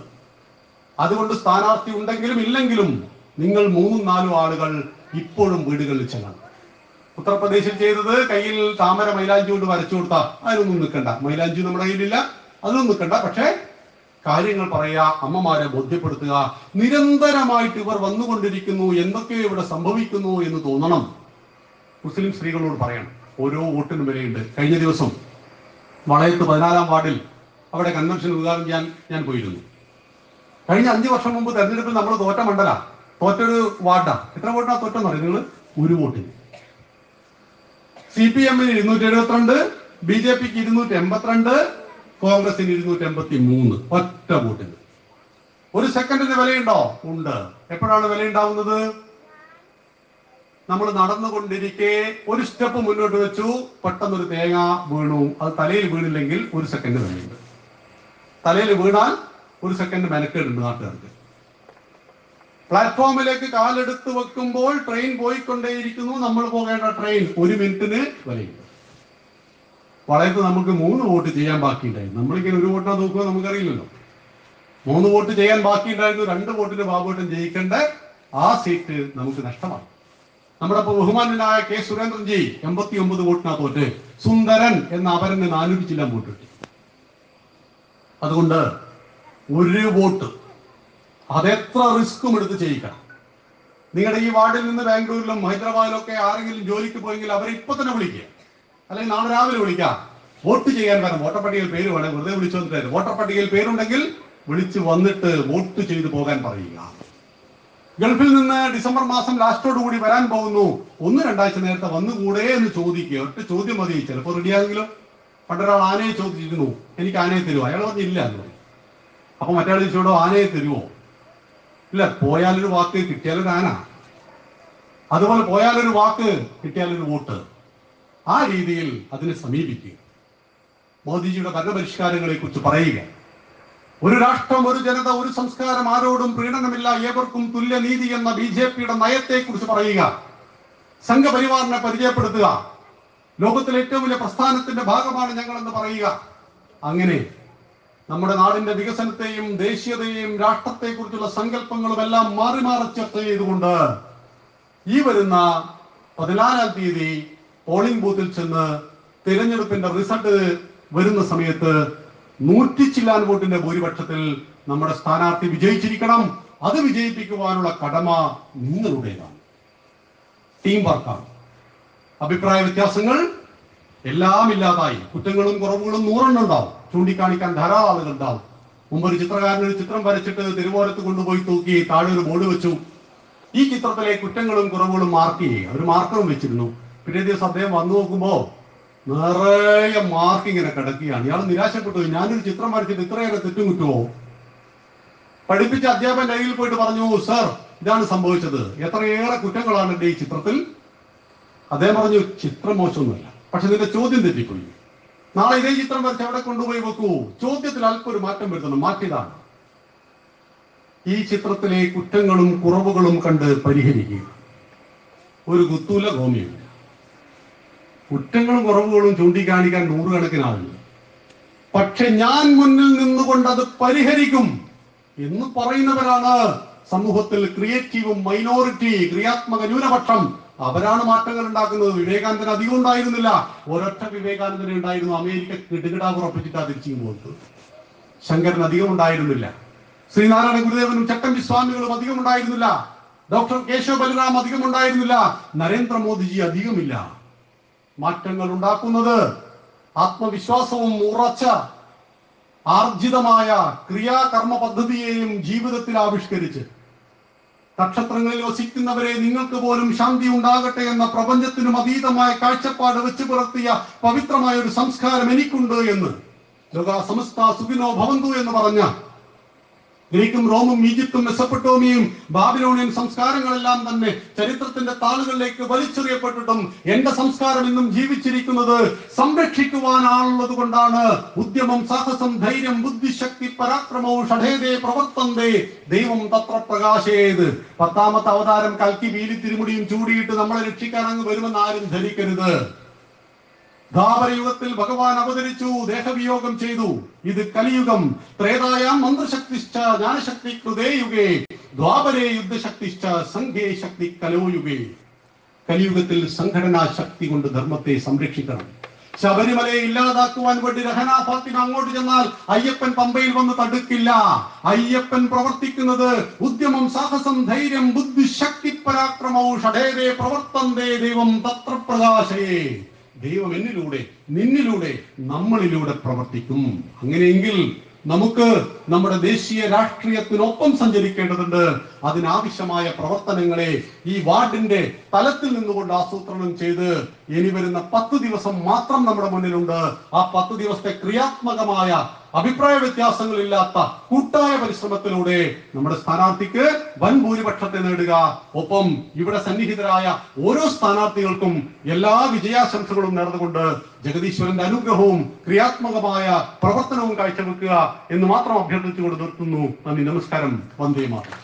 അതുകൊണ്ട് സ്ഥാനാർത്ഥി ഉണ്ടെങ്കിലും ഇല്ലെങ്കിലും നിങ്ങൾ 3-4 ആളുകൾ ഇപ്പോഴും വീടുകളിൽ ചെല്ലണം. ഉത്തർപ്രദേശിൽ ചെയ്തത് കയ്യിൽ താമര മൈലാഞ്ചി കൊണ്ട് വരച്ചു കൊടുത്താൽ അതിനൊന്നും നിൽക്കണ്ട. മൈലാഞ്ചി നമ്മുടെ കയ്യിലില്ല, അതൊന്നും നിൽക്കണ്ട. പക്ഷേ കാര്യങ്ങൾ പറയുക, അമ്മമാരെ ബോധ്യപ്പെടുത്തുക. നിരന്തരമായിട്ട് ഇവർ വന്നുകൊണ്ടിരിക്കുന്നു, എന്തൊക്കെയോ ഇവിടെ സംഭവിക്കുന്നു എന്ന് തോന്നണം. മുസ്ലിം സ്ത്രീകളോട് പറയണം, ഓരോ വോട്ടിനും വിലയുണ്ട്. കഴിഞ്ഞ ദിവസം വളയത്ത് 14-ാം വാർഡിൽ അവിടെ കൺവെൻഷൻ ഉദ്ഘാടനം ചെയ്യാൻ ഞാൻ പോയിരുന്നു. കഴിഞ്ഞ 5 വർഷം മുമ്പ് തെരഞ്ഞെടുപ്പിൽ നമ്മൾ തോറ്റ മണ്ഡല, തോറ്റൊരു വാർഡാ. എത്ര വോട്ടാ തോറ്റെന്ന് പറയും നിങ്ങൾ? 1 വോട്ടിന്. CPM-ന് 272, BJP-ക്ക് 282, കോൺഗ്രസിന് 283. ഒറ്റ വോട്ടിന്. 1 സെക്കൻഡിന് വിലയുണ്ടോ? ഉണ്ട്. എപ്പോഴാണ് വിലയുണ്ടാവുന്നത്? നമ്മൾ നടന്നുകൊണ്ടിരിക്കെ ഒരു സ്റ്റെപ്പ് മുന്നോട്ട് വെച്ചു, പെട്ടെന്നൊരു തേങ്ങ വീണു. അത് തലയിൽ വീണില്ലെങ്കിൽ 1 സെക്കൻഡ് വിലയുണ്ട്. തലയിൽ വീണാൽ 1 സെക്കൻഡ് മെനക്കേടുണ്ട് നാട്ടുകാർക്ക്. പ്ലാറ്റ്ഫോമിലേക്ക് കാലെടുത്ത് വെക്കുമ്പോൾ ട്രെയിൻ പോയിക്കൊണ്ടേയിരിക്കുന്നു. നമ്മൾ പോകേണ്ട ട്രെയിൻ 1 മിനിറ്റിന് വിലയുണ്ട്. വളയത്ത് നമുക്ക് 3 വോട്ട് ചെയ്യാൻ ബാക്കിയുണ്ടായിരുന്നു. നമ്മളിങ്ങനെ 1 വോട്ടാ നോക്കുക നമുക്കറിയില്ലല്ലോ. 3 വോട്ട് ചെയ്യാൻ ബാക്കിയുണ്ടായിരുന്നു. 2 വോട്ടിന് ബാബുവേട്ടൻ ജയിക്കേണ്ട ആ സീറ്റ് നമുക്ക് നഷ്ടമായി. നമ്മുടെ ബഹുമാനായ K. സുരേന്ദ്രൻജി 89 വോട്ടിനാ തോറ്റ്. സുന്ദരൻ എന്ന അവരന് 400 ചില്ലാൻ വോട്ട് കിട്ടി. അതുകൊണ്ട് 1 വോട്ട് അതെത്ര റിസ്ക്കും എടുത്ത് ചെയ്യിക്കണം. നിങ്ങളുടെ ഈ വാർഡിൽ നിന്ന് ബാംഗ്ലൂരിലും ഹൈദരാബാദിലൊക്കെ ആരെങ്കിലും ജോലിക്ക് പോയെങ്കിൽ അവരെ ഇപ്പൊ തന്നെ വിളിക്കുക, അല്ലെങ്കിൽ നാളെ രാവിലെ വിളിക്കാം. വോട്ട് ചെയ്യാൻ വരണം. വോട്ടർ പട്ടികയിൽ പേര് വേണം, വെറുതെ വിളിച്ചു വന്നിട്ടായിരുന്നു. വോട്ടർ പട്ടികയിൽ പേരുണ്ടെങ്കിൽ വിളിച്ച് വന്നിട്ട് വോട്ട് ചെയ്ത് പോകാൻ പറയുക. ഗൾഫിൽ നിന്ന് ഡിസംബർ മാസം ലാസ്റ്റോടുകൂടി വരാൻ പോകുന്നു, 1-2 ആഴ്ച നേരത്തെ വന്നുകൂടെ എന്ന് ചോദിക്കുക. ഒറ്റ ചോദ്യം മതി, ചിലപ്പോൾ റെഡിയാണെങ്കിലോ. പണ്ടൊരാൾ ആനയെ ചോദിച്ചിരുന്നു, എനിക്ക് ആനയെ തരുമോ? അയാൾ പറഞ്ഞില്ല എന്ന് പറയും. അപ്പൊ മറ്റേ ചോടോ ആനയെ തരുമോ? ഇല്ല, പോയാലൊരു വാക്ക് കിട്ടിയാലൊരു ആന, അതുപോലെ പോയാലൊരു വാക്ക് കിട്ടിയാലൊരു വോട്ട്. ആ രീതിയിൽ അതിനെ സമീപിക്കുക. മോദിജിയുടെ ഭരണപരിഷ്കാരങ്ങളെ കുറിച്ച് പറയുക. ഒരു രാഷ്ട്രം, ഒരു ജനത, ഒരു സംസ്കാരം, ആരോടും പ്രീണനമില്ല, ഏവർക്കും തുല്യനീതി എന്ന BJP-യുടെ നയത്തെ കുറിച്ച് പറയുക. സംഘപരിവാറിനെ പരിചയപ്പെടുത്തുക. ലോകത്തിലെ ഏറ്റവും വലിയ പ്രസ്ഥാനത്തിന്റെ ഭാഗമാണ് ഞങ്ങളെന്ന് പറയുക. അങ്ങനെ നമ്മുടെ നാടിന്റെ വികസനത്തെയും ദേശീയതയെയും രാഷ്ട്രത്തെക്കുറിച്ചുള്ള സങ്കല്പങ്ങളും എല്ലാം മാറി മാറി ചർച്ച ചെയ്തുകൊണ്ട് ഈ വരുന്ന 14-ാം തീയതി പോളിംഗ് ബൂത്തിൽ ചെന്ന് തിരഞ്ഞെടുപ്പിന്റെ റിസൾട്ട് വരുന്ന സമയത്ത് 100 ചില്ലാൻ വോട്ടിന്റെ ഭൂരിപക്ഷത്തിൽ നമ്മുടെ സ്ഥാനാർത്ഥി വിജയിച്ചിരിക്കണം. അത് വിജയിപ്പിക്കുവാനുള്ള കടമ നിങ്ങളുടേതാണ്. ടീം വർക്കാണ്. അഭിപ്രായ വ്യത്യാസങ്ങൾ എല്ലാം ഇല്ലാതായി. കുറ്റങ്ങളും കുറവുകളും 100 ഉണ്ടാവും. ചൂണ്ടിക്കാണിക്കാൻ ധാരാളം ആളുകൾ ഉണ്ടാവും. മുമ്പ് ഒരു ചിത്രകാരൻ ഒരു ചിത്രം വരച്ചിട്ട് തിരുവോരത്ത് കൊണ്ടുപോയി തൂക്കി താഴെ ഒരു ബോർഡ് വെച്ചു. ഈ ചിത്രത്തിലെ കുറ്റങ്ങളും കുറവുകളും മാർക്ക് ചെയ്യുക. ഒരു മാർക്കറും വെച്ചിരുന്നു. പിറ്റേ ദിവസം അദ്ദേഹം വന്നു നോക്കുമ്പോ നിറയെ മാർക്ക് ഇങ്ങനെ കിടക്കുകയാണ്. ഇയാൾ നിരാശപ്പെട്ടു. ഞാനൊരു ചിത്രം വരച്ചിട്ട് ഇത്രയേറെ തെറ്റും കുറ്റുമോ? പഠിപ്പിച്ച അധ്യാപകന്റെ കയ്യിൽ പോയിട്ട് പറഞ്ഞു, സർ ഇതാണ് സംഭവിച്ചത്, എത്രയേറെ കുറ്റങ്ങളാണ് എന്റെ ഈ ചിത്രത്തിൽ. അദ്ദേഹം പറഞ്ഞു, ചിത്രം മോശമൊന്നുമല്ല, പക്ഷെ നിന്റെ ചോദ്യം തെറ്റിപ്പോയി. നാളെ ഇതേ ചിത്രം വരച്ച് അവിടെ കൊണ്ടുപോയി വെക്കൂ. ചോദ്യത്തിൽ അല്പം ഒരു മാറ്റം വരുത്തണം. മാറ്റിയതാണ്. ഈ ചിത്രത്തിലെ കുറ്റങ്ങളും കുറവുകളും കണ്ട് പരിഹരിക്കുക. ഒരു കുത്തൂല ഗോമിയുണ്ട്. കുറ്റങ്ങളും കുറവുകളും ചൂണ്ടിക്കാണിക്കാൻ 100 കണക്കിന് ആളുകൾ. പക്ഷെ ഞാൻ മുന്നിൽ നിന്നുകൊണ്ട് അത് പരിഹരിക്കും എന്ന് പറയുന്നവരാണ് സമൂഹത്തിൽ ക്രിയേറ്റീവും മൈനോറിറ്റി, ക്രിയാത്മക ന്യൂനപക്ഷം. അവരാണ് മാറ്റങ്ങൾ ഉണ്ടാക്കുന്നത്. വിവേകാനന്ദൻ അധികം ഉണ്ടായിരുന്നില്ല. ഒരൊറ്റ വിവേകാനന്ദനെ ഉണ്ടായിരുന്നു. അമേരിക്ക കിടുകിടാ ഉറപ്പിച്ചിട്ടാ തിരിച്ചു പോകുന്നത്. ശങ്കരൻ അധികം ഉണ്ടായിരുന്നില്ല. ശ്രീനാരായണ ഗുരുദേവനും ചട്ടമ്പി സ്വാമികളും അധികം ഉണ്ടായിരുന്നില്ല. ഡോക്ടർ കേശവ ബലറാം അധികം ഉണ്ടായിരുന്നില്ല. നരേന്ദ്രമോദിജി അധികമില്ല. മാറ്റങ്ങൾ ഉണ്ടാക്കുന്നത് ആത്മവിശ്വാസവും ഉറച്ച ആർജിതമായ ക്രിയാകർമ്മ പദ്ധതിയെയും ജീവിതത്തിൽ ആവിഷ്കരിച്ച് നക്ഷത്രങ്ങളിൽ വസിക്കുന്നവരെ നിങ്ങൾക്ക് പോലും ശാന്തി ഉണ്ടാകട്ടെ എന്ന പ്രപഞ്ചത്തിനും അതീതമായ കാഴ്ചപ്പാട് വെച്ച് പുലർത്തിയ പവിത്രമായ ഒരു സംസ്കാരം എനിക്കുണ്ട് എന്ന് ലോക സമസ്ത സുഖിനോ ഭവന്തു എന്ന് പറഞ്ഞ ഗ്രീക്കും റോമും ഈജിപ്തും മെസപ്പൊട്ടോമിയയും ബാബിലോണിയൻ സംസ്കാരങ്ങളെല്ലാം തന്നെ ചരിത്രത്തിന്റെ താളുകളിലേക്ക് വലിച്ചെറിയപ്പെട്ടിട്ടും എന്റെ സംസ്കാരം ഇന്നും ജീവിച്ചിരിക്കുന്നത് സംരക്ഷിക്കുവാനാണുള്ളത് കൊണ്ടാണ്. ഉദ്യമം, സാഹസം, ധൈര്യം, ബുദ്ധിശക്തി, പരാക്രമവും ഷഠേതേ പ്രവർത്തന്തേ ദൈവം തത്ര പ്രകാശേത്. 10ാമത്തെ അവതാരം കൽക്കി പീലി തിരുമുടിയും ചൂടിയിട്ട് നമ്മളെ രക്ഷിക്കാൻ അങ്ങ് വരുമെന്ന് ആരും ധരിക്കരുത്. ദ്വാപരയുഗത്തിൽ ഭഗവാൻ അവതരിച്ചു, ദേഹവിയോഗം ചെയ്തു. ഇത് കലിയുഗം. ത്രേതായാം മന്ത്രശക്തിശ്ച ജ്ഞാനശക്തി കൃതേ യുഗേ ദ്വാപരേ യുദ്ധശക്തിശ്ച സംഘേ ശക്തി കലോയുഗേ. കലിയുഗത്തിൽ സംഘടനാ ശക്തി കൊണ്ട് ധർമ്മത്തെ സംരക്ഷിക്കണം. ശബരിമലയെ ഇല്ലാതാക്കുവാൻ വേണ്ടി രഹന ഫാത്തിമ അങ്ങോട്ട് ചെന്നാൽ അയ്യപ്പൻ പമ്പയിൽ വന്ന് തടുക്കില്ല. അയ്യപ്പൻ പ്രവർത്തിക്കുന്നത് ഉദ്യമം, സാഹസം, ധൈര്യം, ബുദ്ധി, ശക്തി, പരാക്രമവും ഷഠേരേ പ്രവർത്തന്തേ ദൈവം തത്ര പ്രകാശയേ. ദൈവം എന്നിലൂടെ, നിന്നിലൂടെ, നമ്മളിലൂടെ പ്രവർത്തിക്കും. അങ്ങനെയെങ്കിൽ നമുക്ക് നമ്മുടെ ദേശീയ രാഷ്ട്രീയത്തിനൊപ്പം സഞ്ചരിക്കേണ്ടതുണ്ട്. അതിനാവശ്യമായ പ്രവർത്തനങ്ങളെ ഈ വാർഡിന്റെ തലത്തിൽ നിന്നുകൊണ്ട് ആസൂത്രണം ചെയ്ത് ഇനി വരുന്ന 10 ദിവസം മാത്രം നമ്മുടെ മുന്നിലുണ്ട്. ആ 10 ദിവസത്തെ ക്രിയാത്മകമായ അഭിപ്രായ വ്യത്യാസങ്ങളില്ലാത്ത കൂട്ടായ പരിശ്രമത്തിലൂടെ നമ്മുടെ സ്ഥാനാർത്ഥിക്ക് വൻ ഭൂരിപക്ഷത്തെ നേടുക. ഒപ്പം ഇവിടെ സന്നിഹിതരായ ഓരോ സ്ഥാനാർത്ഥികൾക്കും എല്ലാ വിജയാശംസകളും നേർന്നുകൊണ്ട് ജഗദീശ്വരന്റെ അനുഗ്രഹവും ക്രിയാത്മകമായ പ്രവർത്തനവും കാഴ്ചവെക്കുക എന്ന് മാത്രം അഭ്യർത്ഥിച്ചുകൊണ്ട് നിർത്തുന്നു. നന്ദി, നമസ്കാരം. വന്ദേ മാതരം.